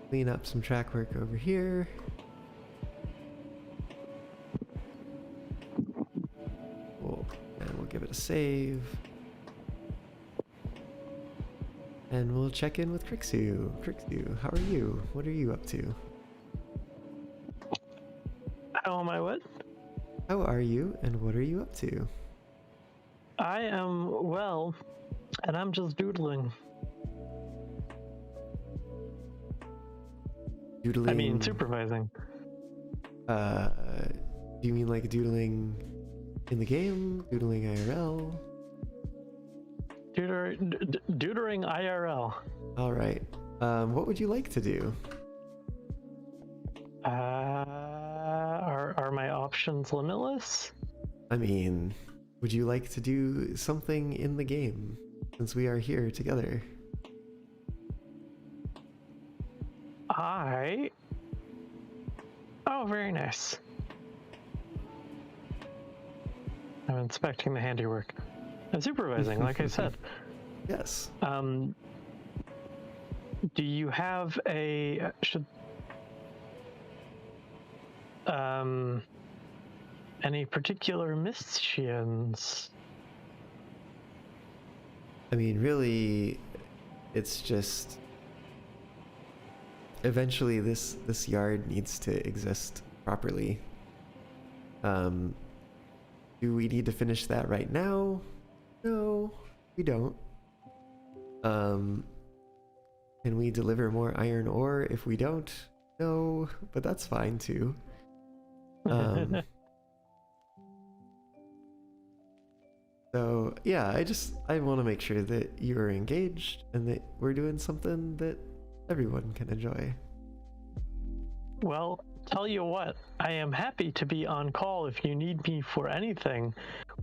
Clean up some track work over here. Cool. And we'll give it a save. And we'll check in with Crixu. Crixu, how are you? What are you up to? How am I what? How are you and what are you up to? I am well, and I'm just doodling. Doodling? I mean, supervising. Do you mean like doodling in the game? Doodling IRL? Deutering IRL. All right. What would you like to do? Are my options limitless? I mean, would you like to do something in the game since we are here together? Oh, very nice. I'm inspecting the handiwork. I'm supervising, like I said. Yes. Do you have a any particular missions? I mean, really, it's just eventually this yard needs to exist properly. Do we need to finish that right now? No, we don't. Can we deliver more iron ore if we don't? No, but that's fine too. So yeah, I want to make sure that you're engaged and that we're doing something that everyone can enjoy. Well, tell you what, I am happy to be on call if you need me for anything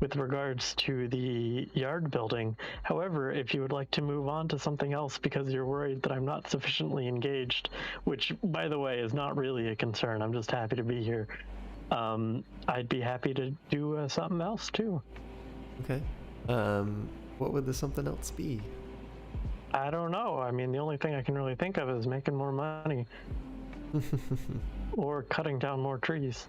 with regards to the yard building. However, if you would like to move on to something else because you're worried that I'm not sufficiently engaged, which, by the way, is not really a concern, I'm just happy to be here, I'd be happy to do something else too. Okay. What would the something else be? I don't know. I mean, the only thing I can really think of is making more money. Or cutting down more trees.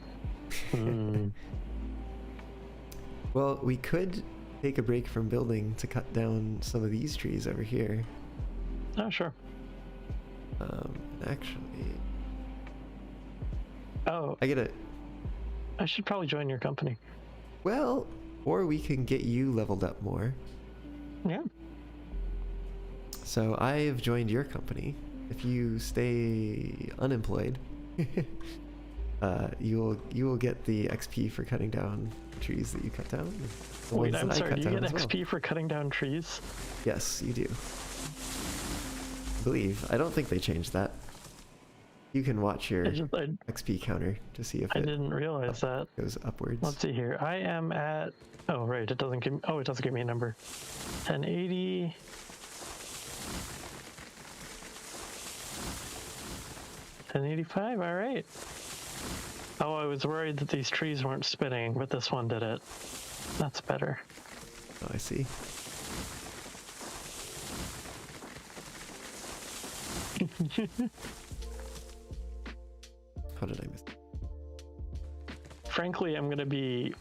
Well, we could take a break from building to cut down some of these trees over here. Oh, sure. Actually... Oh, I should probably join your company. Well, or we can get you leveled up more. Yeah. So I've joined your company. If you stay unemployed, you will get the XP for cutting down trees that you cut down. Wait, I'm sorry, do you get XP for cutting down trees? Yes, you do. I believe. I don't think they changed that. You can watch your XP counter to see if I didn't realize that goes upwards. Let's see here. I am at... Oh, right. It doesn't give me... Oh, it doesn't give me a number. 1080... 1085, all right. Oh, I was worried that these trees weren't spinning, but this one did it. That's better. Oh, I see. How did I miss it? Frankly, I'm going to be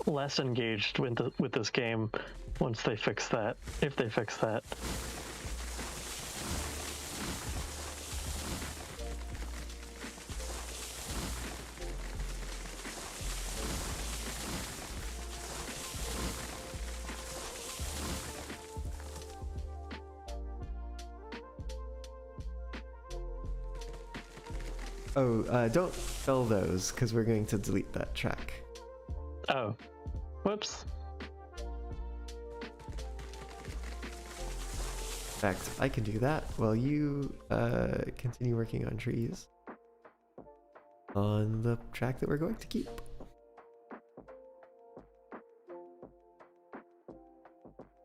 less engaged with this game once they fix that, if they fix that. Oh, don't fell those, because we're going to delete that track. Oh. Whoops. In fact, I can do that while you continue working on trees on the track that we're going to keep.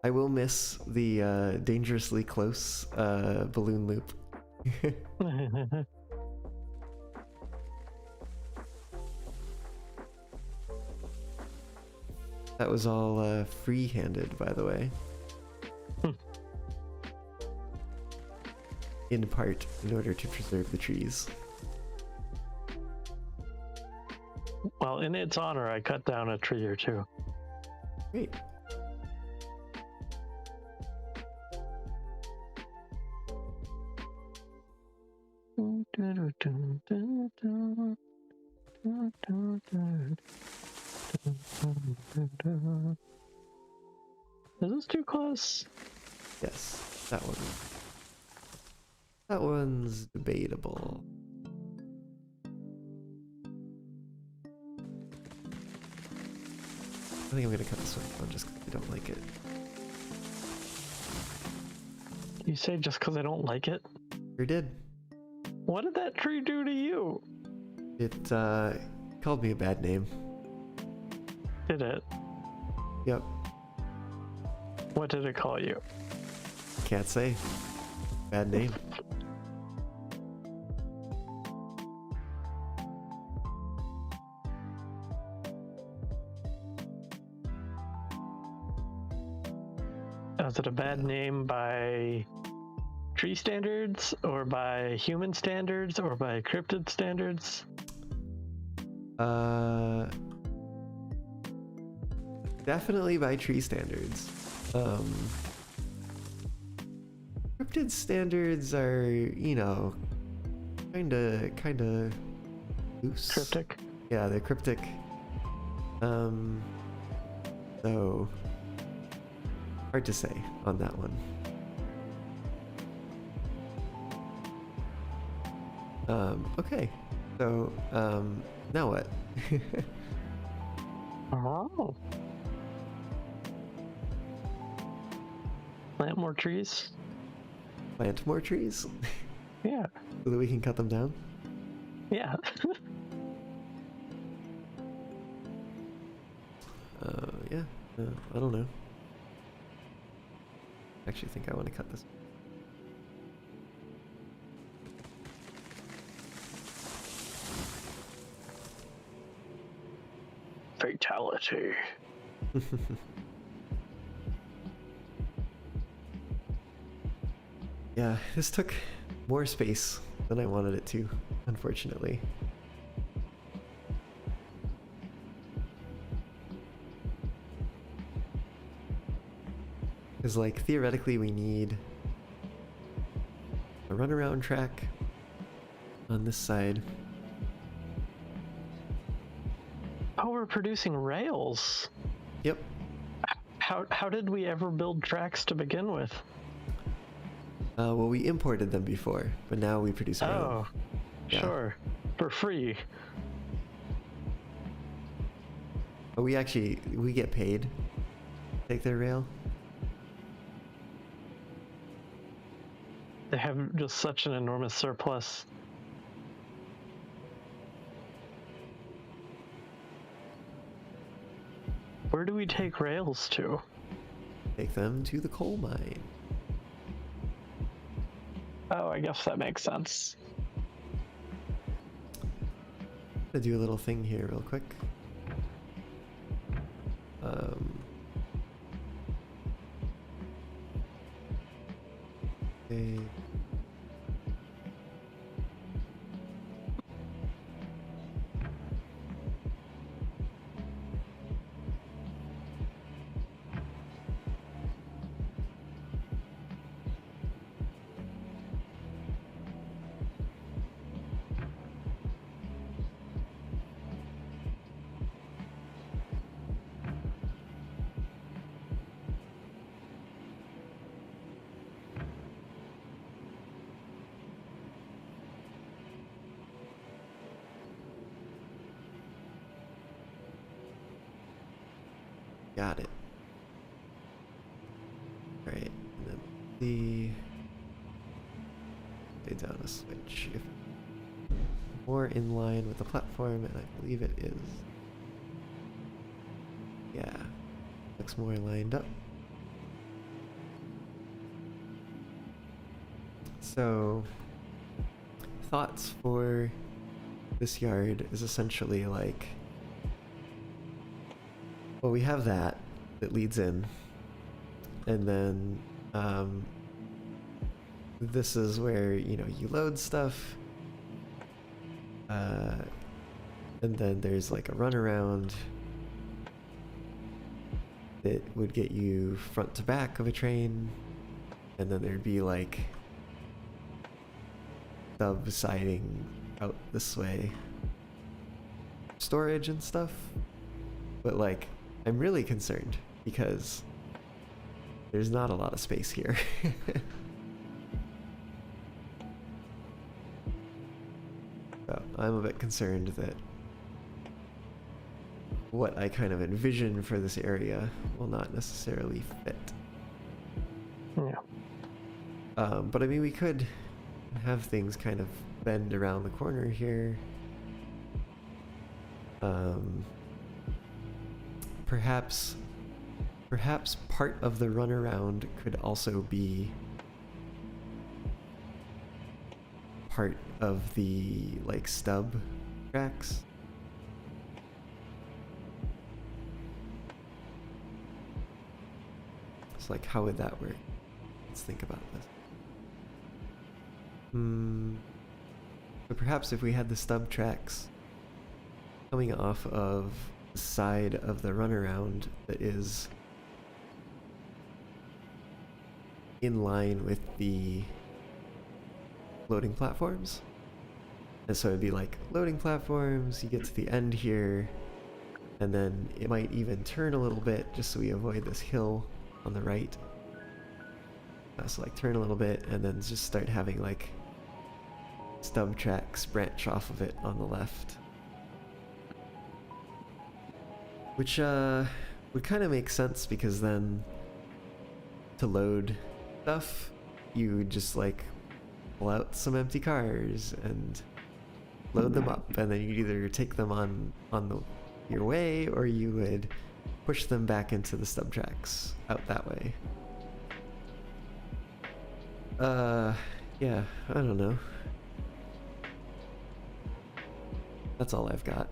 I will miss the dangerously close balloon loop. That was all free-handed, by the way. In part, in order to preserve the trees. Well, in its honor, I cut down a tree or two. Great. Is this too close? Yes, that one. That one's debatable. I think I'm gonna cut this one down just because I don't like it. You say just because I don't like it? Sure did. What did that tree do to you? It called me a bad name. Did it? Yep. What did it call you? Can't say. Bad name. Was it a bad name by tree standards, or by human standards, or by cryptid standards? Definitely by tree standards. Cryptid standards are, you know, kinda loose. Cryptic? Yeah, they're cryptic. So hard to say on that one. Okay. So, now what? Oh. Plant more trees? Plant more trees Yeah. so that we can cut them down? Yeah. Yeah. I don't know. I actually think I want to cut this. Fatality. Yeah, this took more space than I wanted it to, unfortunately. Because, like, theoretically we need a runaround track on this side. Oh, we're producing rails. Yep. How did we ever build tracks to begin with? Well, we imported them before, but now we produce our own. Oh, Yeah. sure. For free. But we get paid to take their rail. They have just such an enormous surplus. Where do we take rails to? Take them to the coal mine. Oh, I guess that makes sense. I'm gonna do a little thing here real quick. Okay. Got it. Alright, and then lay down a switch. If more in line with the platform, and I believe it is. Yeah, looks more lined up. So, thoughts for this yard is essentially like, well, we have that leads in, and then this is where, you know, you load stuff, and then there's like a runaround that would get you front to back of a train, and then there'd be like sub siding out this way, storage and stuff. But like, I'm really concerned because there's not a lot of space here. So I'm a bit concerned that what I kind of envision for this area will not necessarily fit. Yeah. But I mean, we could have things kind of bend around the corner here. Perhaps part of the runaround could also be part of the like stub tracks. It's like, how would that work? Let's think about this. So perhaps if we had the stub tracks coming off of the side of the runaround that is in line with the loading platforms. And so it'd be like loading platforms, you get to the end here, and then it might even turn a little bit just so we avoid this hill on the right. So like turn a little bit and then just start having like stub tracks branch off of it on the left. Which would kind of make sense because then to load stuff, you would just like pull out some empty cars and load them up, and then you'd either take them on your way, or you would push them back into the stub tracks out that way. Yeah, I don't know. That's all I've got.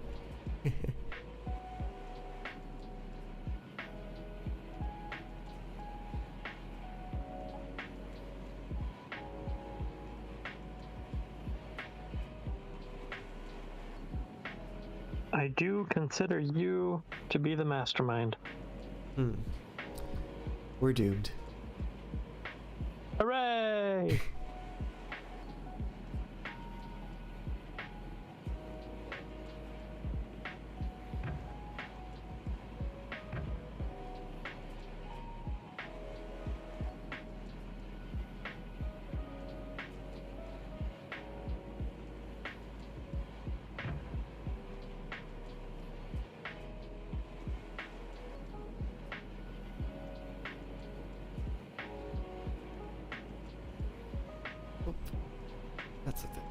I do consider you to be the mastermind. We're doomed. Hooray! That's the thing.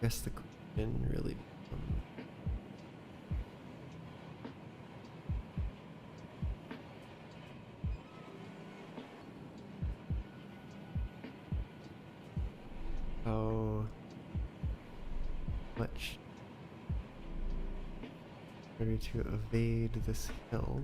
I guess the question really how much in order to evade this hill.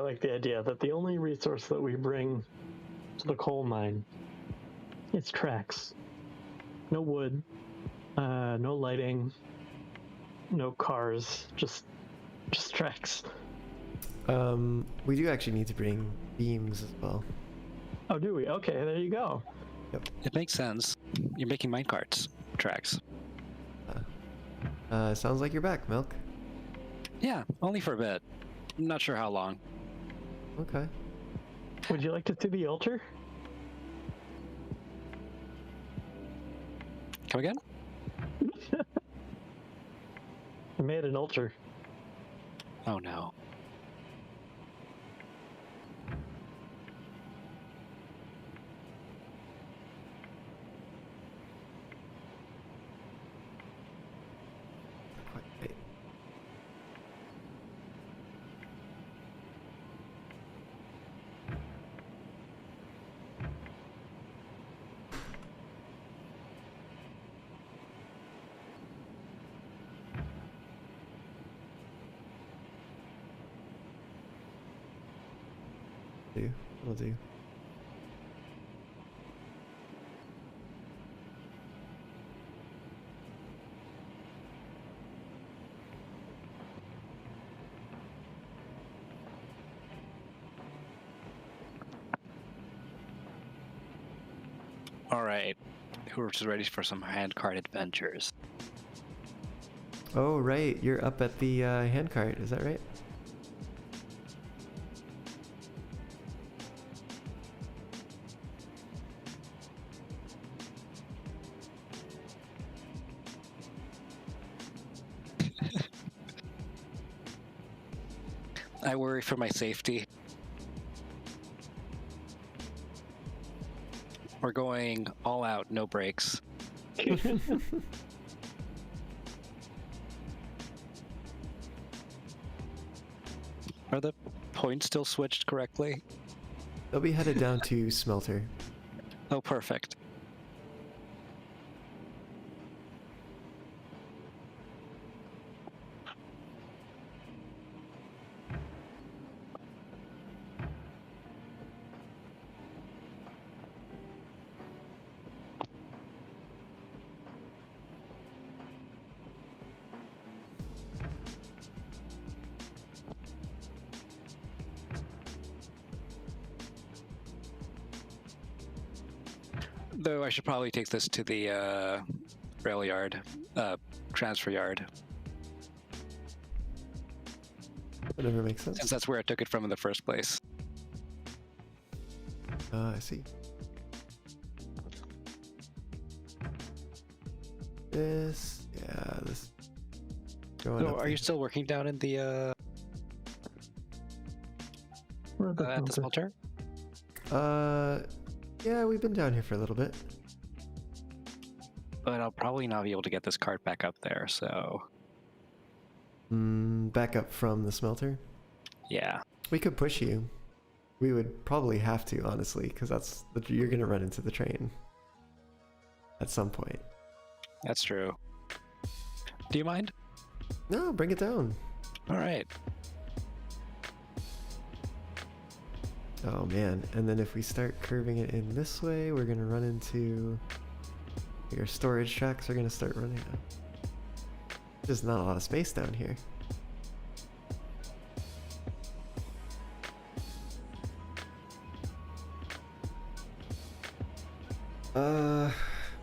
like the idea that the only resource that we bring to the coal mine is tracks. No wood, no lighting, no cars, just tracks. We do actually need to bring beams as well. Oh, do we? Okay, there you go. It makes sense. You're making minecarts tracks. Sounds like you're back, Milk. Yeah, only for a bit. I'm not sure how long. Okay. Would you like to see the altar? Come again? I made an altar. Oh no. Quite right. Will do. All right. Who's ready for some handcart adventures? Oh, right. You're up at the handcart. Is that right? I worry for my safety. We're going all out, no brakes. Are the points still switched correctly? They'll be headed down to Smelter. Oh, perfect. Though I should probably take this to the rail yard, transfer yard, Whatever makes sense. since that's where I took it from in the first place. I see. This, yeah, this. Going So, up are you still working down in the Where the at the smelter? smelter? Yeah, we've been down here for a little bit. But I'll probably not be able to get this cart back up there. So, Back up from the smelter. yeah. We could push you. We would probably have to, honestly, because you're gonna run into the train at some point. That's true. Do you mind? No, bring it down. All right. Oh man, and then if we start curving it in this way, we're gonna run into your storage tracks are gonna start running out. There's not a lot of space down here.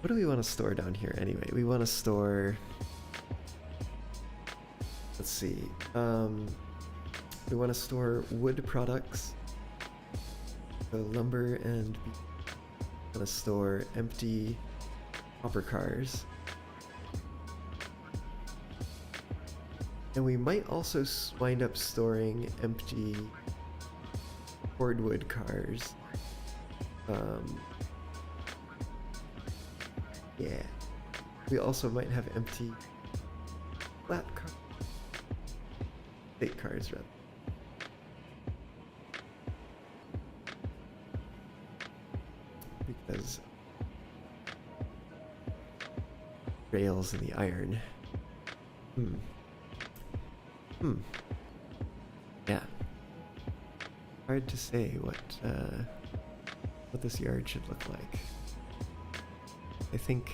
What do we want to store down here anyway? We want to store, let's see, we want to store wood products, so lumber, and we want to store empty hopper cars. And we might also wind up storing empty cordwood cars. Yeah. We also might have empty flat cars. Fake cars, rather. Because rails in the iron. Yeah. hard to say what this yard should look like. I think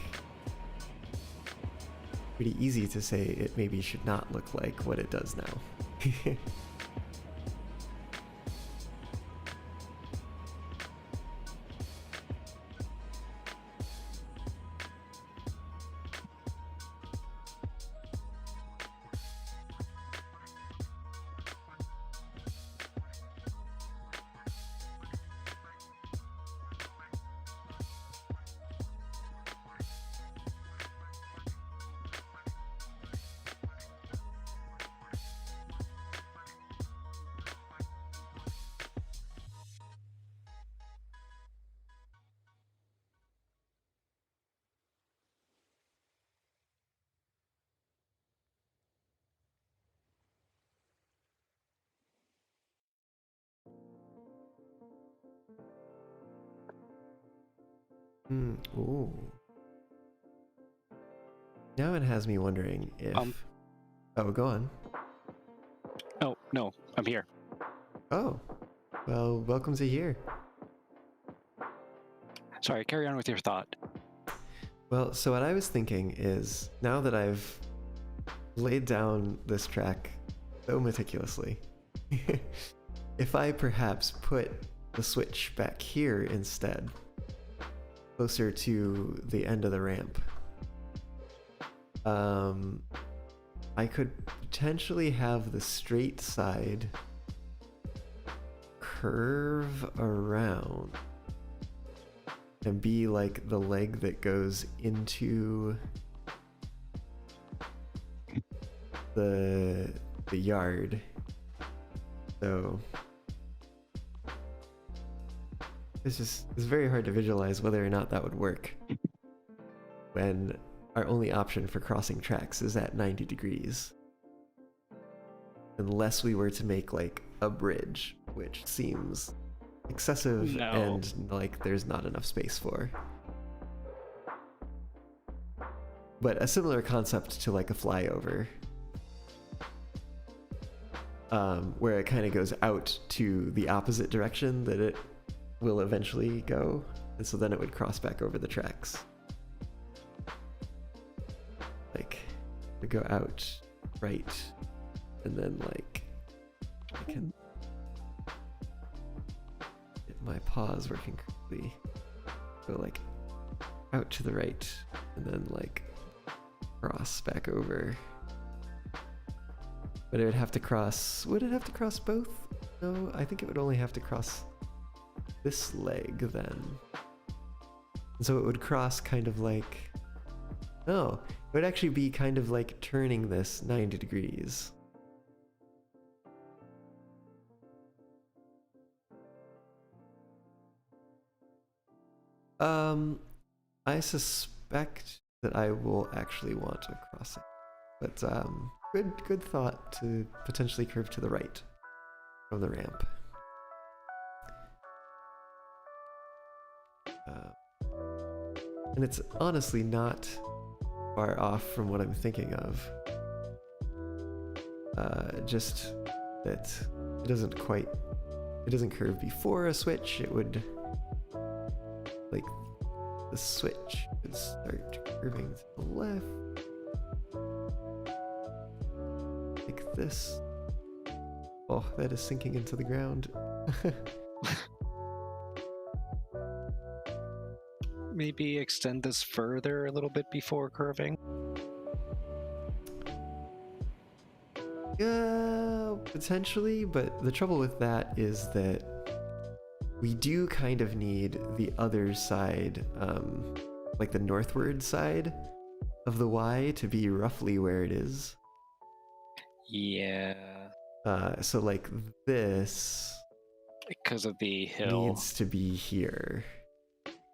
pretty easy to say it maybe should not look like what it does now. Ooh. Now it has me wondering if... Oh, go on. Oh, no, I'm here. Oh. Well, welcome to here. Sorry, carry on with your thought. Well, so what I was thinking is, now that I've laid down this track so meticulously, if I perhaps put the switch back here instead, closer to the end of the ramp, I could potentially have the straight side curve around and be like the leg that goes into the yard. So it's very hard to visualize whether or not that would work when our only option for crossing tracks is at 90 degrees. Unless we were to make like a bridge, which seems excessive and like there's not enough space for. But a similar concept to like a flyover, where it kind of goes out to the opposite direction that it will eventually go, and so then it would cross back over the tracks. Like, we go out right, and then like I can get my paws working correctly. Go like out to the right, and then like cross back over. But it would have to cross. Would it have to cross both? No, I think it would only have to cross this leg then. And so it would cross kind of like. No, it would actually be kind of like turning this 90 degrees. I suspect that I will actually want to cross it. But good thought to potentially curve to the right from the ramp. And it's honestly not far off from what I'm thinking of. Just that it doesn't curve before a switch. It would, like, the switch would start curving to the left. Like this. Oh, that is sinking into the ground. Maybe extend this further a little bit before curving. Yeah, potentially, but the trouble with that is that we do kind of need the other side, like the northward side of the Y to be roughly where it is. Yeah. So like this Because of the hill. needs to be here.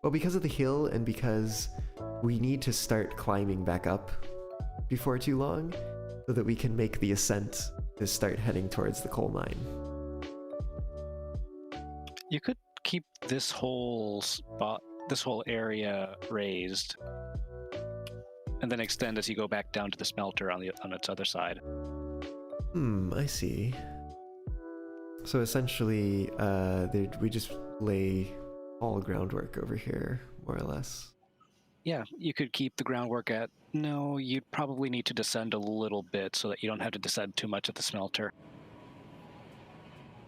Well, because of the hill and because we need to start climbing back up before too long so that we can make the ascent to start heading towards the coal mine. You could keep this whole spot, this whole area raised, and then extend as you go back down to the smelter on its other side. I see. So essentially, we just lay all groundwork over here, more or less. Yeah, you could keep the groundwork at. No, you'd probably need to descend a little bit so that you don't have to descend too much at the smelter.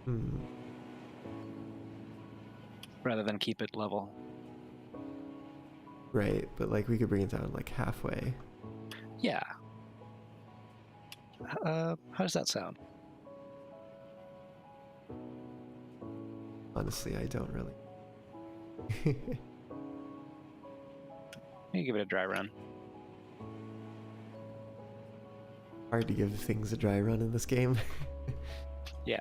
Hmm. Rather than keep it level. Right, but like we could bring it down like halfway. Yeah. How does that sound? Honestly, I don't really. You give it a dry run. Hard to give things a dry run in this game. Yeah.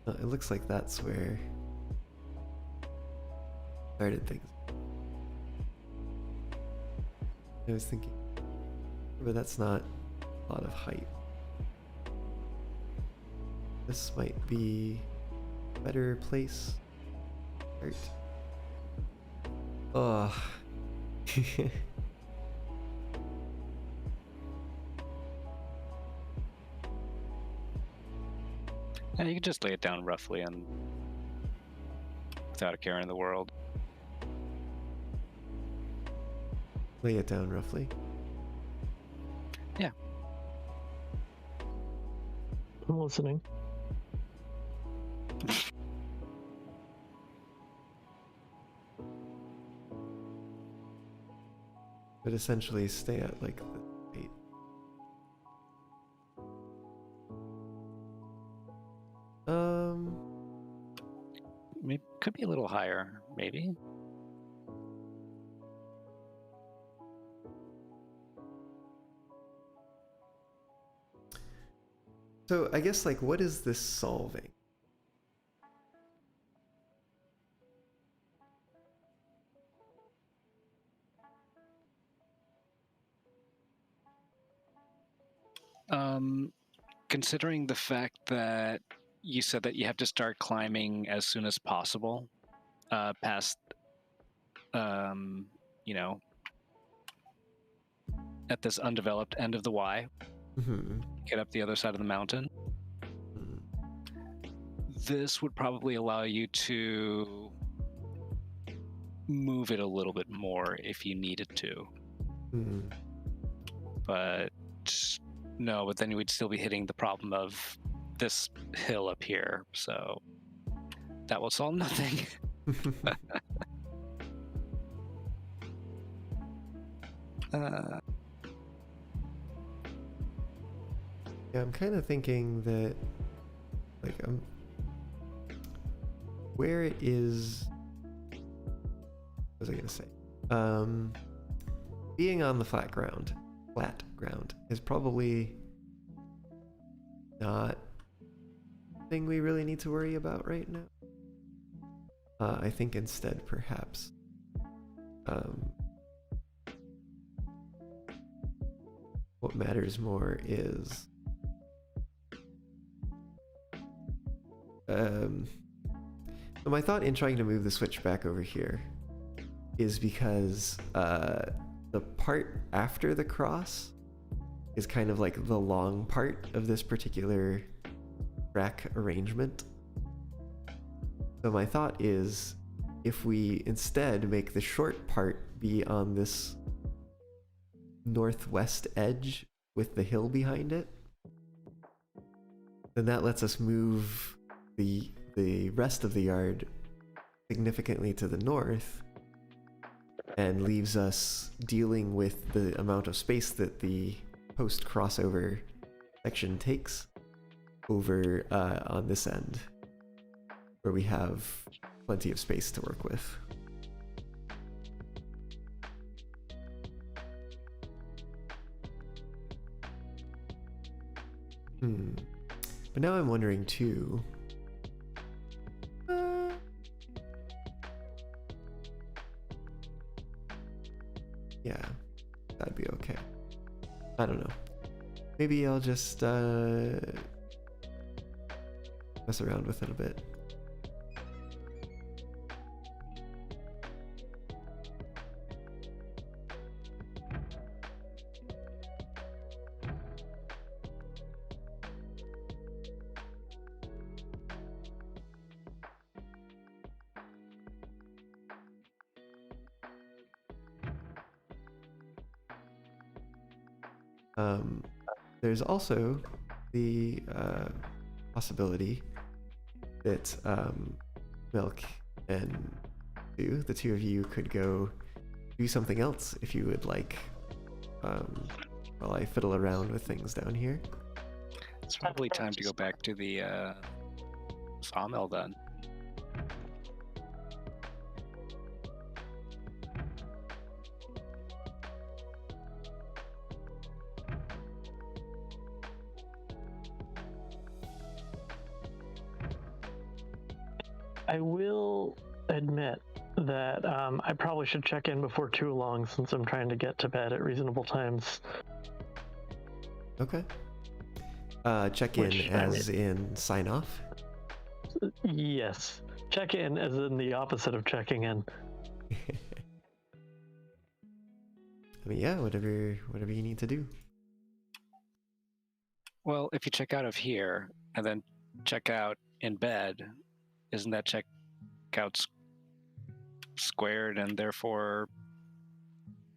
It looks like that's where started things. I was thinking, but that's not a lot of height. This might be a better place. Art. Oh. Yeah, you can just lay it down roughly and without a care in the world. Lay it down roughly. Yeah. I'm listening. But essentially stay at like the height. Maybe, could be a little higher, maybe. So I guess like what is this solving? Considering the fact that you said that you have to start climbing as soon as possible, past, you know, at this undeveloped end of the Y, get up the other side of the mountain. This would probably allow you to move it a little bit more if you needed to. But no, but then you would still be hitting the problem of this hill up here, so that will solve nothing. Yeah, I'm kind of thinking that, like, where it is. What was I gonna say? Being on the flat ground is probably not the thing we really need to worry about right now. I think instead, perhaps, what matters more is so my thought in trying to move the switch back over here is because the part after the cross is kind of like the long part of this particular track arrangement. So my thought is if we instead make the short part be on this northwest edge with the hill behind it, then that lets us move the rest of the yard significantly to the north and leaves us dealing with the amount of space that the post crossover section takes over on this end, where we have plenty of space to work with. But now I'm wondering too. Yeah, that'd be okay. I don't know. Maybe I'll just mess around with it a bit. There's also the possibility that Milk and Sue, the two of you, could go do something else if you would like, while I fiddle around with things down here. It's probably time to go back to the sawmill then. I will admit that I probably should check in before too long since I'm trying to get to bed at reasonable times. Okay. Check in as in sign off. Yes. Check in as in the opposite of checking in. I mean, yeah, whatever you need to do. Well, if you check out of here and then check out in bed, isn't that check out squared and therefore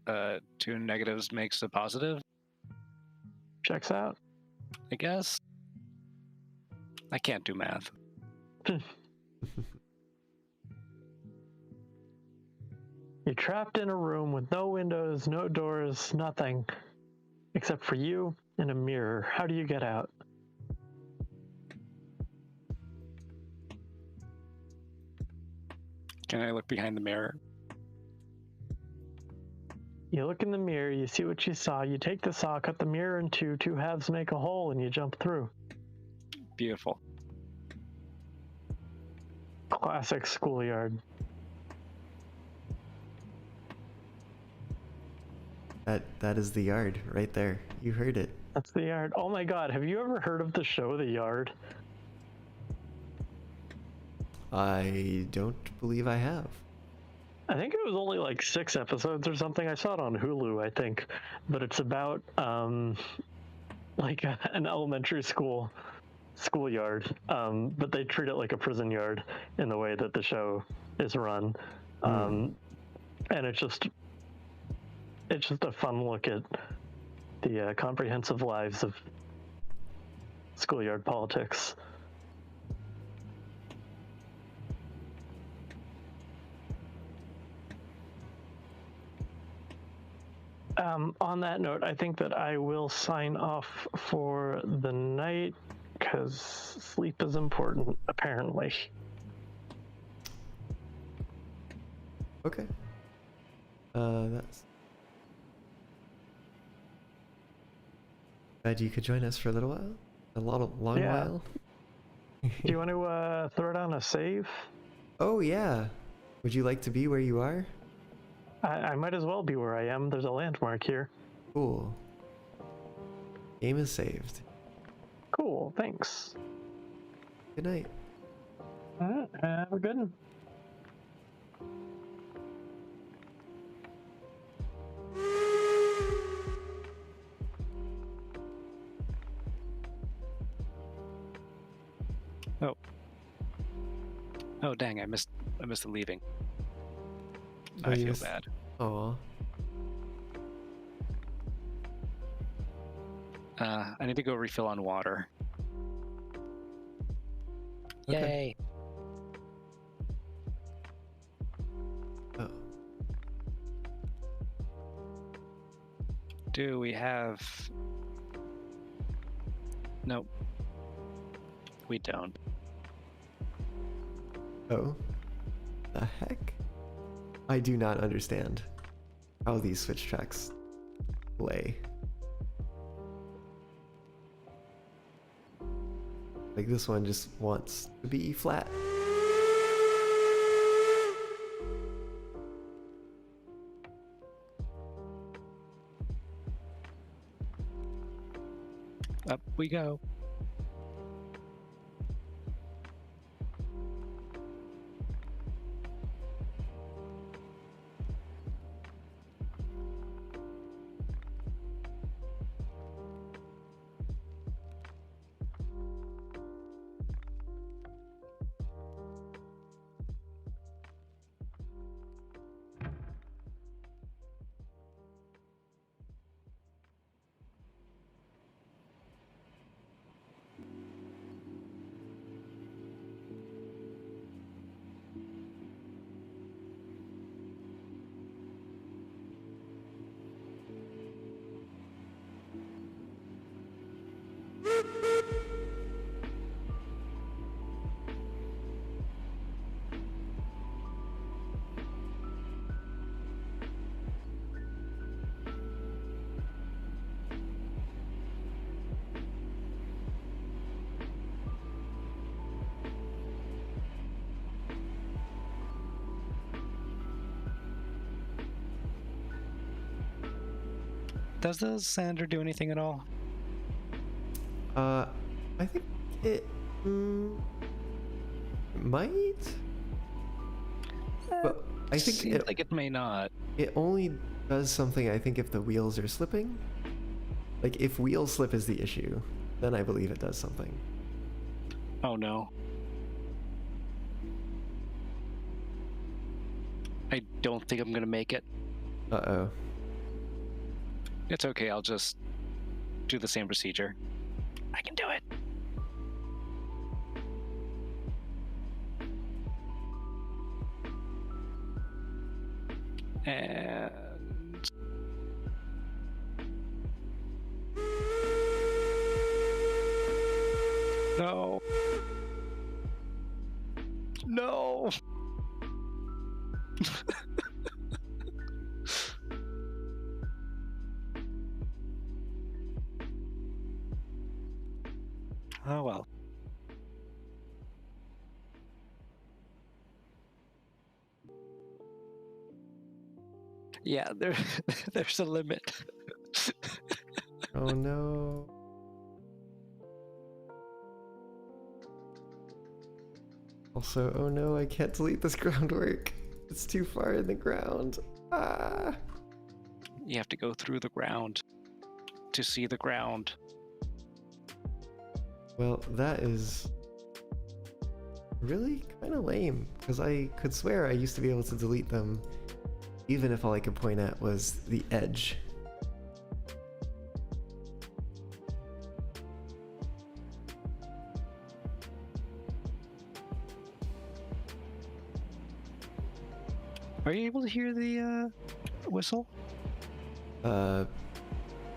2 negatives makes a positive? Checks out. I guess. I can't do math. You're trapped in a room with no windows, no doors, nothing. Except for you and a mirror. How do you get out? Can I look behind the mirror? You look in the mirror, you see what you saw, you take the saw, cut the mirror in two, 2 halves make a hole, and you jump through. Beautiful. Classic schoolyard. That is the yard right there. You heard it. That's the yard. Oh my god, have you ever heard of the show The Yard? I don't believe I have. I think it was only like 6 episodes or something. I saw it on Hulu, I think. But it's about like an elementary schoolyard. But they treat it like a prison yard in the way that the show is run. And it's just a fun look at the comprehensive lives of schoolyard politics. On that note, I think that I will sign off for the night because sleep is important, apparently. Okay. That's... Glad you could join us for a little while. Long while. Do you want to throw down a save? Oh, yeah. Would you like to be where you are? I might as well be where I am. There's a landmark here. Cool. Game is saved. Cool, thanks. Good night. Have a good one. Oh dang, I missed the leaving. Oh, I you feel missed- bad. Aw. I need to go refill on water. Okay. Yay! Oh. Do we have... Nope. We don't. Oh. The heck? I do not understand how these switch tracks play. Like, this one just wants to be flat. Up we go. Does the sander do anything at all? I think it might, but I think Seems like it may not. it only does something, I think, if the wheels are slipping. Like, if wheel slip is the issue, then I believe it does something. Oh no. I don't think I'm gonna make it. Uh-oh. It's okay, I'll just do the same procedure. I can do it. And no. No. Oh well. Yeah, there's a limit. Oh no. Also, oh no, I can't delete this groundwork. It's too far in the ground. Ah. You have to go through the ground to see the ground. Well, that is really kind of lame, because I could swear I used to be able to delete them even if all I could point at was the edge. Are you able to hear the whistle? Are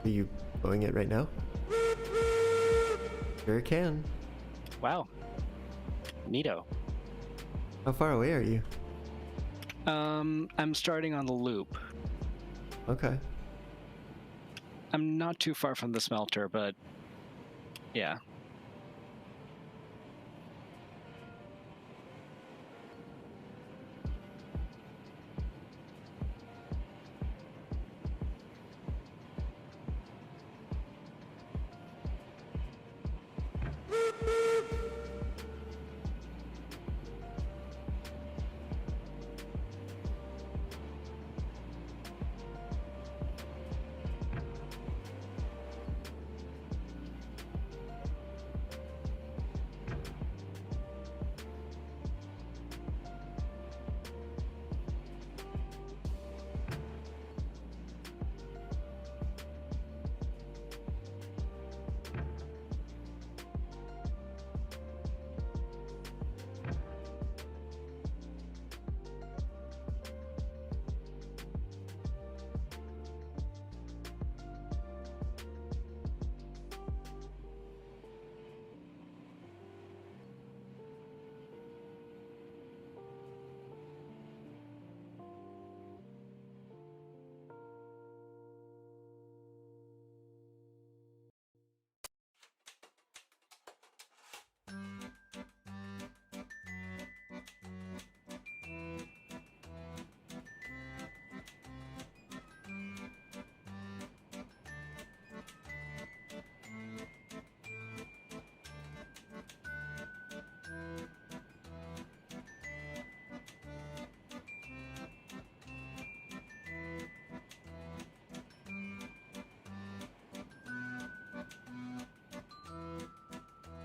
you blowing it right now? Sure can. Wow. Neato. How far away are you? I'm starting on the loop. Okay. I'm not too far from the smelter, but yeah.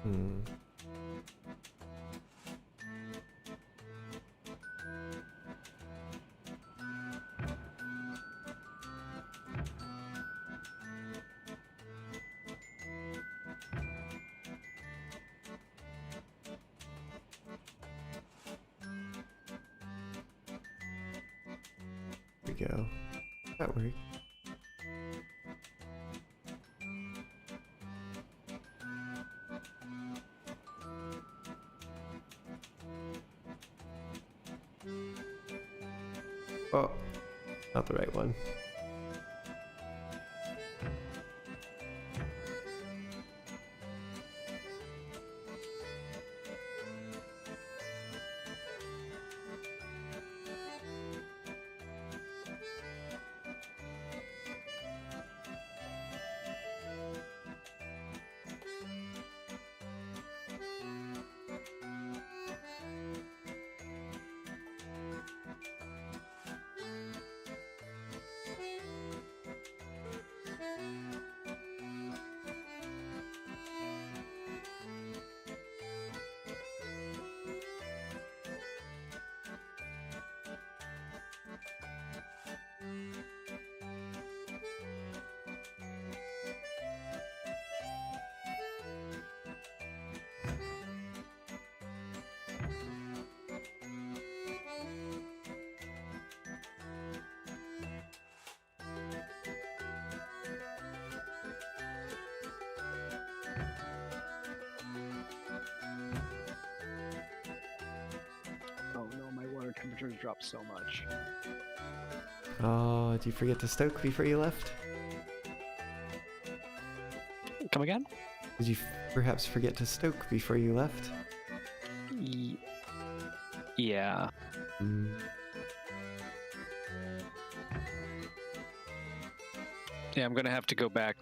Hmm. There we go. That worked. Oh, not the right one. temperatures drop so much. Oh, did you forget to stoke before you left? Come again? Did you perhaps forget to stoke before you left? Yeah. Mm. Yeah, I'm gonna have to go back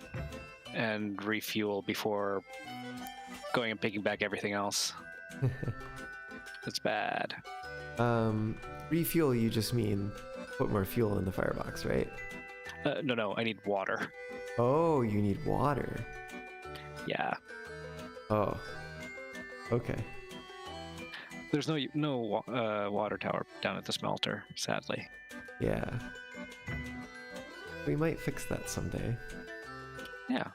and refuel before going and picking back everything else. It's bad. Refuel, you just mean put more fuel in the firebox, right? No, I need water. Oh, you need water. Yeah. Oh. Okay. There's no water tower down at the smelter, sadly. Yeah. We might fix that someday. Yeah.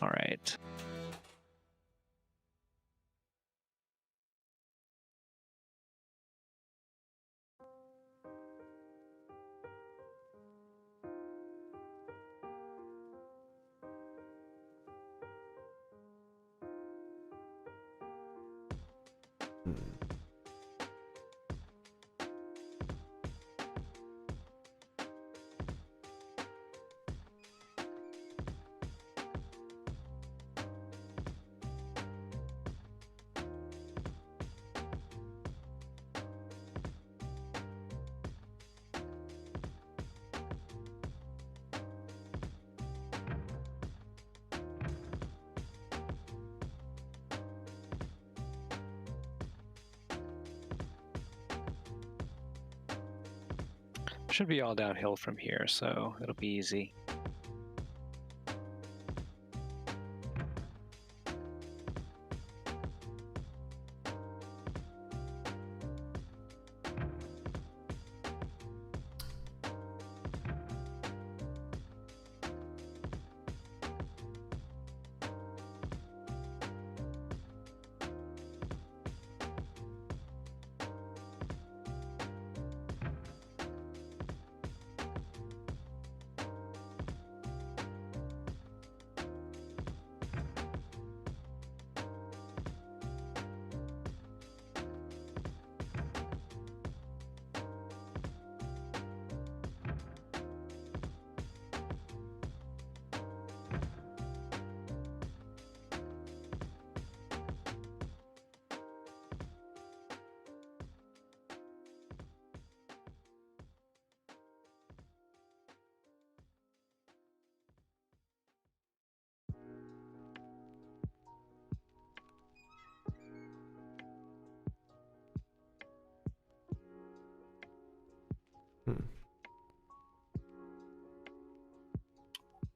All right. Hmm. Should be all downhill from here, so it'll be easy. Hmm.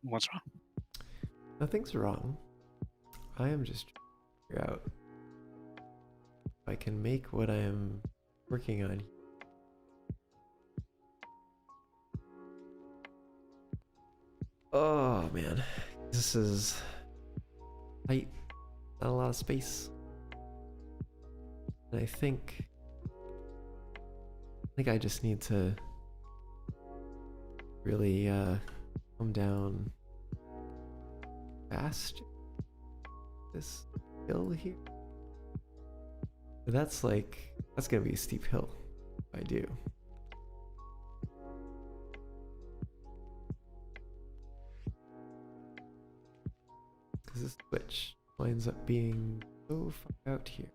What's wrong? Nothing's wrong. I am just trying to figure out if I can make what I am working on. Oh man, this is tight. Not a lot of space. And I think I just need to really come down fast this hill here. But that's gonna be a steep hill if I do. Because this switch winds up being so far out here.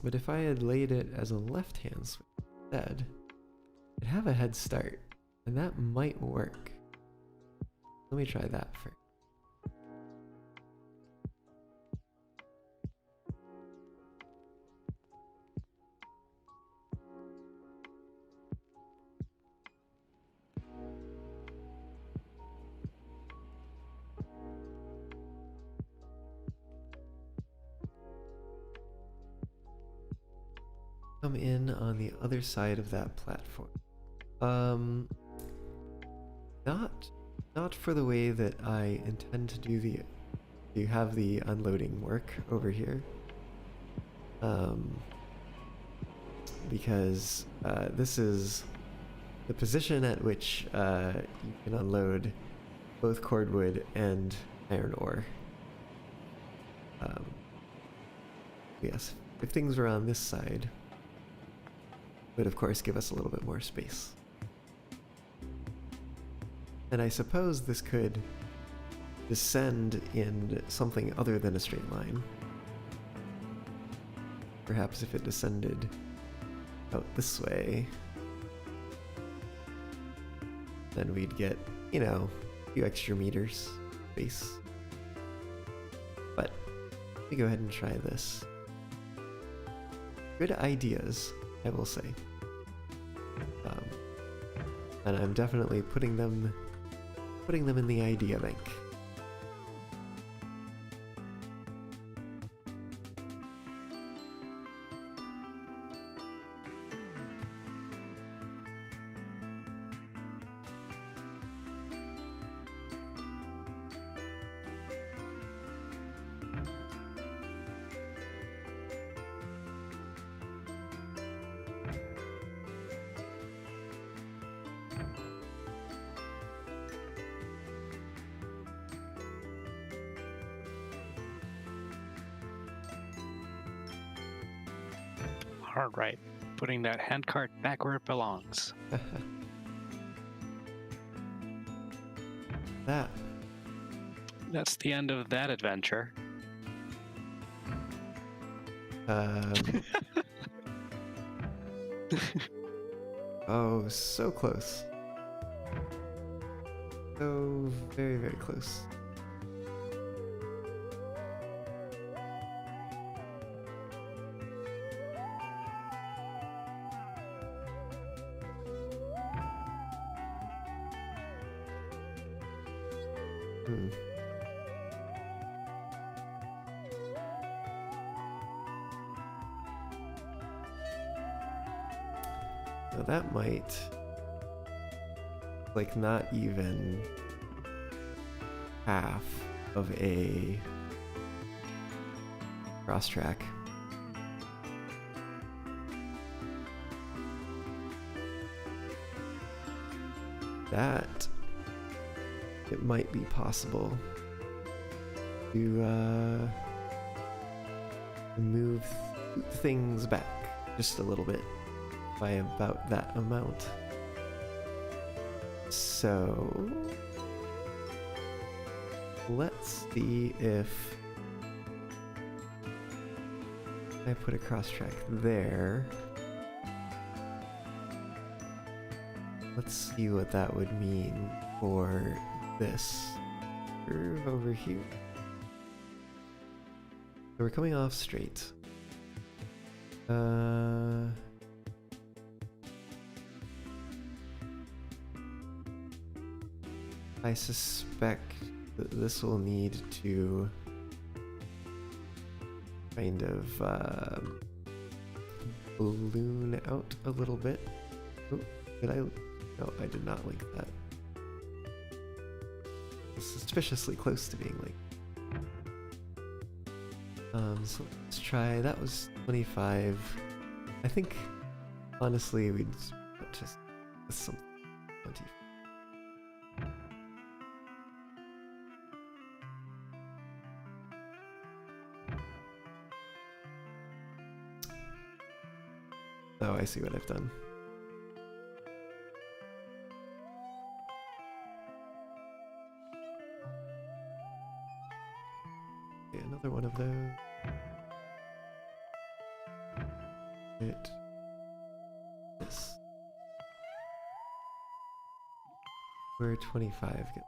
But if I had laid it as a left-hand switch instead, I'd have a head start, and that might work. Let me try that first. Come in on the other side of that platform. Not for the way that I intend to do you have the unloading work over here. Because this is the position at which you can unload both cordwood and iron ore. Yes, if things were on this side, it would of course give us a little bit more space. And I suppose this could descend in something other than a straight line. Perhaps if it descended out this way, then we'd get, you know, a few extra meters space. But let me go ahead and try this. Good ideas, I will say. And I'm definitely putting them in the idea bank. All right, putting that handcart back where it belongs. That. That's the end of that adventure. Oh, so close. So very, very close. Now that might, like, not even half of a cross track. That it might be possible to move things back just a little bit by about that amount. So let's see if I put a cross track there. Let's see what that would mean for this curve over here. So we're coming off straight. I suspect that this will need to kind of balloon out a little bit. Oh, did I? No, I did not link that. It's suspiciously close to being linked. So let's try. That was 25. I think, honestly, we'd just something 20. Oh, I see what I've done. Okay, another one of those. It. This. Where 25 get.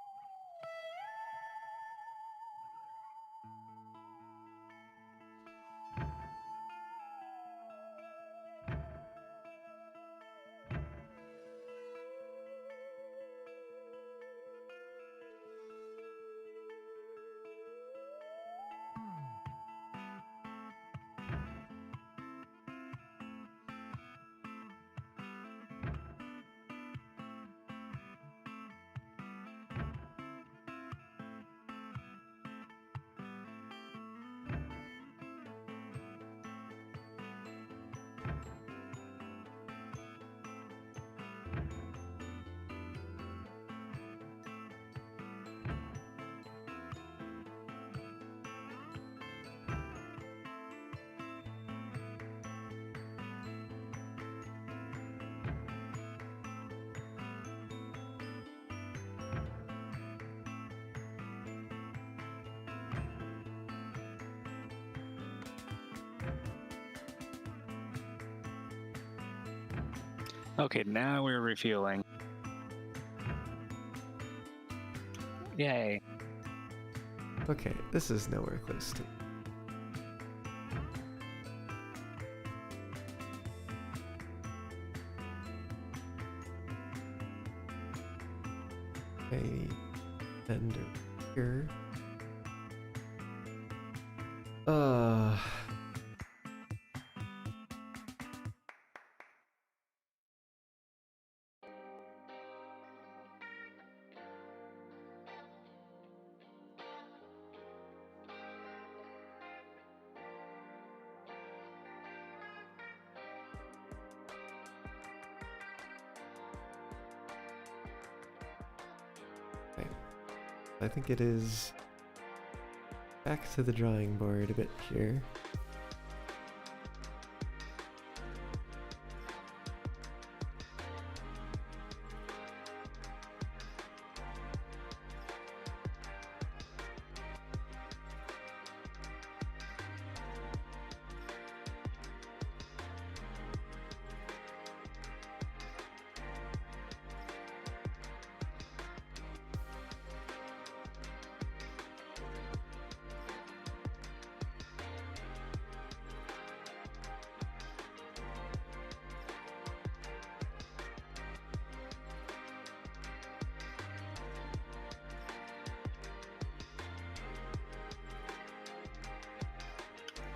Okay, now we're refueling. Yay. Okay, this is nowhere close to. Okay, and here. Uh. Okay. I think it is back to the drawing board a bit here.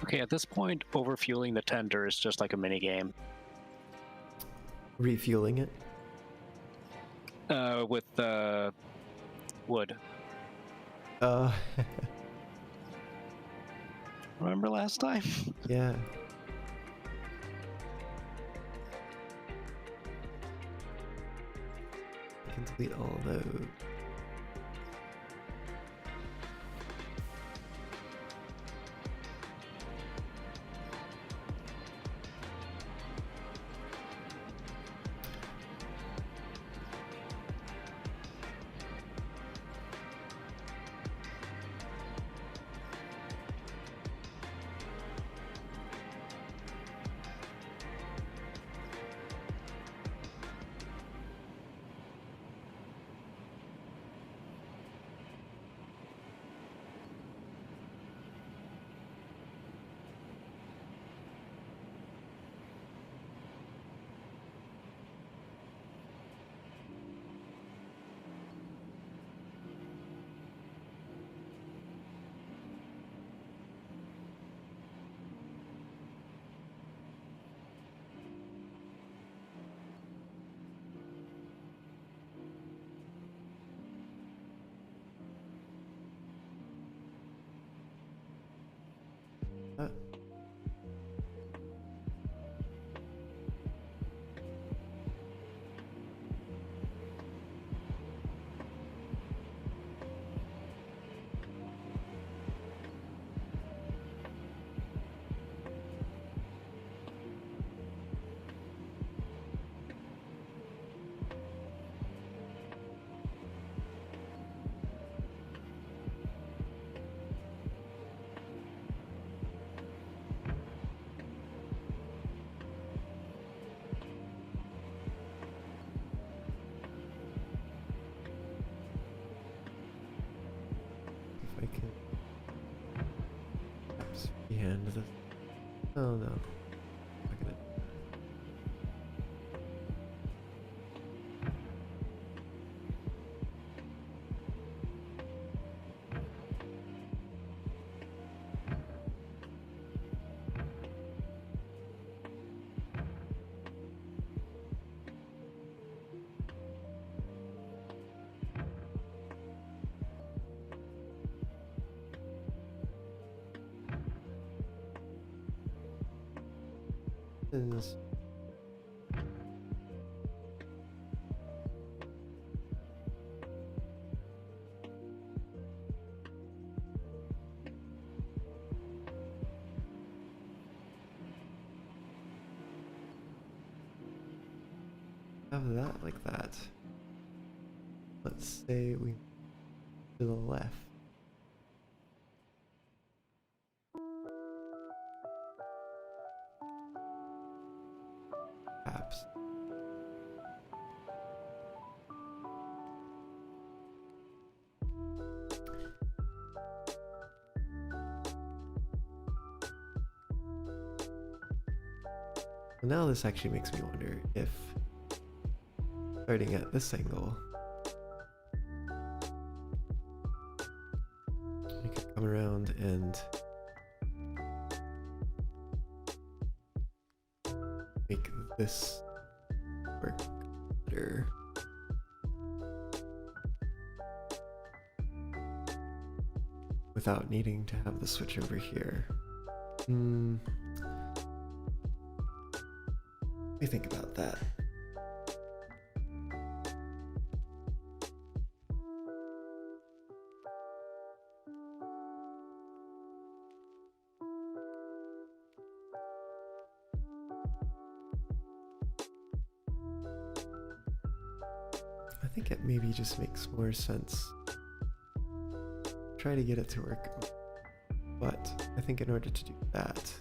Okay, at this point, overfueling the tender is just like a mini game. Refueling it. With wood. Uh. Remember last time? Yeah. Complete all those. Uh, if I can perhaps freehand this. Oh no. Not gonna. Since have that like that. Let's say we to the left. Perhaps. Now this actually makes me wonder if starting at this angle, we could come around and make this work better. Without needing to have the switch over here. Let me think about that. I think it maybe just makes more sense. Try to get it to work, but I think in order to do that,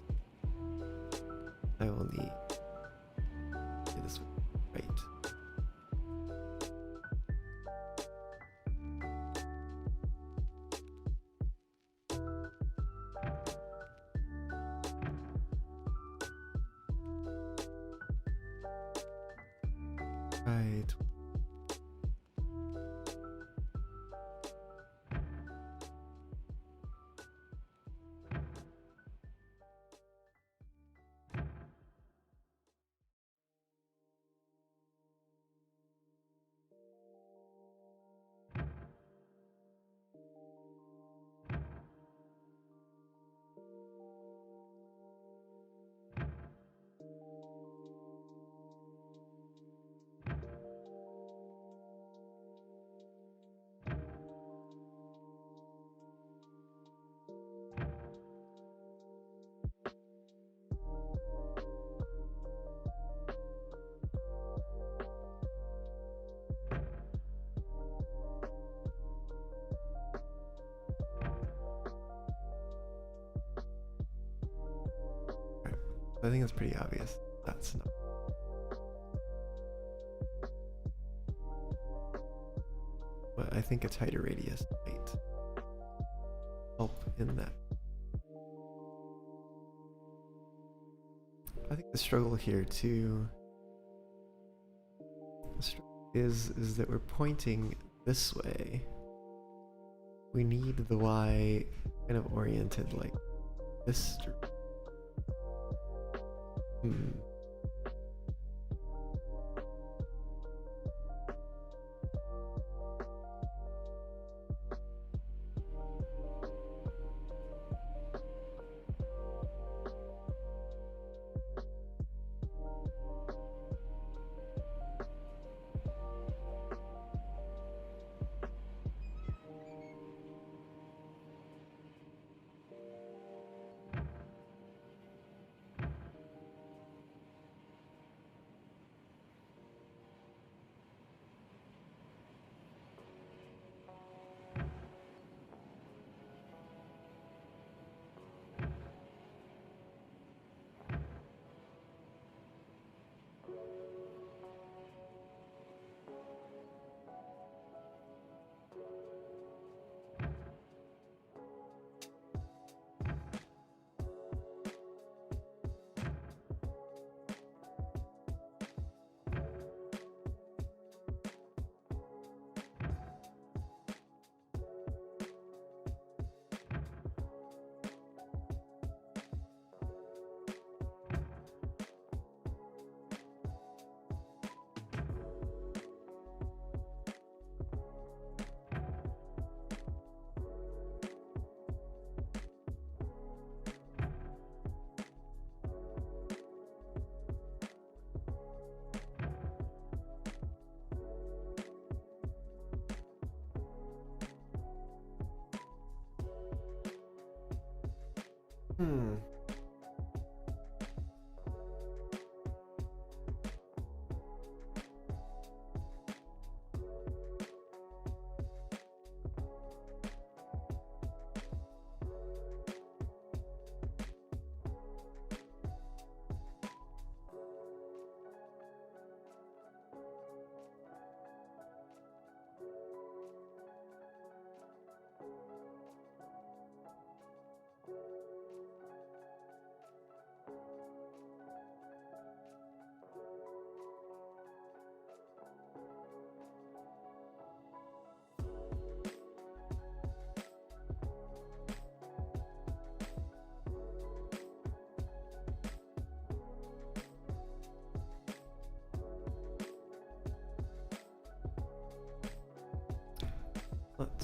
I will need this right. Right. I think it's pretty obvious. That's not. But I think a tighter radius might help in that. I think the struggle here too is that we're pointing this way. We need the Y kind of oriented like this. Hmm.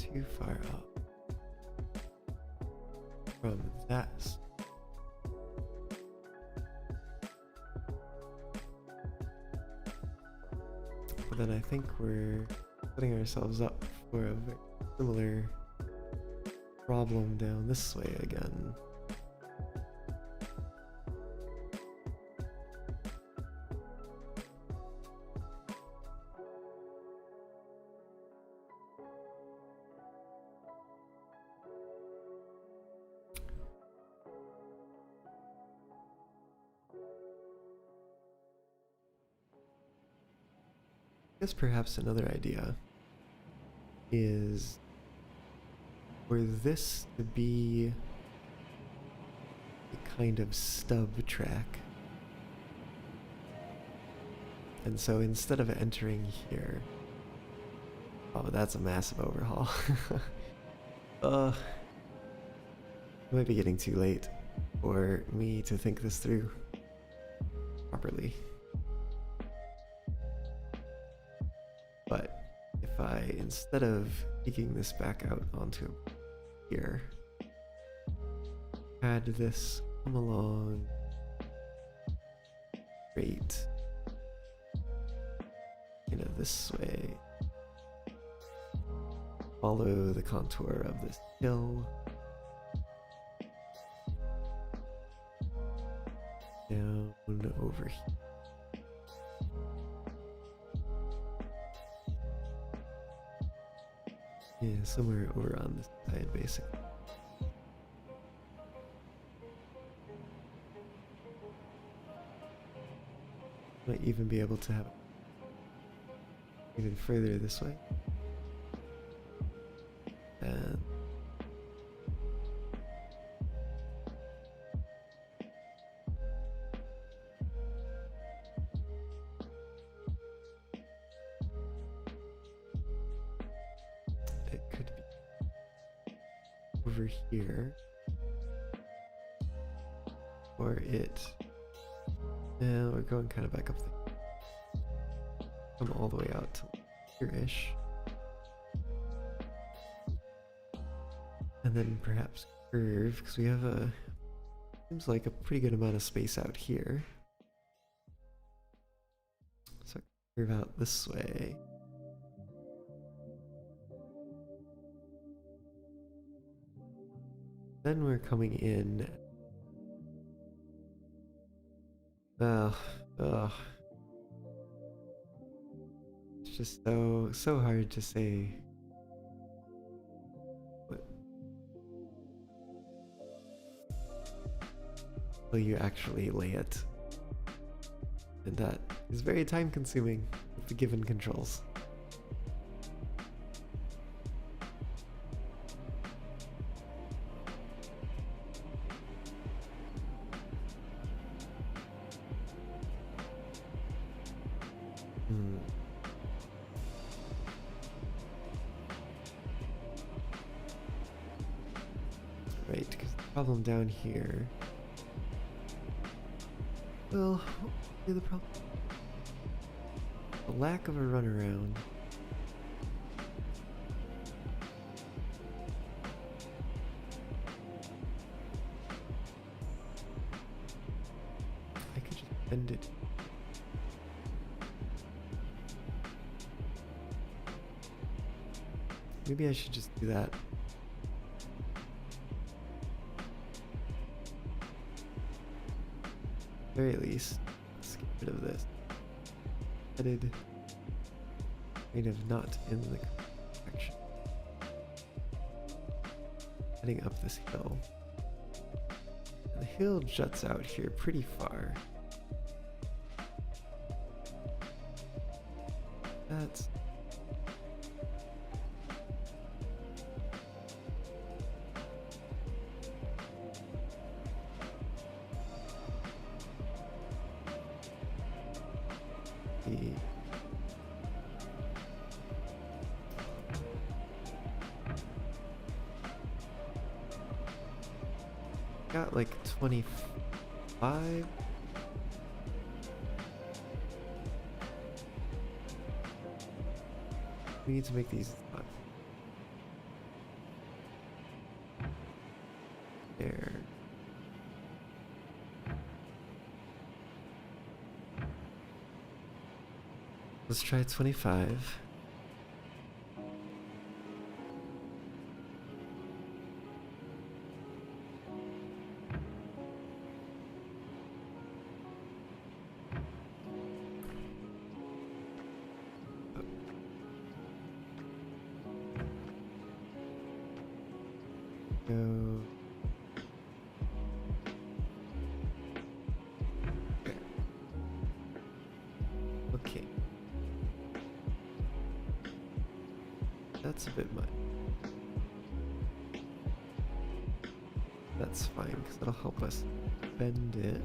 too far up from that. But then I think we're putting ourselves up for a very similar problem down this way again. I guess perhaps another idea is for this to be a kind of stub track. And so instead of entering here, oh, that's a massive overhaul. It might be getting too late for me to think this through properly. But if I, instead of taking this back out onto here, had this come along straight, this way, follow the contour of this hill down over here. Yeah, somewhere over on this side, basically. Might even be able to have it even further this way. And it could be over here, or it, yeah, we're going kind of back up there. Come all the way out to here-ish. And then perhaps curve, because we have seems like a pretty good amount of space out here. So curve out this way. Then we're coming in. It's just so hard to say what will you actually lay it, and that is very time consuming with the given controls. Right, because the problem down here, well, what would be the problem? The lack of a runaround. I could just end it. Maybe I should just do that. Very least, let's get rid of this. Headed kind of not in the direction. Heading up this hill. And the hill juts out here pretty far. That's got like 25. We need to make these try 25. Go. There. Okay. That's a bit much. That's fine, because that'll help us bend it.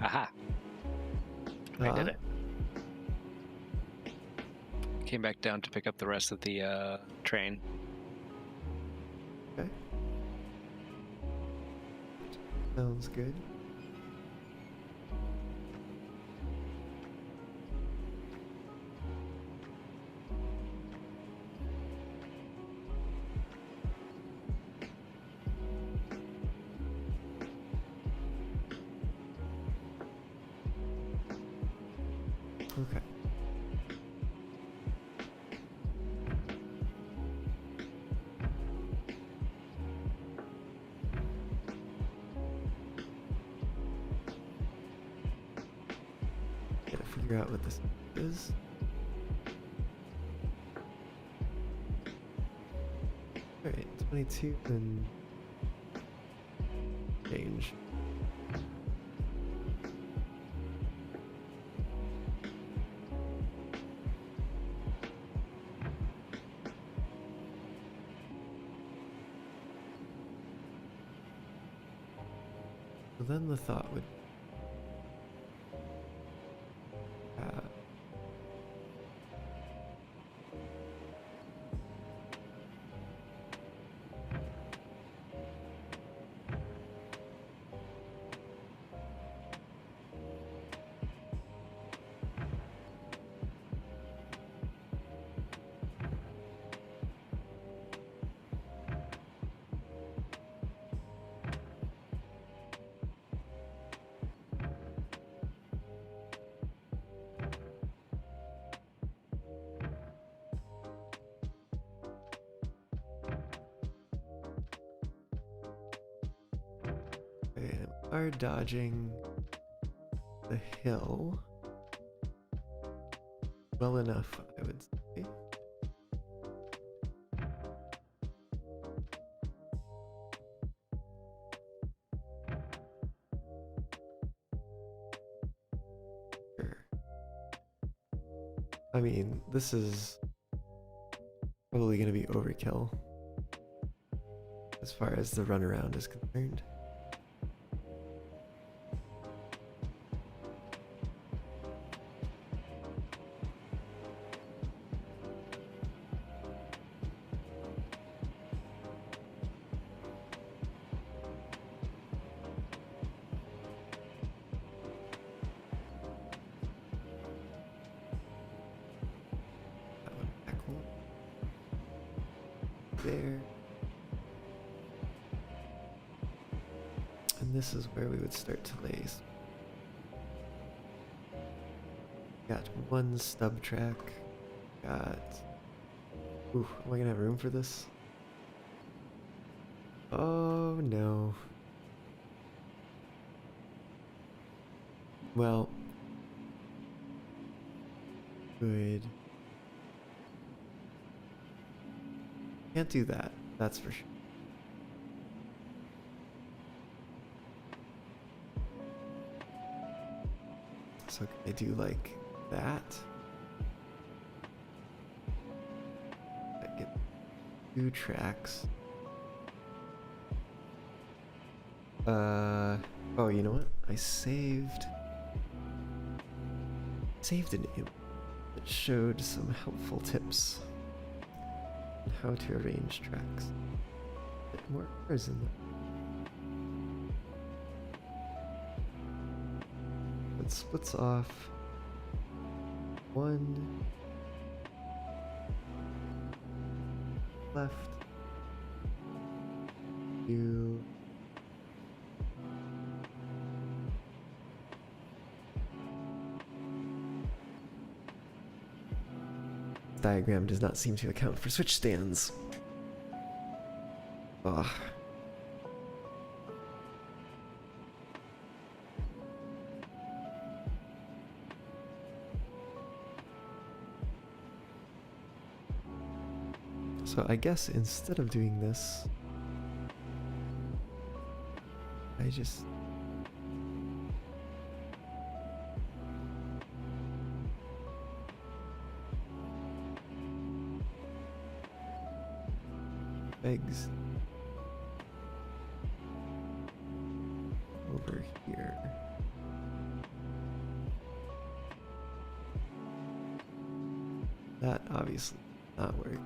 Aha! I did it. Came back down to pick up the rest of the train. Okay. Sounds good. Okay. Gotta figure out what this is. Alright, 22 and change. So then the thought would are dodging the hill well enough, I would say. Sure. I mean, this is probably going to be overkill as far as the runaround is concerned. There. And this is where we would start to lace. Got one stub track. Got... Ooh, am I gonna have room for this? Oh no. Well... Good. Can't do that, that's for sure. So can I do like that? I get 2 tracks. Oh, you know what? I saved an image that showed some helpful tips on how to arrange tracks. A bit more hours in there. it splits off one left, two, diagram does not seem to account for switch stands. Ugh. So I guess instead of doing this, I just eggs over here. That obviously did not work.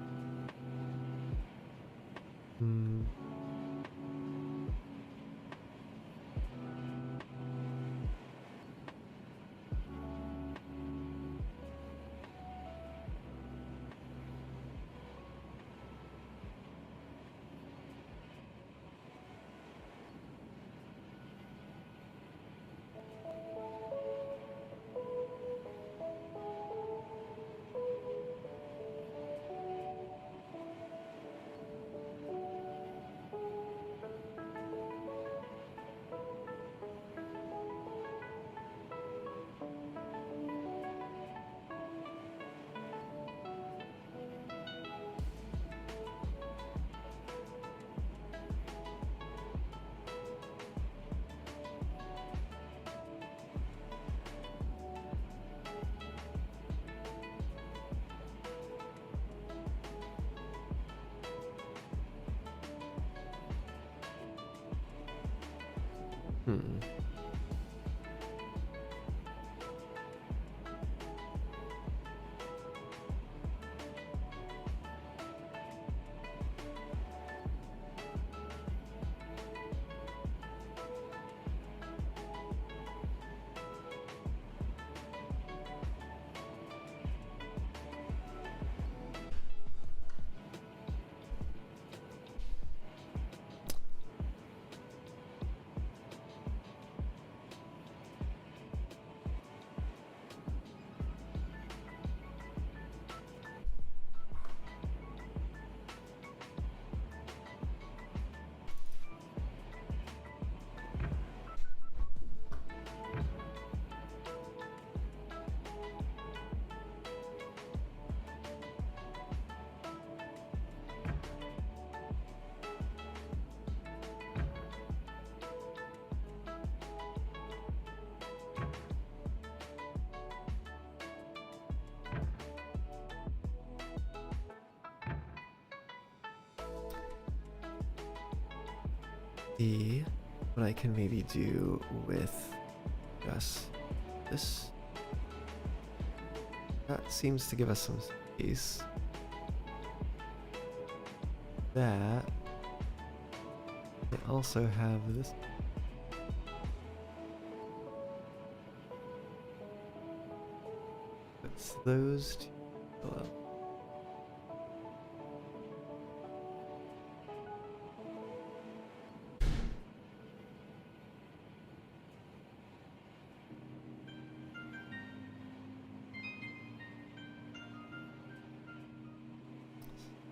See what I can maybe do with just this. That seems to give us some space. That. I also have this. It's those two. Well,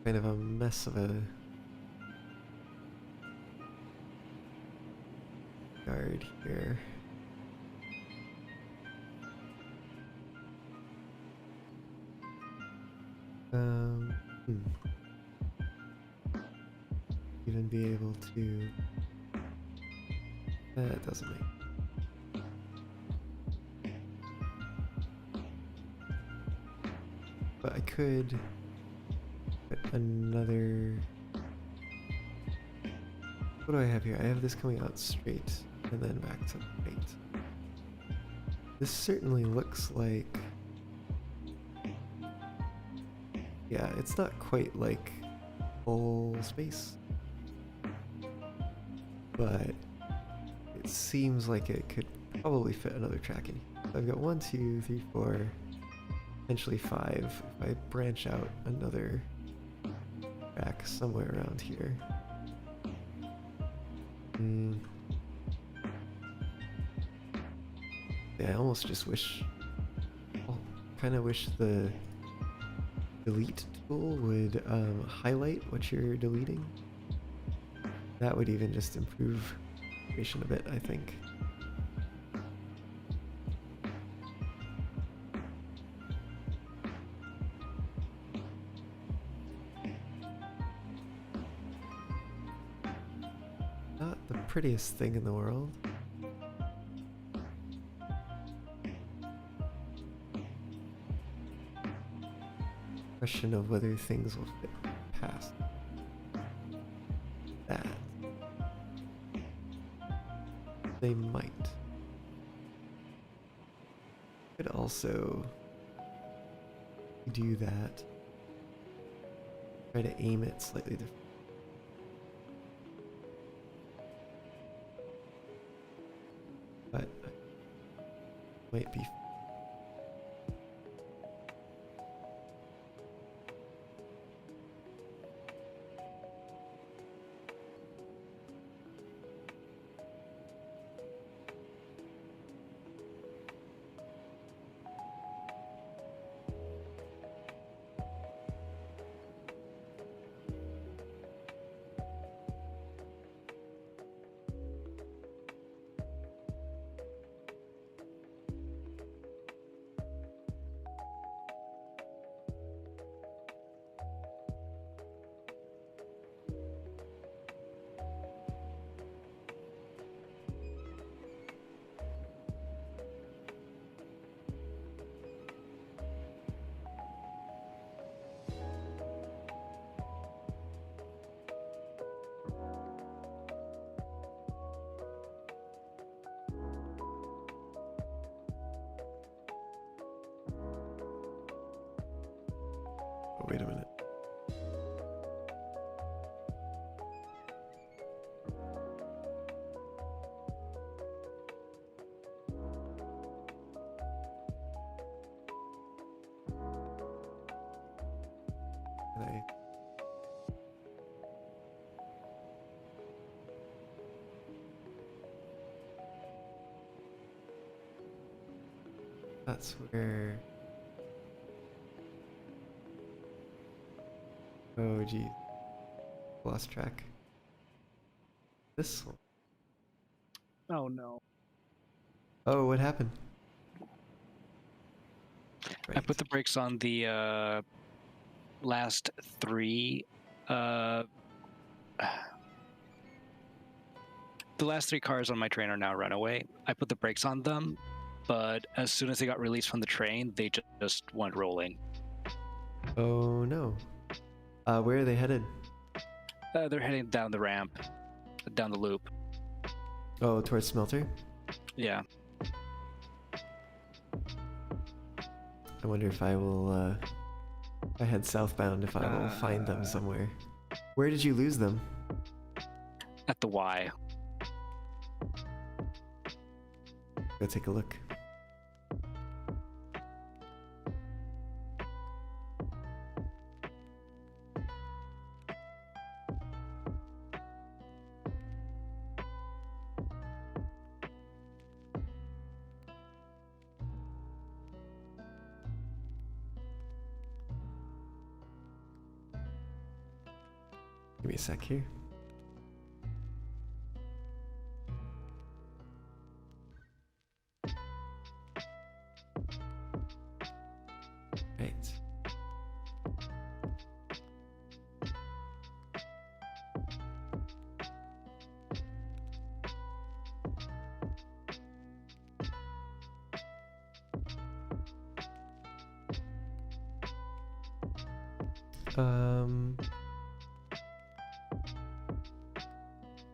kind of a mess of a yard here. Even be able to. That doesn't make. But I could put another. What do I have here? I have this coming out straight and then back to right. This certainly looks like. Yeah, it's not quite like full space, but it seems like it could probably fit another track in here. I've got 1, 2, 3, 4, potentially 5 if I branch out another track somewhere around here. Yeah, I almost just wish, kind of wish the delete tool would highlight what you're deleting. That would even just improve creation a bit, I think. Not the prettiest thing in the world. Question of whether things will fit past that. They might. Could also do that. Try to aim it slightly different. But might be. Oh, wait a minute. Can I... That's where... Oh, gee. Lost track. This one. Oh no. Oh, what happened? I put the brakes on the last 3. The last 3 cars on my train are now runaway. I put the brakes on them, but as soon as they got released from the train, they just went rolling. Oh no. Where are they headed? They're heading down the ramp, down the loop. Oh, towards Smelter? Yeah. I wonder if I will, if I head southbound, if I will find them somewhere. Where did you lose them? At the Y. Go take a look. Give me a sec here. Right.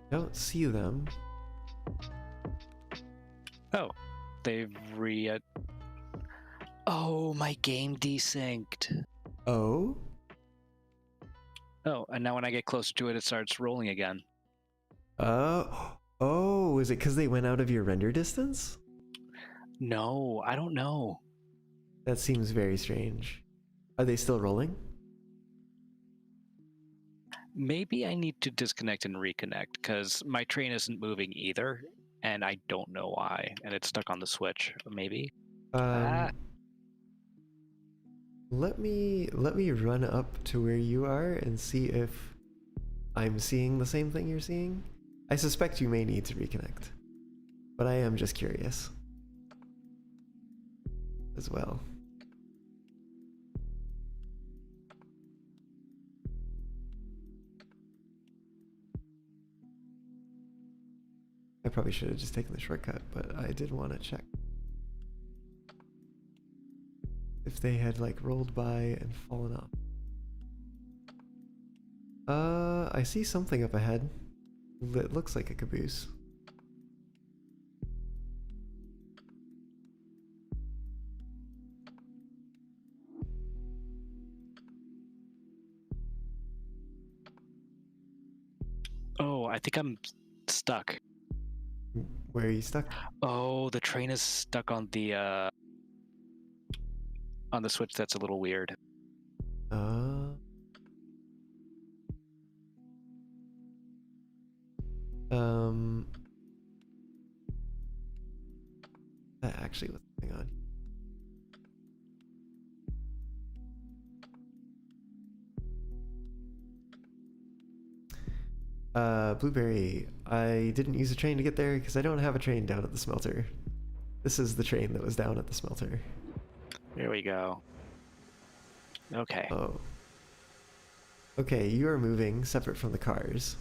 Don't see them. Oh, they've Oh, my game desynced. Oh? Oh, and now when I get closer to it, it starts rolling again. Oh, is it because they went out of your render distance? No, I don't know. That seems very strange. Are they still rolling? Maybe I need to disconnect and reconnect because my train isn't moving either, and I don't know why. And it's stuck on the switch. Maybe. Ah, Let me run up to where you are and see if I'm seeing the same thing you're seeing. I suspect you may need to reconnect, but I am just curious as well. I probably should have just taken the shortcut, but I did want to check if they had like rolled by and fallen off. I see something up ahead. It looks like a caboose. oh, I think I'm stuck. Where are you stuck? Oh, the train is stuck on the switch. That's a little weird. Uh, um, that actually what's going on? Blueberry, I didn't use a train to get there because I don't have a train down at the smelter. This is the train that was down at the smelter. There we go. Okay. Oh. Okay, you are moving separate from the cars.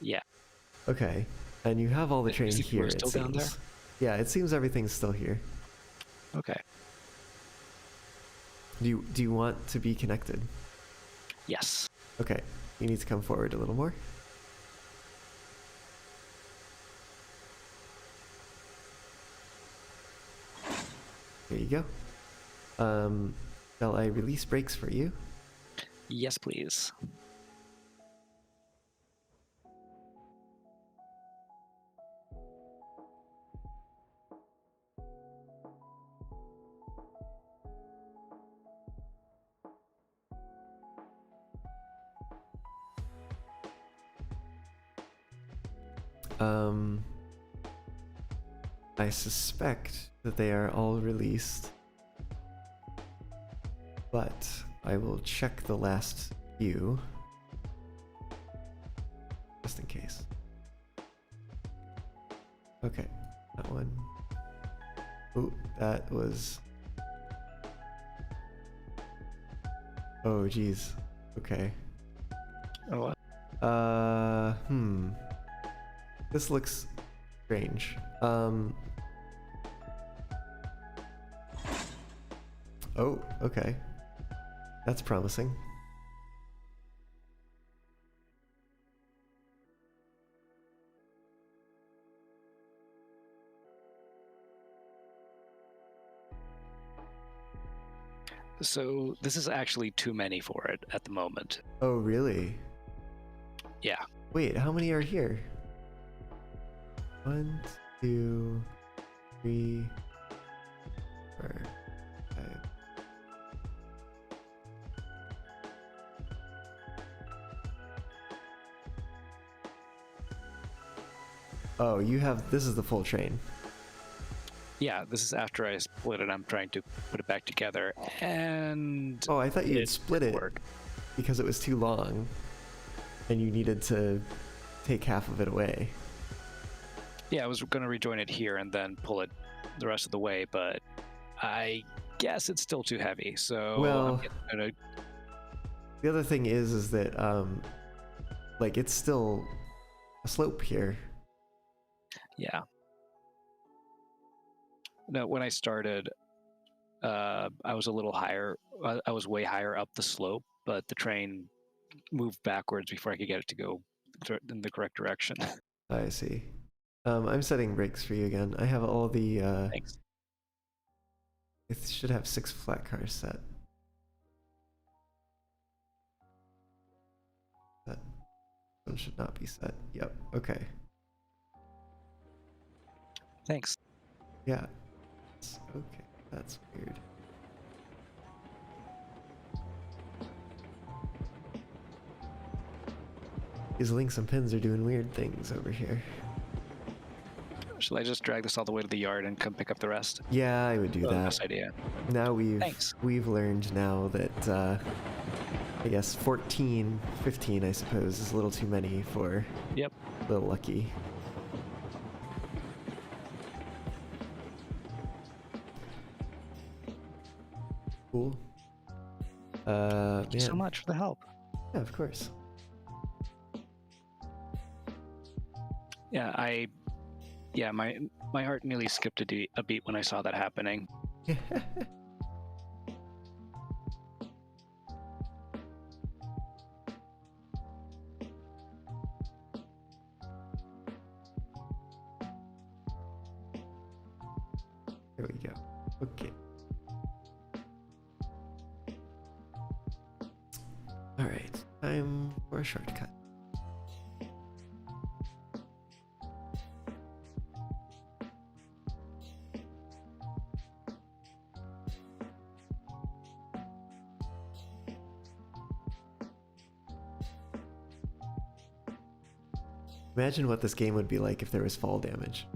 Yeah. Okay, and you have all the Is train the here, crew it still down there? seems. Yeah, it seems everything's still here. Okay. Do you want to be connected? Yes. Okay, you need to come forward a little more. There you go. Shall I release brakes for you? Yes, please. Um, I suspect that they are all released, but I will check the last few just in case. Okay, that one. Oh, that was. Oh, geez. Okay. Oh, This looks strange. Oh, okay. That's promising. so this is actually too many for it at the moment. Oh, really? Yeah. Wait, how many are here? 1, 2, 3, 4, 5. Oh, you have. This is the full train. Yeah, this is after I split it. I'm trying to put it back together, and Oh, I thought you'd split it work. because it was too long and you needed to take half of it away. Yeah, I was going to rejoin it here and then pull it the rest of the way, but I guess it's still too heavy. So Well, I'm gonna. the other thing is that like it's still a slope here. Yeah. No, when I started, I was a little higher. I was way higher up the slope, but the train moved backwards before I could get it to go in the correct direction. I see. I'm setting brakes for you again. I have all the Thanks. it should have 6 flat cars set. That one should not be set. Yep. Okay. Thanks. Yeah. Okay, that's weird. These links and pins are doing weird things over here. Shall I just drag this all the way to the yard and come pick up the rest? Yeah, I would do Probably the that. best idea. Now Thanks. we've learned now that I guess 14, 15 I suppose is a little too many for Yep. Little Lucky. Cool. Thank you so Man. much for the help. Yeah, of course. Yeah, my heart nearly skipped a beat when I saw that happening. There we go. Okay. All right. Time for a shortcut. Imagine what this game would be like if there was fall damage.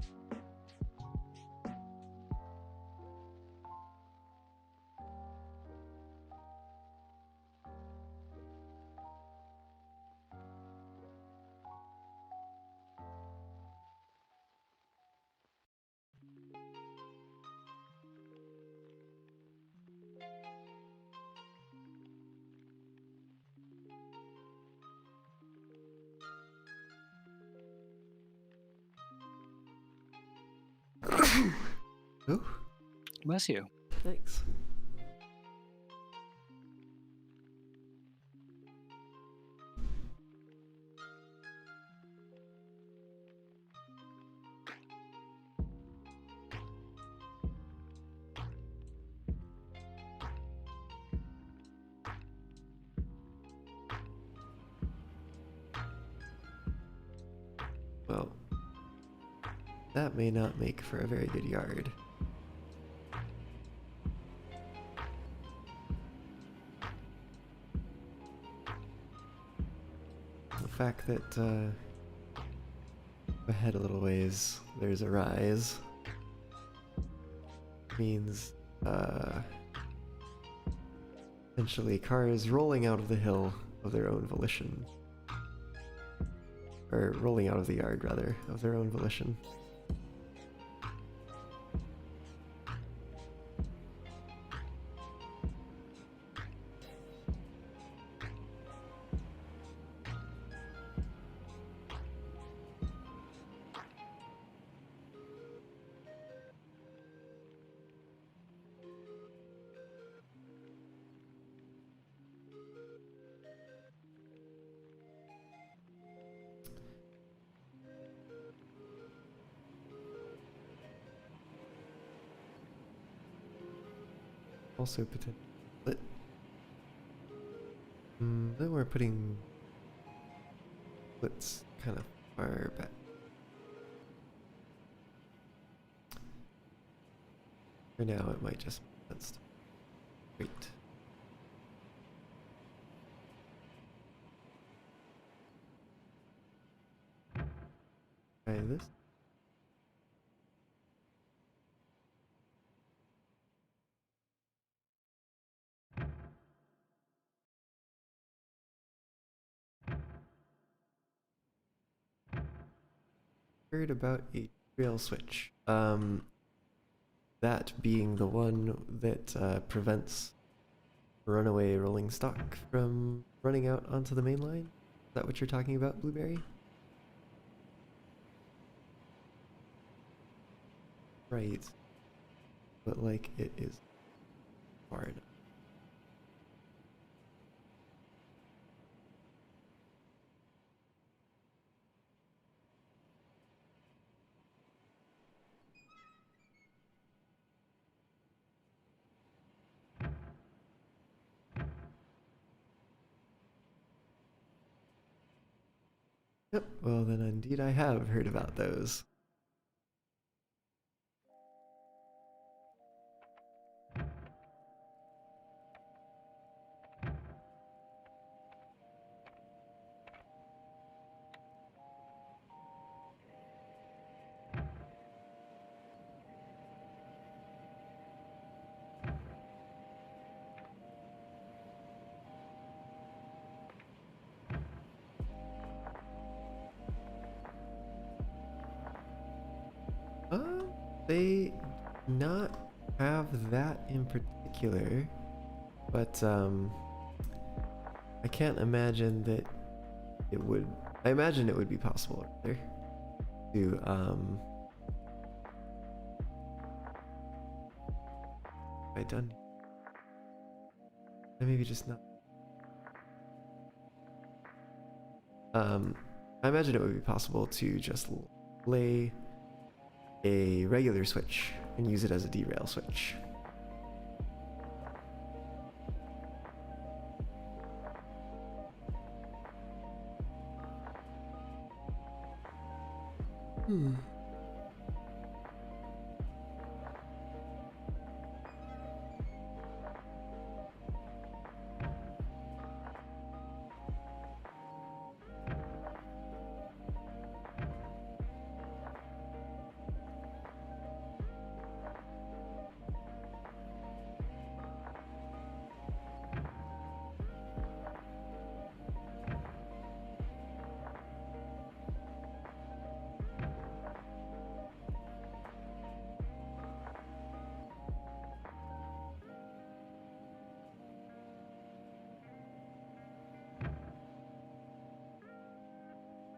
Ooh, Bless you. thanks. Well, that may not make for a very good yard. The fact that ahead a little ways there's a rise means essentially cars rolling out of the hill of their own volition. Or rolling out of the yard, rather, of their own volition. Also potential. But then we're putting splits kind of far back. For now, it might just make sense to wait. Try this. Heard about a trail switch. That being the one that prevents runaway rolling stock from running out onto the main line. Is that what you're talking about, Blueberry? Right. But like it is far enough. Yep, well then indeed I have heard about those. They not have that in particular, but I can't imagine that it would. I imagine it would be possible there to I done. Maybe just not. I imagine it would be possible to just lay a regular switch and use it as a derail switch. Hmm.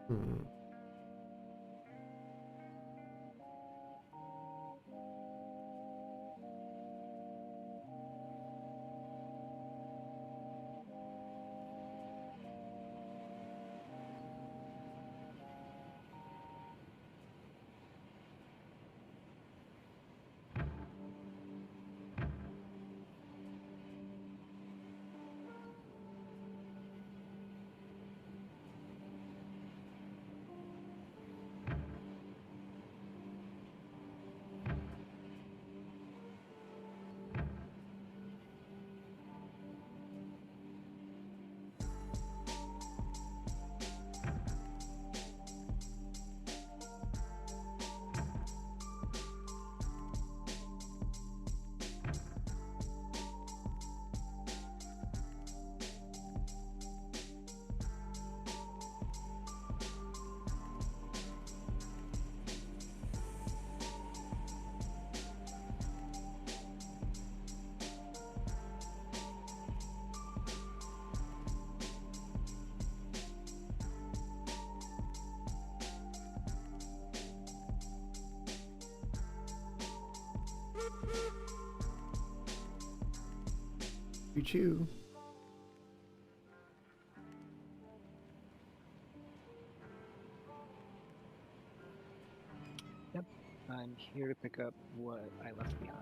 Hmm. Choo-choo. Yep. I'm here to pick up what I left behind.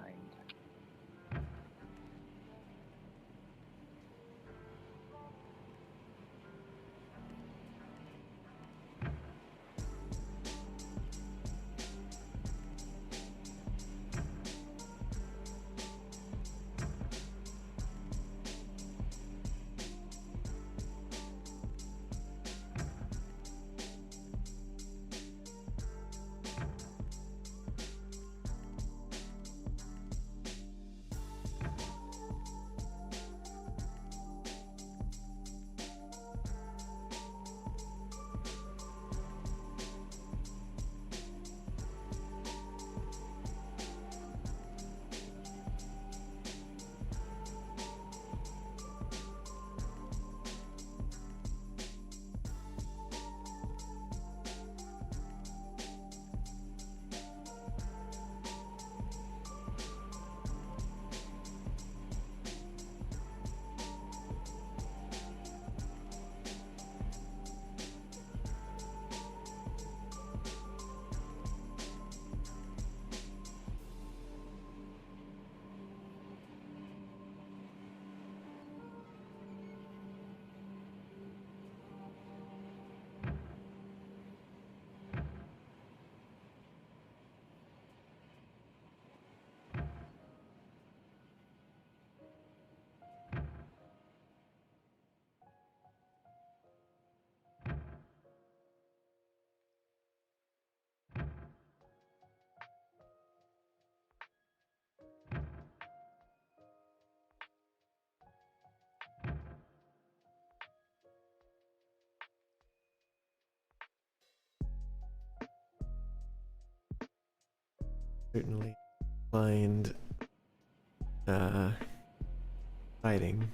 certainly find fighting.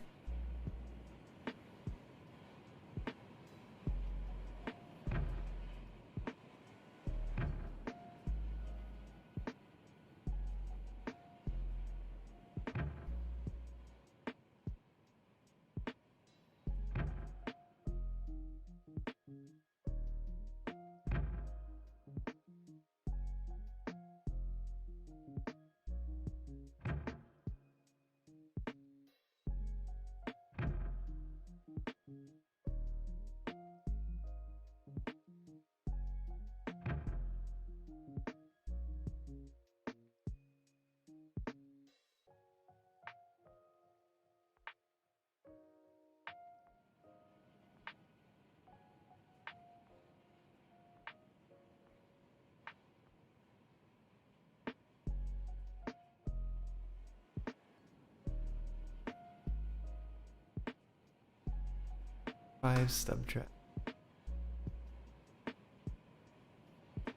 Five stub trap.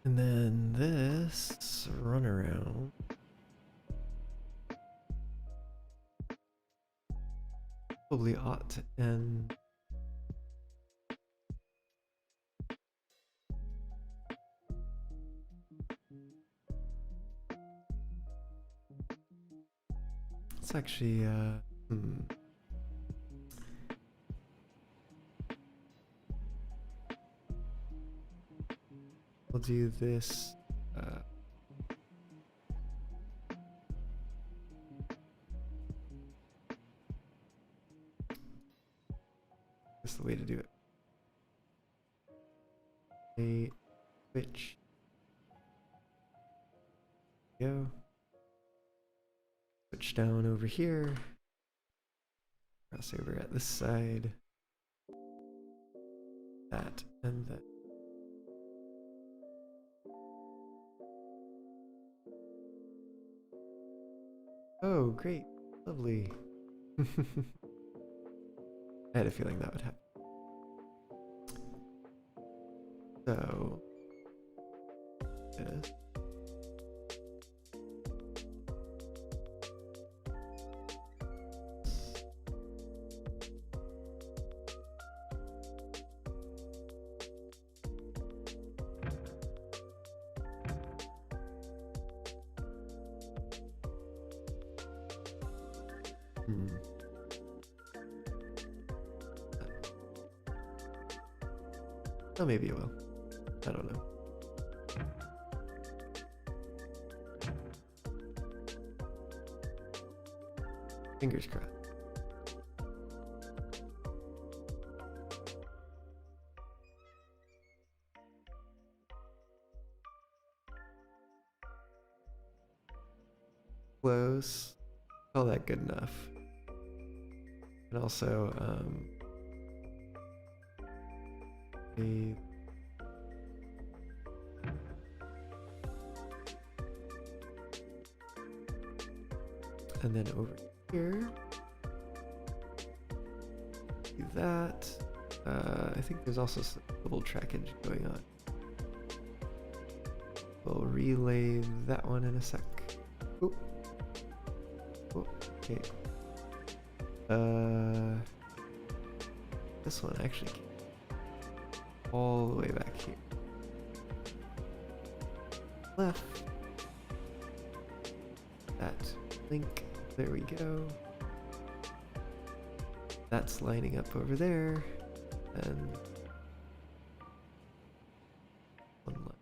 And then this run around. Probably ought to end. It's actually we'll do this that's the way to do it. A switch. Go. Switch down over here. Cross over at this side. That and that. Oh, great. Lovely. I had a feeling that would happen. So, this. Oh, maybe it will. I don't know. Fingers crossed. Close. Call that good enough. And also, a and then over here, do that. I think there's also some little trackage going on. We'll relay that one in a sec. Oop. Oop. Okay. This one actually came all the way back here. Left. That link. There we go. That's lining up over there. And one left.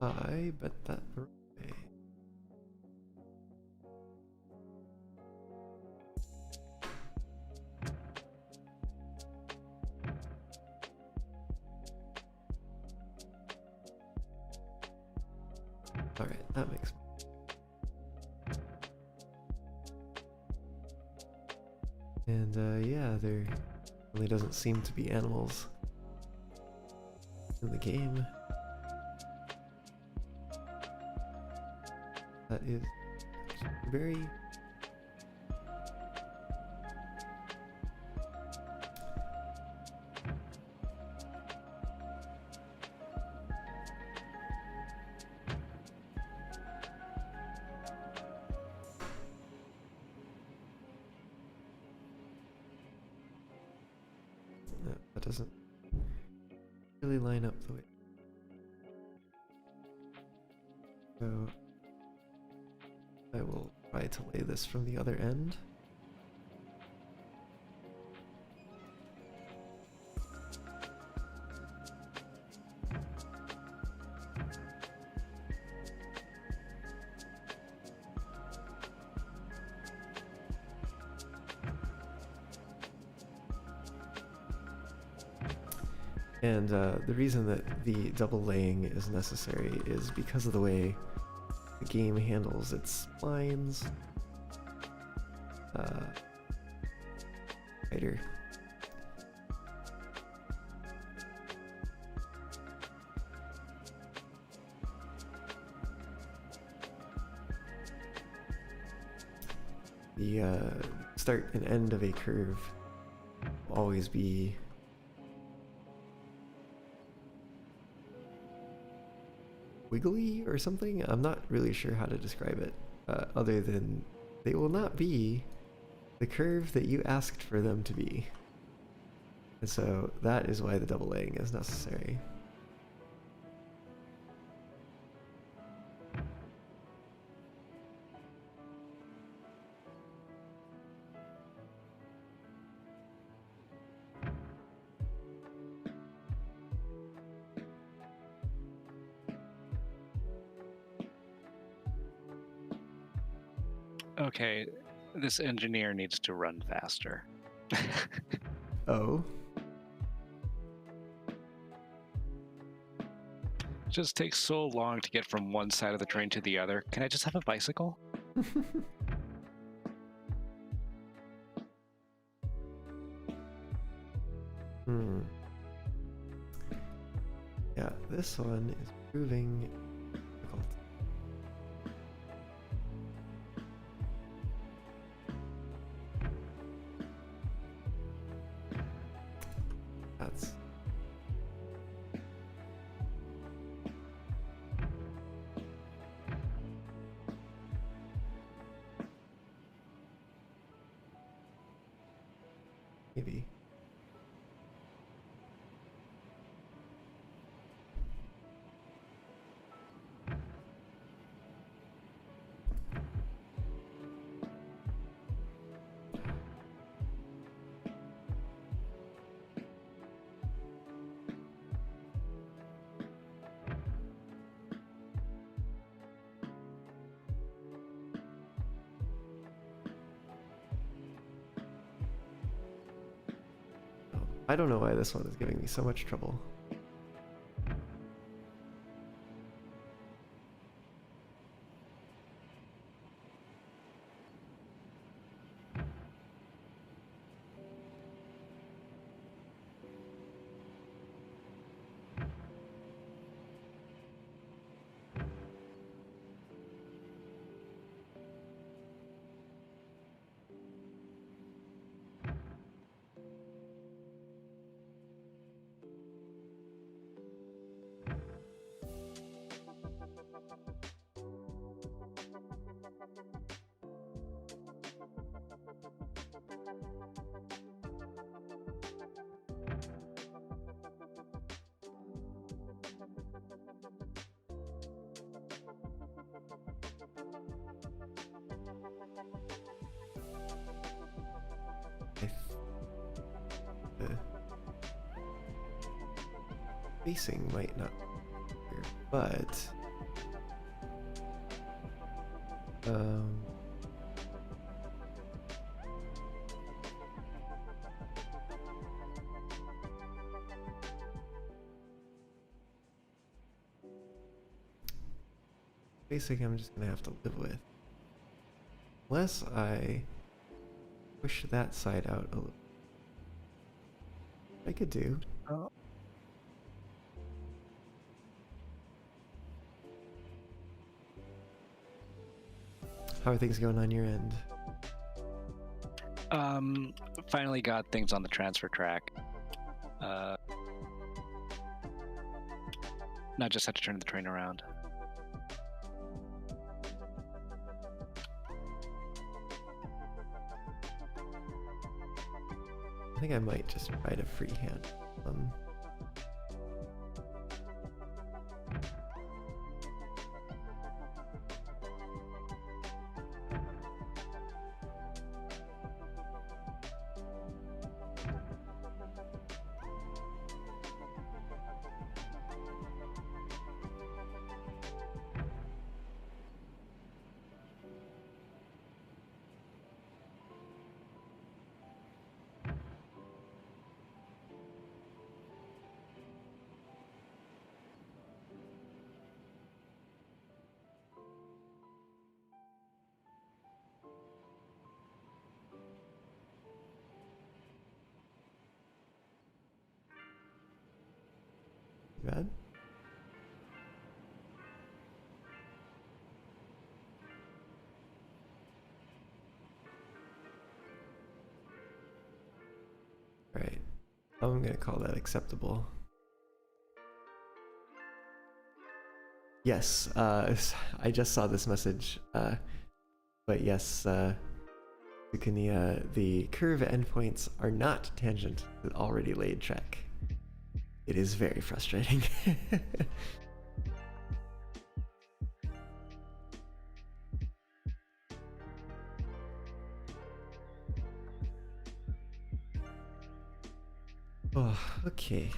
I bet that the wrong way. Alright, that makes sense. And yeah, they're Really doesn't seem to be animals in the game. That is very... No, that doesn't really line up the way. So I will try to lay this from the other end. And the reason that the double laying is necessary is because of the way the game handles its lines. Tighter. The start and end of a curve will always be wiggly or something. I'm not really sure how to describe it, other than they will not be the curve that you asked for them to be. And so that is why the double laying is necessary. Okay, this engineer needs to run faster. Oh, It just takes so long to get from one side of the train to the other. Can I just have a bicycle? Yeah, this one is proving difficult. That's... maybe. I don't know why this one is giving me so much trouble. The spacing might not be here, but spacing I'm just gonna have to live with. Unless I push that side out a little. I could do. Oh. How are things going on your end? Finally got things on the transfer track. Not just had to turn the train around. I think I might just try to freehand. Bad? Right. I'm gonna call that acceptable. Yes, I just saw this message, but yes, Zucchini, the curve endpoints are not tangent to the already laid track. It is very frustrating. Oh, okay.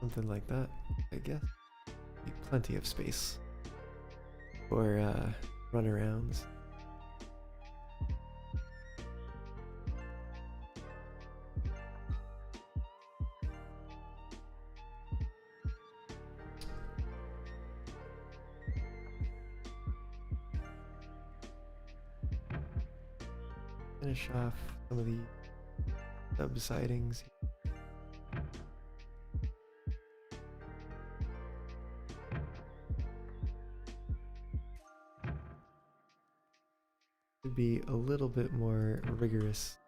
Something like that, I guess. Be plenty of space for runarounds. Finish off some of the subsidings. Should be a little bit more rigorous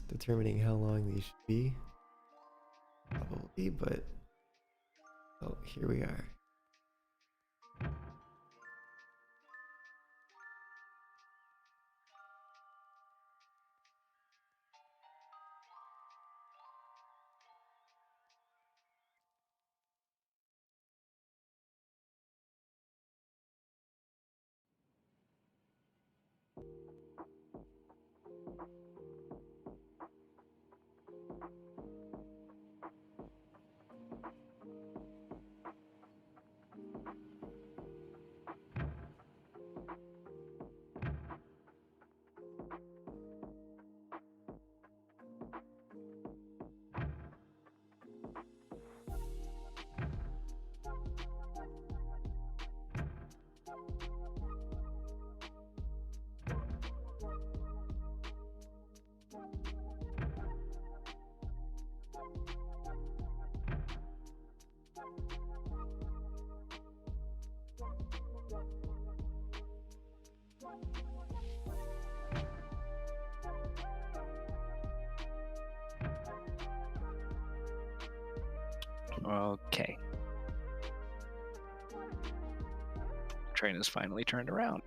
determining how long these should be, probably, but oh, here we are. Okay. Train is finally turned around.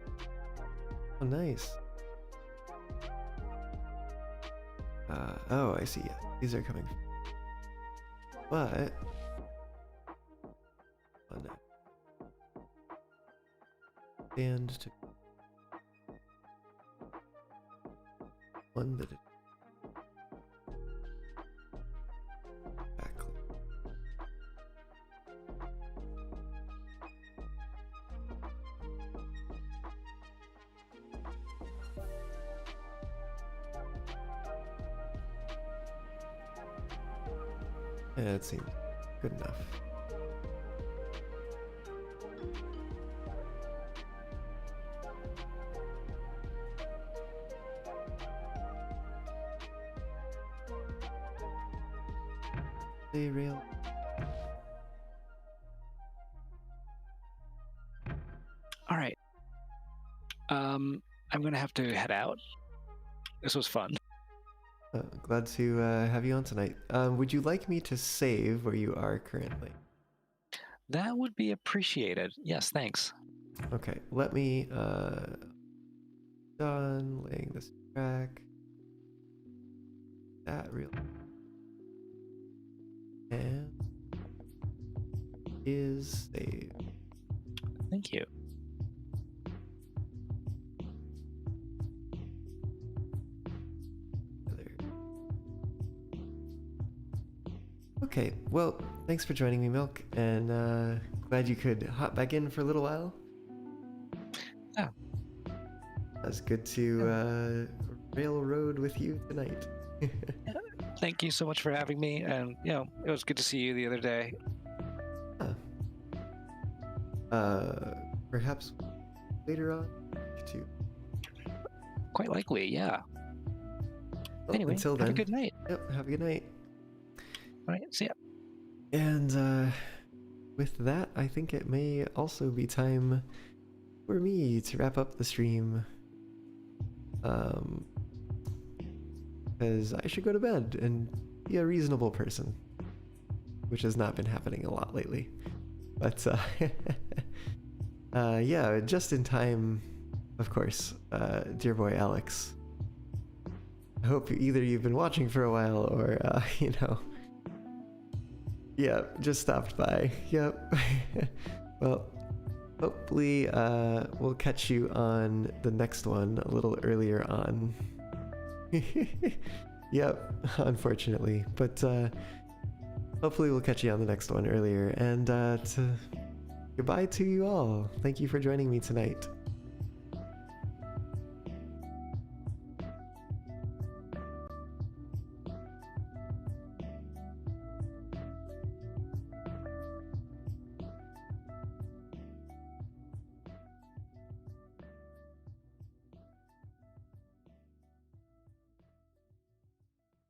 Oh, nice. Oh, I see. These are coming. But oh no. Stand to one that back. Yeah, it seems good enough. Stay real. All right. I'm gonna have to head out. This was fun. Glad to have you on tonight. Would you like me to save where you are currently? That would be appreciated. Yes, thanks. Okay, let me done laying this track. That real and is saved. Thank you. Okay, well, thanks for joining me, Milk, and glad you could hop back in for a little while. Yeah. That's good to railroad with you tonight. Thank you so much for having me, and it was good to see you the other day. Perhaps later on too. Quite likely, yeah. Well, Anyway, until then, have a good night. Yep, have a good night. All right, see ya. And with that, I think it may also be time for me to wrap up the stream. Because I should go to bed and be a reasonable person, which has not been happening a lot lately. But yeah, just in time, of course, dear boy Alex. I hope either you've been watching for a while or, yeah, just stopped by. Yep. Well, hopefully we'll catch you on the next one a little earlier on. Yep, unfortunately. But hopefully we'll catch you on the next one earlier. And goodbye to you all. Thank you for joining me tonight.